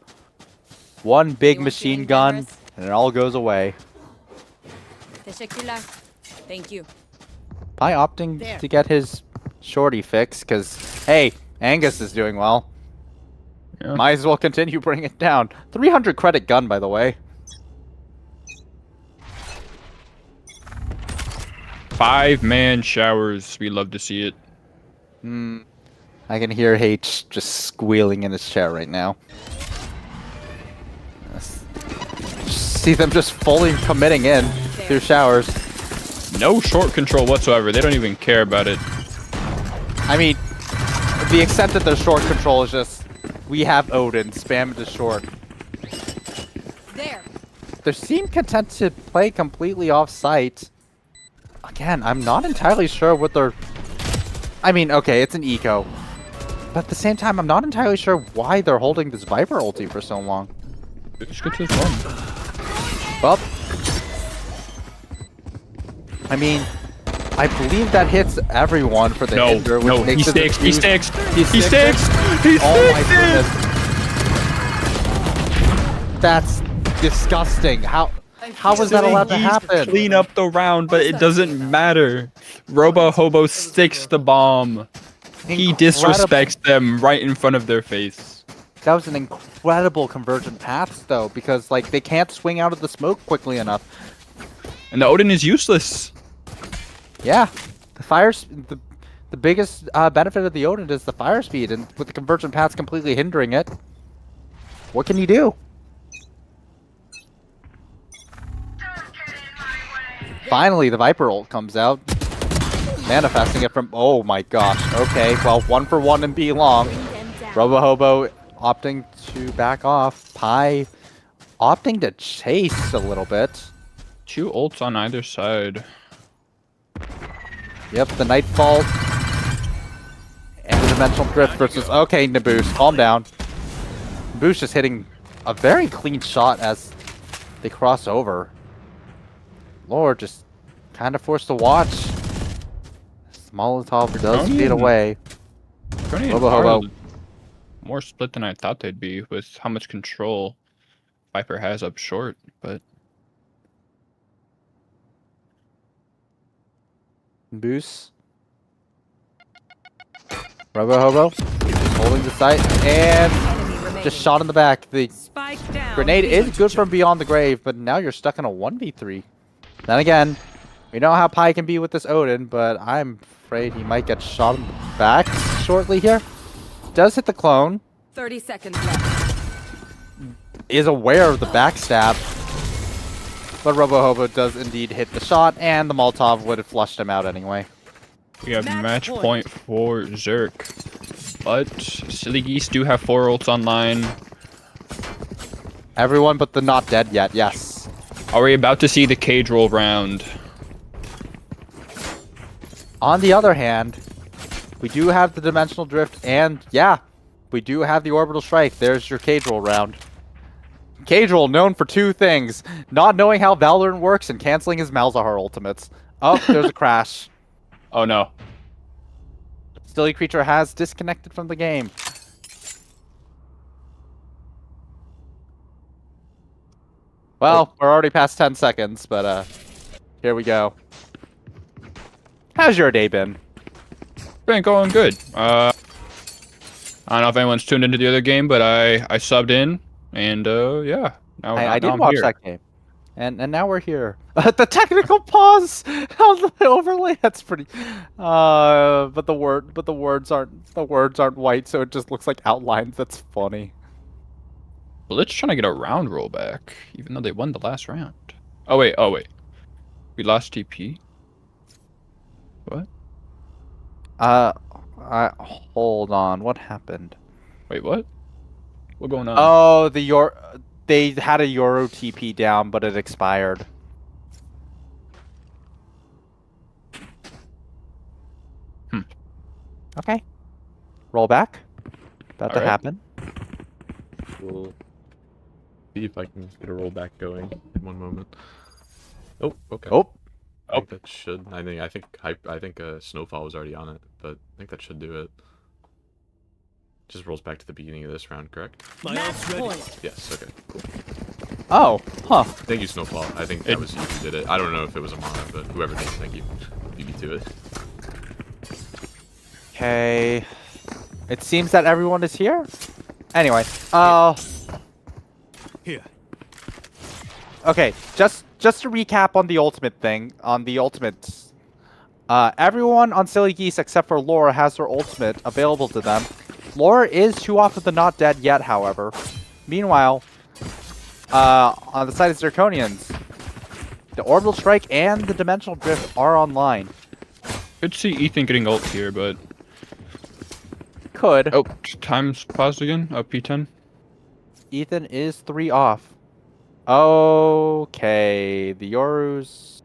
One big machine gun, and it all goes away. Thank you. Pi opting to get his shorty fix, because, hey, Angus is doing well. Yeah. Might as well continue bringing it down. 300 credit gun, by the way. 5-man showers. We love to see it. I can hear H just squealing in his chair right now. See them just fully committing in through showers. No short control whatsoever. They don't even care about it. I mean, the extent that their short control is just, we have Odin, spam into short. They seem content to play completely off-site. Again, I'm not entirely sure what they're... I mean, okay, it's an eco. But at the same time, I'm not entirely sure why they're holding this Viper ulti for so long. Just get to this one. Well, I mean, I believe that hits everyone for the hinder. No, he sticks. He sticks. He sticks. Oh my goodness. That's disgusting. How was that allowed to happen? Clean up the round, but it doesn't matter. Robo Hobo sticks the bomb. He disrespects them right in front of their face. That was an incredible convergent path, though, because like they can't swing out of the smoke quickly enough. And the Odin is useless. Yeah, the biggest benefit of the Odin is the fire speed, and with the convergent paths completely hindering it, what can you do? Finally, the Viper ult comes out, manifesting it from. Oh my gosh. Okay, well, 1 for 1 and B long. Robo Hobo opting to back off. Pi opting to chase a little bit. 2 ults on either side. Yep, the Nightfall and the Dimensional Drift versus... Okay, Naboos, calm down. Naboos just hitting a very clean shot as they cross over. Lord just kind of forced to watch. Molotov does fade away. Robo Hobo. More split than I thought they'd be with how much control Viper has up short, but... Boost. Robo Hobo holding the site and just shot in the back. The grenade is good from beyond the grave, but now you're stuck in a 1v3. Then again, we know how Pi can be with this Odin, but I'm afraid he might get shot in the back shortly here. Does hit the clone. 30 seconds left. Is aware of the backstab. But Robo Hobo does indeed hit the shot, and the Molotov would have flushed him out anyway. We have match point for Zerk. But Silly Geese do have 4 ults online. Everyone but the not dead yet, yes. Are we about to see the cage roll round? On the other hand, we do have the Dimensional Drift, and yeah, we do have the Orbital Strike. There's your cage roll round. Cage roll known for 2 things: not knowing how Valorant works and canceling his Malzahar ultimates. Oh, there's a crash. Oh no. Silly Creature has disconnected from the game. Well, we're already past 10 seconds, but here we go. How's your day been? Been going good. I don't know if anyone's tuned into the other game, but I subbed in, and yeah. I did I'm watch here. that game. And now we're here. The technical pause on the overlay, that's pretty but the words aren't white, so it just looks like outlines. That's funny. Blitz trying to get a round roll back, even though they won the last round. Oh wait. We lost TP. What? Hold on. What happened? Wait, what? What's going on? Oh, they had a Euro TP down, but it expired. Okay. Roll back. About to happen. We'll see if I can get a rollback going in one moment. Oh, okay. Oh. I think that should. I think Snowfall was already on it, but I think that should do it. Just rolls back to the beginning of this round, correct? Match point. Yes. Okay. Cool. Oh. Huh. Thank you, Snowfall. I think that was you who did it. I don't know if it was Amana, but whoever did it, thank you. Beat me to it. Okay. It seems that everyone is here. Anyway, Here. Okay, just to recap on the ultimate thing, everyone on Silly Geese except for Laura has their ultimate available to them. Laura is too often than not dead yet, however. Meanwhile, on the side of Zirconians, the Orbital Strike and the Dimensional Drift are online. Could see Ethan getting ult here, but... Could. Oh, time's paused again? Oh, P10. Ethan is 3 off. Okay, the Yorus...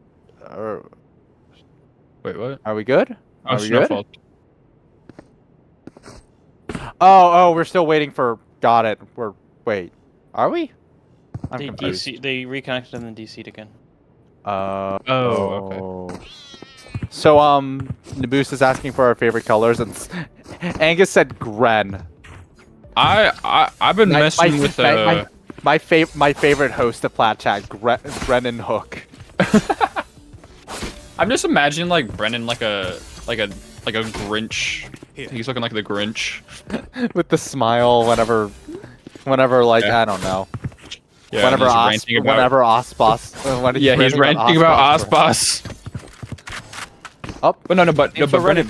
Wait, what? Are we good? Oh, Are we good? Snowfall. Oh, we're still waiting for... Got it. Wait. Are we? I'm confused. They reconnected and then DC'd again. Okay. So, Naboos is asking for our favorite colors, and Angus said Gren. I've been messing with my favorite host of Plat chat, Brennan Hook. I'm just imagining like Brennan like a Grinch. He's looking like the Grinch with the smile whenever like I don't know. Yeah, whenever Osbos. He's ranting about Osbos. Oh, but no, but Brennan.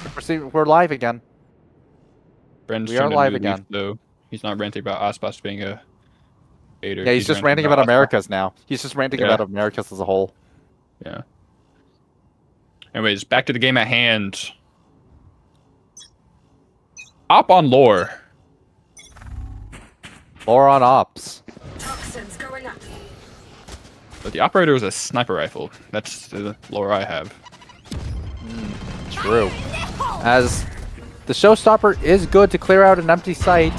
We're live again. Brennan's we are live again. Though he's not ranting about Osbos being a hater. Yeah, he's just ranting about Americas now. He's just ranting about Americas as a whole. Yeah. Anyways, back to the game at hand. Op on lore. Lore on ops. Toxins going up. But the operator was a sniper rifle. That's the lore I have. True. As the showstopper is good to clear out an empty site.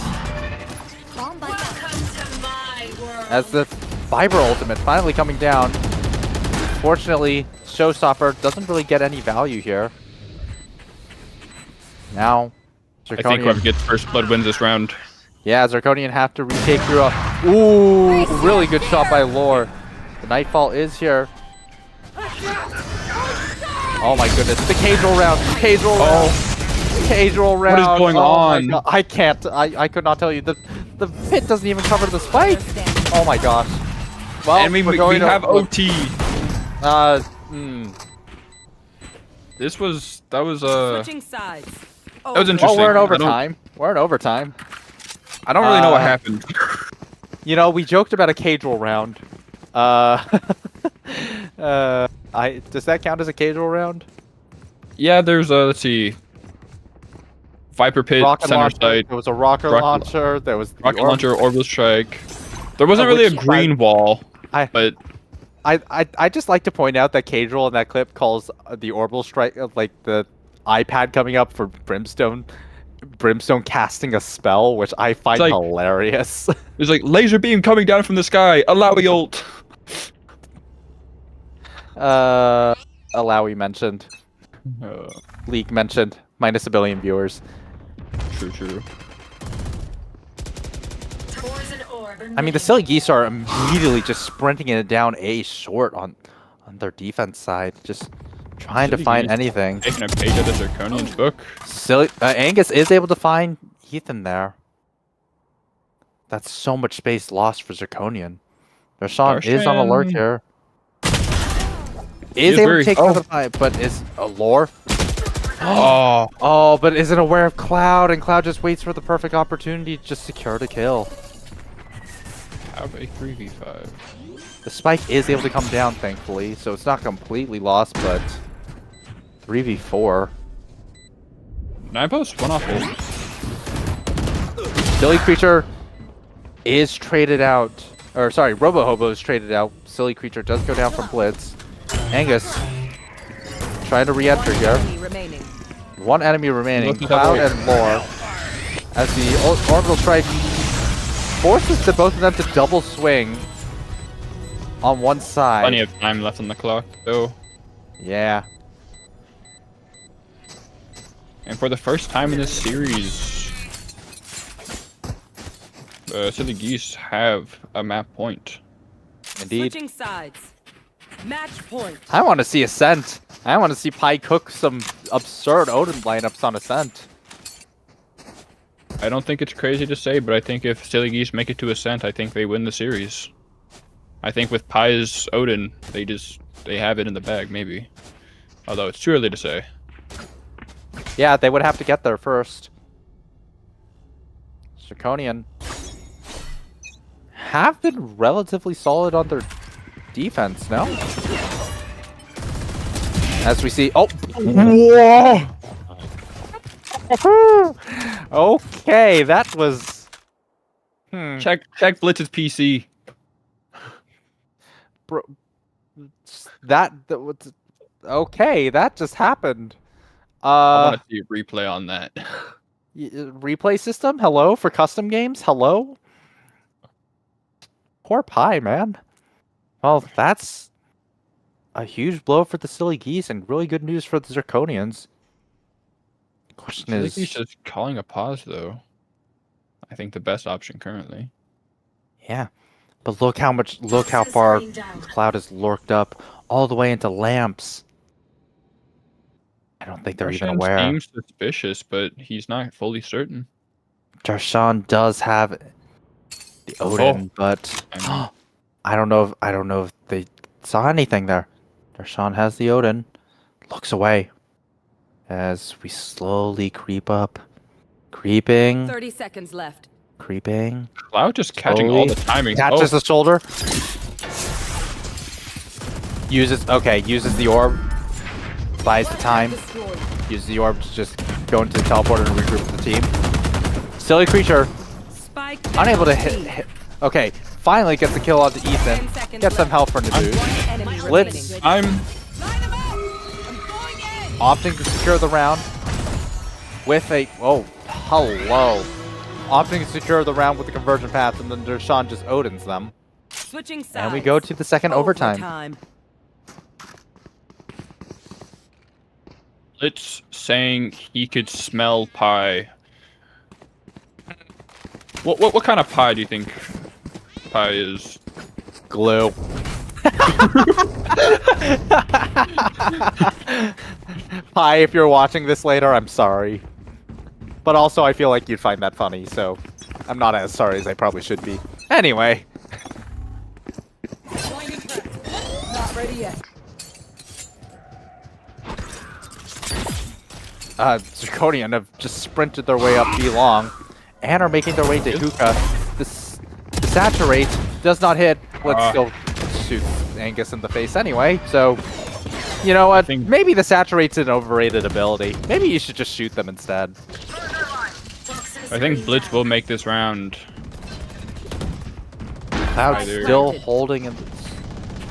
As the Fiber ultimate finally coming down. Fortunately, showstopper doesn't really get any value here. Now, I think whoever gets first blood wins this round. Yeah, Zirconian have to retake through a... Ooh, really good shot by Lore. The Nightfall is here. Oh my goodness, the cage roll round, cage roll round. Cage roll round. What is going on? I can't, I could not tell you. The pit doesn't even cover the spike. Oh my gosh. Well, and we have OT. That was Switching sides. That was interesting. Oh, we're in overtime. We're in overtime. I don't really know what happened. You know, we joked about a cage roll round. Does that count as a cage roll round? Yeah, there's let's see. Viper pit, center site. There was a rocket launcher. There was rocket launcher, orbital strike. There wasn't really a green wall, but I just like to point out that cage roll in that clip calls the orbital strike like the iPad coming up for Brimstone casting a spell, which I find hilarious. There's like laser beam coming down from the sky. Alawi ult. Alawi mentioned. Leak mentioned. Minus a billion viewers. True. I mean, the Silly Geese are immediately just sprinting it down A short on their defense side, just trying to find anything. Taking a page out of the Zirconians book. Angus is able to find Ethan there. That's so much space lost for Zirconian. Darshan is on alert here. Is able to take another fight, but is a lore. Oh, but isn't aware of Cloud, and Cloud just waits for the perfect opportunity to just secure the kill. Have a 3v5. The spike is able to come down, thankfully, so it's not completely lost, but 3v4. 9post went off ult. Silly Creature is traded out. Or, sorry, Robo Hobo is traded out. Silly Creature does go down from Blitz. Angus trying to re-enter here. One enemy remaining. Cloud and Lore. As the Orbital Strike forces both of them to double swing on one side. Plenty of time left on the clock, though. Yeah. And for the first time in this series, Silly Geese have a map point. Indeed. Switching sides. Match point. I want to see Ascent. I want to see Pi cook some absurd Odin lineups on Ascent. I don't think it's crazy to say, but I think if Silly Geese make it to Ascent, I think they win the series. I think with Pi's Odin, they have it in the bag, maybe. Although it's too early to say. Yeah, they would have to get there first. Zirconian have been relatively solid on their defense, no? As we see, whoa! Okay, that was. Check Blitz's PC. Bro, that was okay. That just happened. I want to see a replay on that. Replay system? Hello for custom games? Hello? Poor Pi, man. Well, that's a huge blow for the Silly Geese and really good news for the Zirconians. Question is, Silly Geese is calling a pause, though. I think the best option currently. Yeah, but look how far Cloud is lurked up all the way into lamps. I don't think they're even aware. Seems suspicious, but he's not fully certain. Darshan does have the Odin, but I don't know if they saw anything there. Darshan has the Odin, looks away as we slowly creep up, creeping. 30 seconds left. Creeping. Cloud just catching all the timing. Catches the shoulder. Uses the orb. Buys the time. Uses the orb to just go into the teleporter and regroup with the team. Silly Creature. Unable to hit. Okay, finally gets the kill onto Ethan. Gets some help from the dude. Blitz. Opting to secure the round with a hello. Opting to secure the round with the conversion path, and then Darshan just Odins them. Switching sides. And we go to the second overtime. Blitz saying he could smell pie. What kind of pie do you think pie is? Glue. Pie, if you're watching this later, I'm sorry. But also, I feel like you'd find that funny, so I'm not as sorry as I probably should be. Anyway. Not ready yet. Zirconian have just sprinted their way up B-long and are making their way to Hookah. The Saturate does not hit, but still shoots Angus in the face anyway, so you know what? Maybe the Saturate's an overrated ability. Maybe you should just shoot them instead. I think Blitz will make this round. Cloud still holding.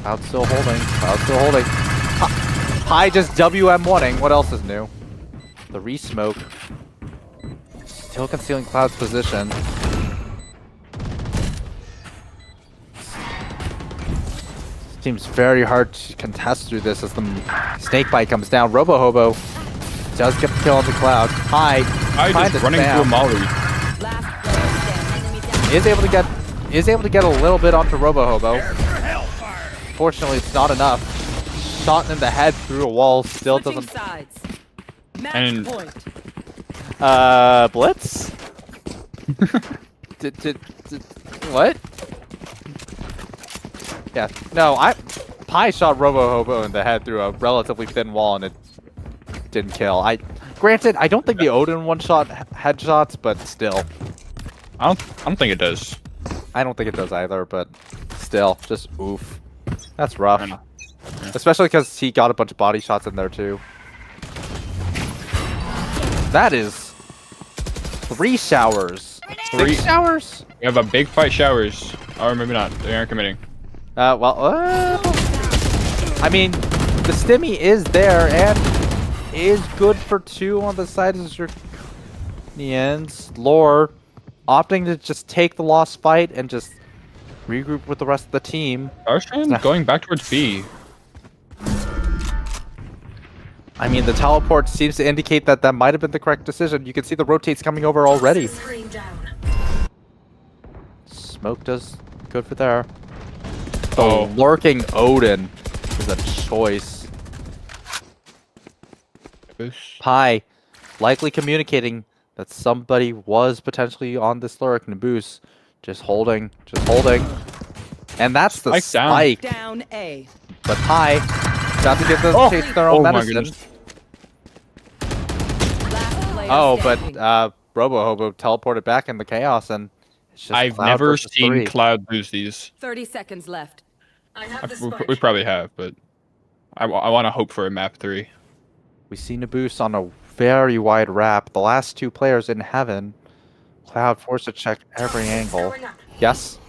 Cloud still holding. Cloud still holding. Pi just WM1ing. What else is new? The re-smoke. Still concealing Cloud's position. Seems very hard to contest through this as the snake bite comes down. Robo Hobo does get the kill on the Cloud. Pi just running through a Molly. Is able to get a little bit onto Robo Hobo. Fortunately, it's not enough. Shot in the head through a wall still doesn't. And Blitz. What? Yeah, no, Pi shot Robo Hobo in the head through a relatively thin wall and it didn't kill. Granted, I don't think the Odin one-shot headshots, but still. I don't think it does. I don't think it does either, but still, just oof. That's rough. Especially because he got a bunch of body shots in there too. That is 3 showers. 6 showers? We have a big fight showers. Or maybe not. They aren't committing. I mean, the stimmy is there and is good for 2 on the side of Zirconians. Lore opting to just take the lost fight and just regroup with the rest of the team. Arshan going back towards B. I mean, the teleport seems to indicate that that might have been the correct decision. You can see the rotates coming over already. Smoke does good for there. The lurking Odin is a choice. Pi likely communicating that somebody was potentially on this lurk. Naboos just holding. And that's the spike. Down A. But Pi got to give them chase their own medicine. But Robo Hobo teleported back in the chaos and it's just I've Cloud never versus seen 3. Cloud lose these. 30 seconds left. We probably have, but I want to hope for a map 3. We see Naboos on a very wide wrap. The last 2 players in heaven. Cloud forced to check every angle. Yes?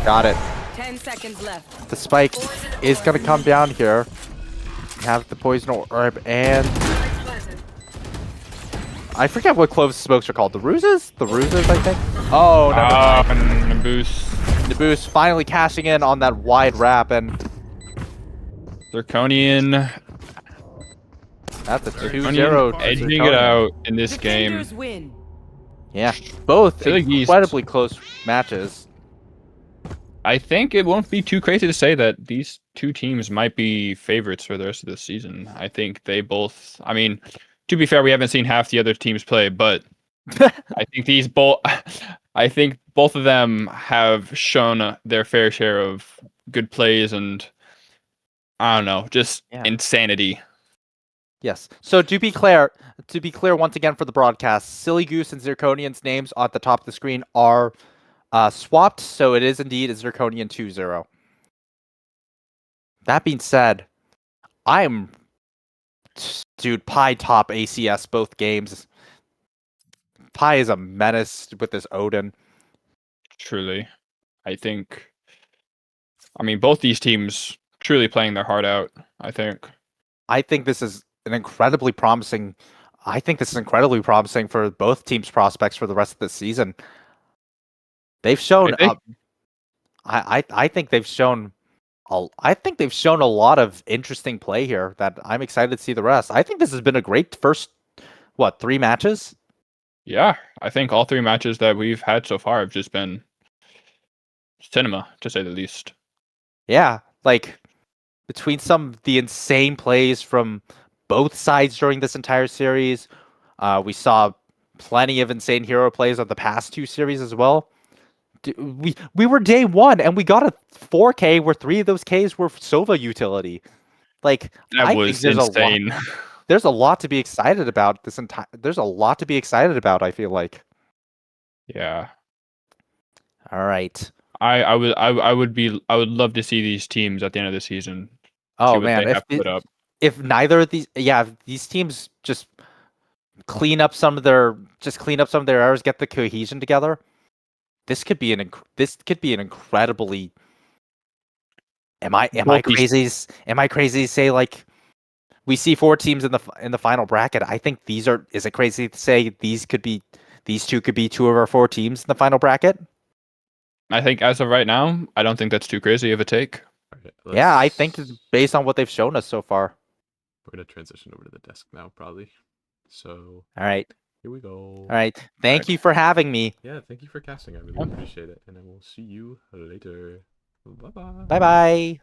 Got it. 10 seconds left. The spike is going to come down here. We have the poison orb and... I forget what clove smokes are called. The ruses? The ruses, I think? Oh, no. Naboos finally cashing in on that wide wrap and... Zirconian. That's a 2-0. Edging it out in this game. Win. Yeah, both Geese. incredibly close matches. I think it won't be too crazy to say that these 2 teams might be favorites for the rest of the season. I think they both... I mean, to be fair, we haven't seen half the other teams play, but I think both of them have shown their fair share of good plays and, I don't know, just insanity. Yes. So to be clear once again for the broadcast, Silly Goose and Zirconian's names at the top of the screen are swapped, so it is indeed a Zirconian 2-0. That being said, dude, Pi top ACS both games. Pi is a menace with this Odin. Truly. I mean, both these teams truly playing their heart out, I think. I think this is incredibly promising for both teams' prospects for the rest of the season. They've shown I think they've shown a lot of interesting play here that I'm excited to see the rest. I think this has been a great first 3 matches? Yeah, I think all 3 matches that we've had so far have just been cinema, to say the least. Yeah, like between some of the insane plays from both sides during this entire series, we saw plenty of insane hero plays on the past 2 series as well. We were day 1 and we got a 4K where 3 of those Ks were Sova utility. Like that was insane. There's a lot to be excited about there's a lot to be excited about, I feel like. Yeah. All right. I would love to see these teams at the end of the season. Oh man, if neither of these if these teams just clean up some of their errors, get the cohesion together, this could be an incredibly Am I crazy to say like we see 4 teams in the final bracket? I think is it crazy to say these 2 could be 2 of our 4 teams in the final bracket? I think as of right now, I don't think that's too crazy of a take. Okay, yeah, I think based on what they've shown us so far. We're going to transition over to the desk now, probably. So, all right. Here we go. All right. Thank you for having me. Yeah, thank you for casting. I really appreciate it. And I will see you later. Bye-bye. Bye-bye.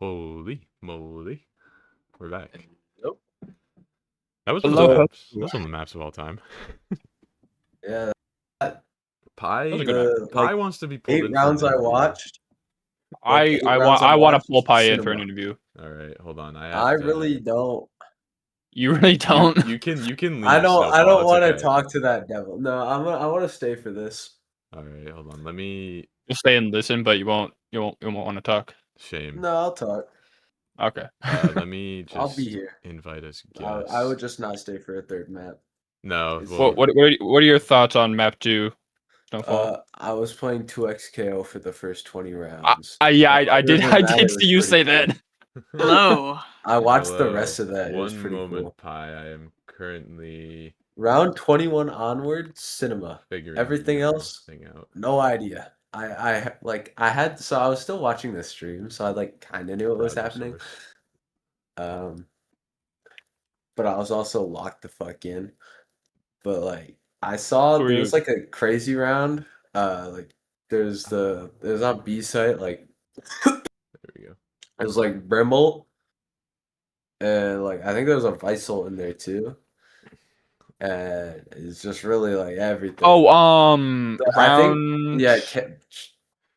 Holy moly. We're back. Nope. That was on the maps of all time. Yeah. Pi Like, wants to be pulled 8 in rounds for an I interview. watched. I want to pull Pi in for an interview. All right, hold on. I really don't. You really don't. You can leave. I don't want to okay. talk to that devil. No, I want to stay for this. All right, hold on. Let me. You'll stay and listen, but you won't want to talk. Shame. No, I'll talk. Okay. Let me just. I'll be here. Invite us guests. I would just not stay for a third map. No. Well, what are your thoughts on map 2? Snowfall? I was playing 2x KO for the first 20 rounds. I did see you say that. Hello. I watched the rest of that. It was One pretty moment, cool. Pi. I am currently round 21 onward, cinema. figuring Everything else, thing out. no idea. I was still watching the stream, so I like kind of knew what was happening. But I was also locked the fuck in. But like I saw there was like a crazy round. Like there's on B site like there we go. It was like Brimble, and like I think there was a Visel in there too. And it's just really like everything. Oh, round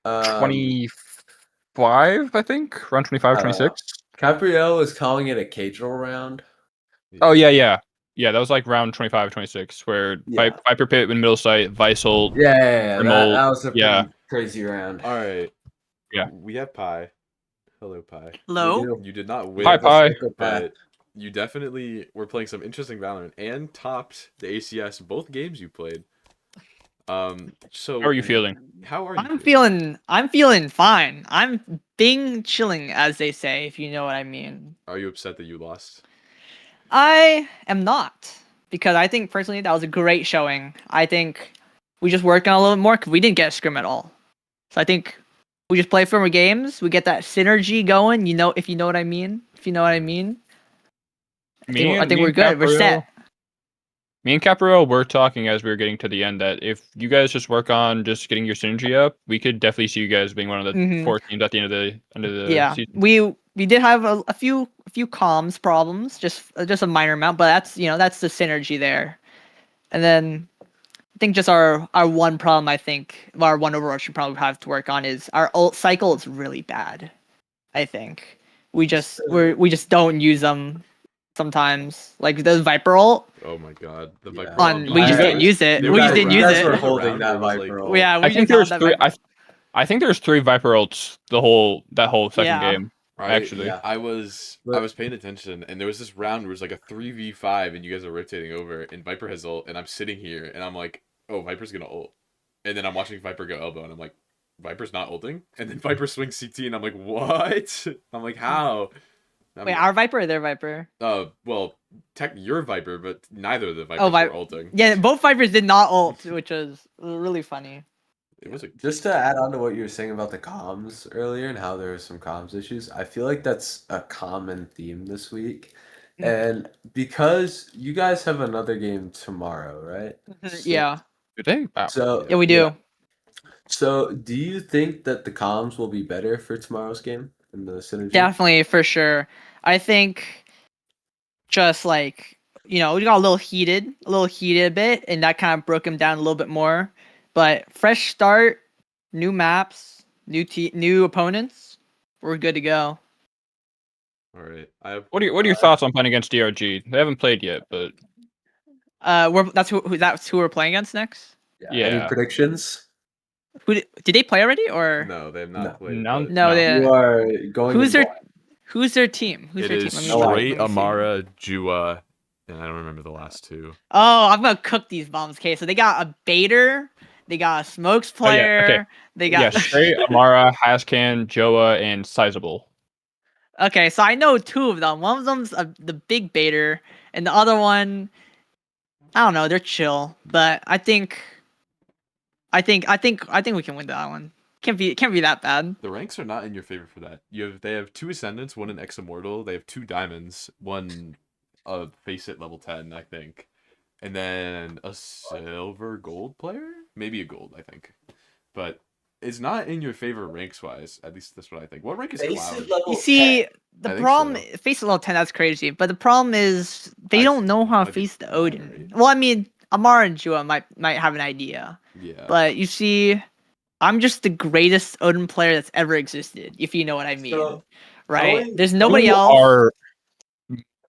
25, I think. Round 25, 26. Capriel was calling it a casual round. Oh yeah. That was like round 25, 26, where Viper Pit in middle site, Visel. Yeah, that was a pretty crazy round. All right. Yeah. We have Pi. Hello, Pi. Hello. You did not win. Hi, Pi. But you definitely were playing some interesting Valorant and topped the ACS both games you played. So how are you feeling? How are you? I'm feeling fine. I'm being chilling, as they say, if you know what I mean. Are you upset that you lost? I am not, because I think personally that was a great showing. I think we just worked on a little bit more because we didn't get a scrim at all. So I think we just play for more games. We get that synergy going. You know, if you know what I mean. If you know what I mean. I think we're good. We're set. Me and Capriel were talking as we were getting to the end that if you guys just work on just getting your synergy up, we could definitely see you guys being one of the 4 teams at the end of the season. We did have a few comms problems, just a minor amount, but that's the synergy there. And then I think just our one problem, our one overarching problem we have to work on is our ult cycle is really bad. I think we just don't use them sometimes, like the Viper ult. Oh my god, the Viper ult. We just didn't use it. We just didn't use it. Were holding that Viper ult. Yeah, I think there's 3. I think there's 3 Viper ults that whole second game. Actually, I was paying attention, and there was this round where it was like a 3v5, and you guys are rotating over, and Viper has ult, and I'm sitting here, and I'm like, oh, Viper's gonna ult, and then I'm watching Viper go elbow, and I'm like, Viper's not ulting, and then Viper swings CT, and I'm like, what? I'm like, how? Wait, our Viper or their Viper? Well, your Viper, but neither of the Vipers were ulting. Yeah, both Vipers did not ult, which was really funny. It was just to add on to what you were saying about the comms earlier and how there were some comms issues. I feel like that's a common theme this week, and because you guys have another game tomorrow, right? Yeah. Today. So yeah, we do. Yeah. So, do you think that the comms will be better for tomorrow's game and the synergy? Definitely, for sure. I think just like we got a little heated a bit, and that kind of broke him down a little bit more. But fresh start, new maps, new opponents, we're good to go. All right. What are your thoughts on playing against DRG? They haven't played yet, but that's who we're playing against next. Yeah. Any predictions? Did they play already or no? They have not played. No, you are going. Who's their team? It is straight Amara, Jua, and I don't remember the last 2. Oh, I'm gonna cook these bombs. Okay, so they got a baiter. They got a smokes player. Okay. They got straight Amara, Hascan, Joa, and Sizable. Okay, so I know 2 of them. One of them's the big baiter, and the other one, I don't know. They're chill, but I think we can win that one. Can't be that bad. The ranks are not in your favor for that. They have 2 Ascendants, 1 an Ex-Immortal. They have 2 Diamonds, 1 Face It level 10, I think. And then a silver gold player? Maybe a gold, I think. But is not in your favor ranks wise. At least that's what I think. What rank is Cloud? You see, the problem face level 10. That's crazy. But the problem is they don't know how to face the Odin. Well, I mean, Amara and Jua might have an idea. Yeah. But you see, I'm just the greatest Odin player that's ever existed. If you know what I mean, So, right? Owen- There's nobody You else. are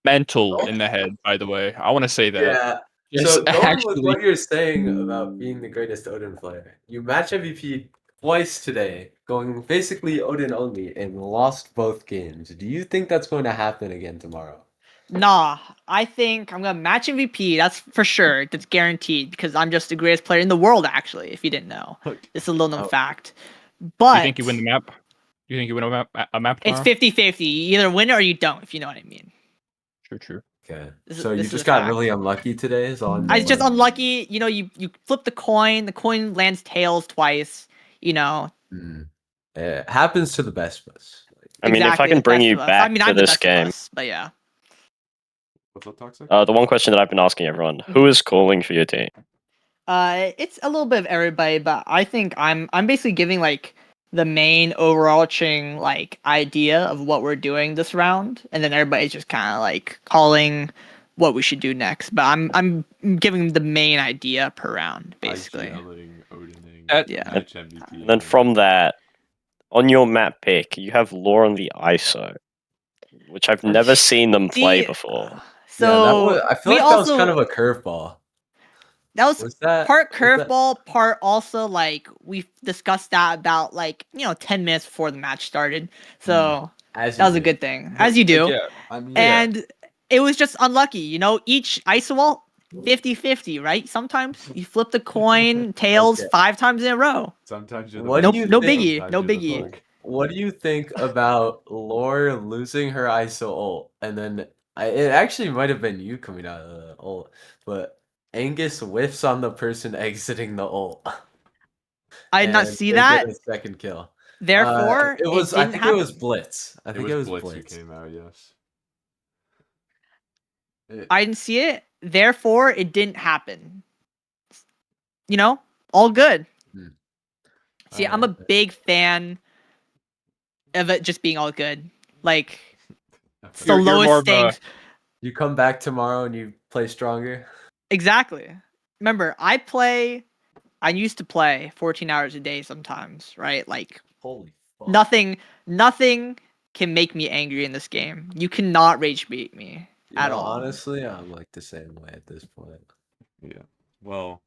mental in the head, by the way. I want to say that. Yeah. Yes, So going with actually. what you're saying about being the greatest Odin player, you match MVP twice today, going basically Odin only, and lost both games. Do you think that's going to happen again tomorrow? Nah, I think I'm gonna match MVP. That's for sure. That's guaranteed because I'm just the greatest player in the world. Actually, if you didn't know, it's a little known fact. But You think you win the map? You think you win a map it's tomorrow? 50-50. You either win it or you don't. If you know what I mean. True. Okay. This So you is just a got fact. really unlucky today, is all I'm I was just saying? unlucky. You know, you flip the coin lands tails twice. You know. It happens to the best of us. I mean, if I Exactly, can the bring best you of us. back I mean, to I'm the this best of game, us, but yeah. What's up, Toxic? the one question that I've been asking everyone: who is calling for your team? It's a little bit of everybody, but I think I'm basically giving like the main overarching like idea of what we're doing this round, and then everybody's just kind of like calling what we should do next. But I'm giving the main idea per round, basically. Yeah. Match MVP, And then from that, on your map pick, you have Law on the ISO, which I've never seen them play before. So I feel like that was kind of a curveball. That was that part was that- curveball, part also like we discussed that about like 10 minutes before the match started. So As that you was a do. good thing, as you do. Yeah. I mean, And it was just unlucky, each ISO wall 50-50, right? Sometimes you flip the coin tails Okay. 5 times in a row. Sometimes you're What No, do you no think- biggie, no biggie. What do you think about Lore losing her ISO ult, and then it actually might have been you coming out of the ult, but Angus whiffs on the person exiting the ult. I did not and see they that. Get a second kill. Therefore, it was. it I didn't think happen. it was Blitz. I think it was Blitz Blitz. who came out. Yes. I didn't see it. Therefore, it didn't happen. All good. See, I'm a big fan of it just being all good. Like, it's the You're more lowest of a- stakes. You come back tomorrow and you play stronger. Exactly. Remember, I used to play 14 hours a day sometimes, right? Like, Holy fuck. nothing can make me angry in this game. You cannot rage beat me at all. Honestly, I'm like the same way at this point. Yeah. Well,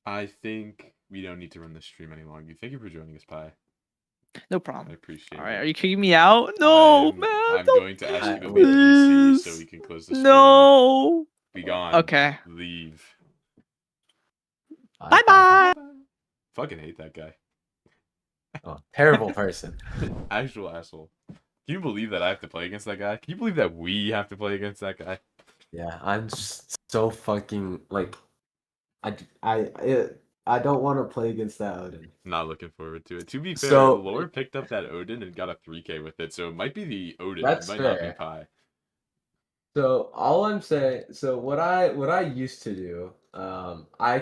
I think we don't need to run this stream any longer. Thank you for joining us, Pi. No problem. I appreciate All right, it. are you kicking me out? No, man. I'm don't going to ask you to do leave DC this. so we can close the stream. No. Be gone. Okay. Leave. Bye bye. Fucking hate that guy. Oh, terrible person. Actual asshole. Can you believe that I have to play against that guy? Can you believe that we have to play against that guy? Yeah, I'm so fucking like, I don't want to play against that Odin. Not looking forward to it. To be fair, So- Lore picked up that Odin and got a 3K with it, so it might be the Odin. That's it might not be fair. Pi. So all I'm saying, what I used to do, I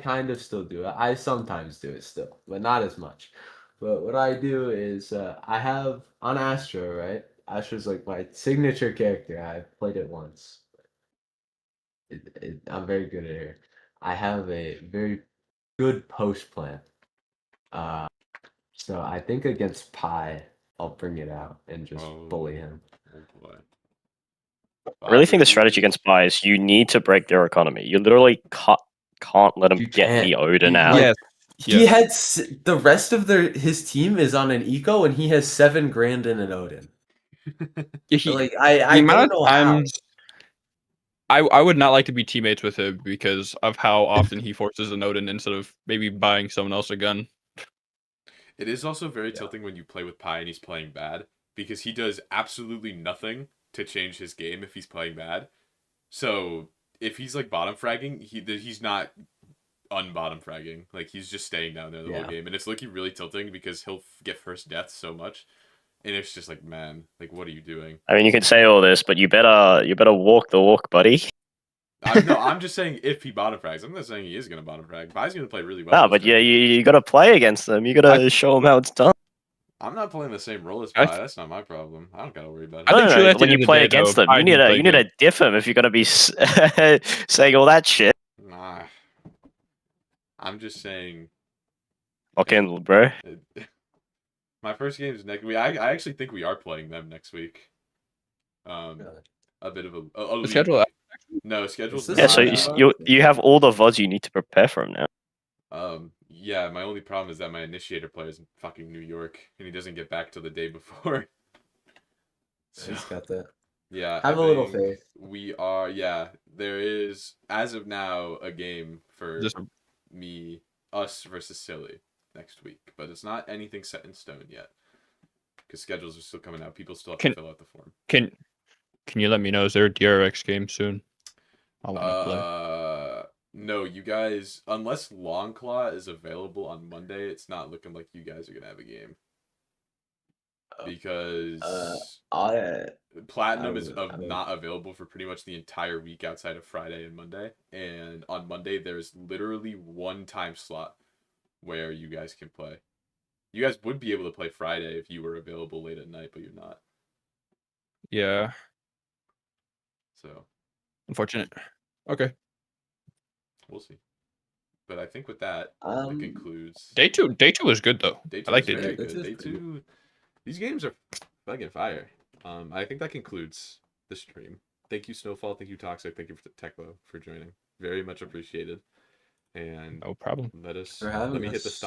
kind of still do it. I sometimes do it still, but not as much. But what I do is I have on Astro, right? Astro's like my signature character. I've played it once. I'm very good at it. I have a very good post plan. So I think against Pi, I'll bring it out and just bully him. Oh boy. I really think the strategy against Pi is you need to break their economy. You literally can't let them You get can't. the Odin out. Yes. He had the rest of his team is on an eco, and he has $7,000 in an Odin. Like I the amount don't know of how. times I would not like to be teammates with him because of how often he forces an Odin instead of maybe buying someone else a gun. It is also very tilting when you play with Pi and he's playing bad, because he does absolutely nothing to change his game if he's playing bad. So if he's like bottom fragging, he's not unbottom fragging. Like he's just staying down there the whole game, and it's looking really tilting because he'll get first death so much, and it's just like, man, like what are you doing? I mean, you can say all this, but you better walk the walk, buddy. I'm just saying if he bottom frags. I'm not saying he is gonna bottom frag. Vi's gonna play really well. No, but yeah, you got to play against them. You got to show them how it's done. I'm not playing the same role as Vi. That's not my problem. I don't gotta worry about it. I think No, truly at the when end you of the play day, against though, them, you Vi need to diff them if you're gonna be saying all that shit. Nah. I'm just saying. Okay, bro. My first game is next week. I actually think we are playing them next week. A bit of a The schedule. No, schedule's Yeah, so you have all the VODs you need to prepare from now. Yeah, my only problem is that my initiator player is in fucking New York, and he doesn't get back till the day before. So he's got that. Yeah, have a little faith. We are, yeah. There is, as of now, a game for us versus Silly next week, but it's not anything set in stone yet because schedules are still coming out. People still have to fill out the form. Can you let me know? Is there a DRX game soon? I want to play. No, you guys, unless Longclaw is available on Monday, it's not looking like you guys are gonna have a game. Because Platinum is not available for pretty much the entire week outside of Friday and Monday. And on Monday, there's literally one time slot where you guys can play. You guys would be able to play Friday if you were available late at night, but you're not. Yeah. So. Unfortunate. Okay. We'll see. But I think with that, it concludes. Day two was good though. I liked it. Day two. These games are fucking fire. I think that concludes the stream. Thank you, Snowfall. Thank you, Toxic. Thank you, Teklo, for joining. Very much appreciated. And no problem. Let me hit the stop.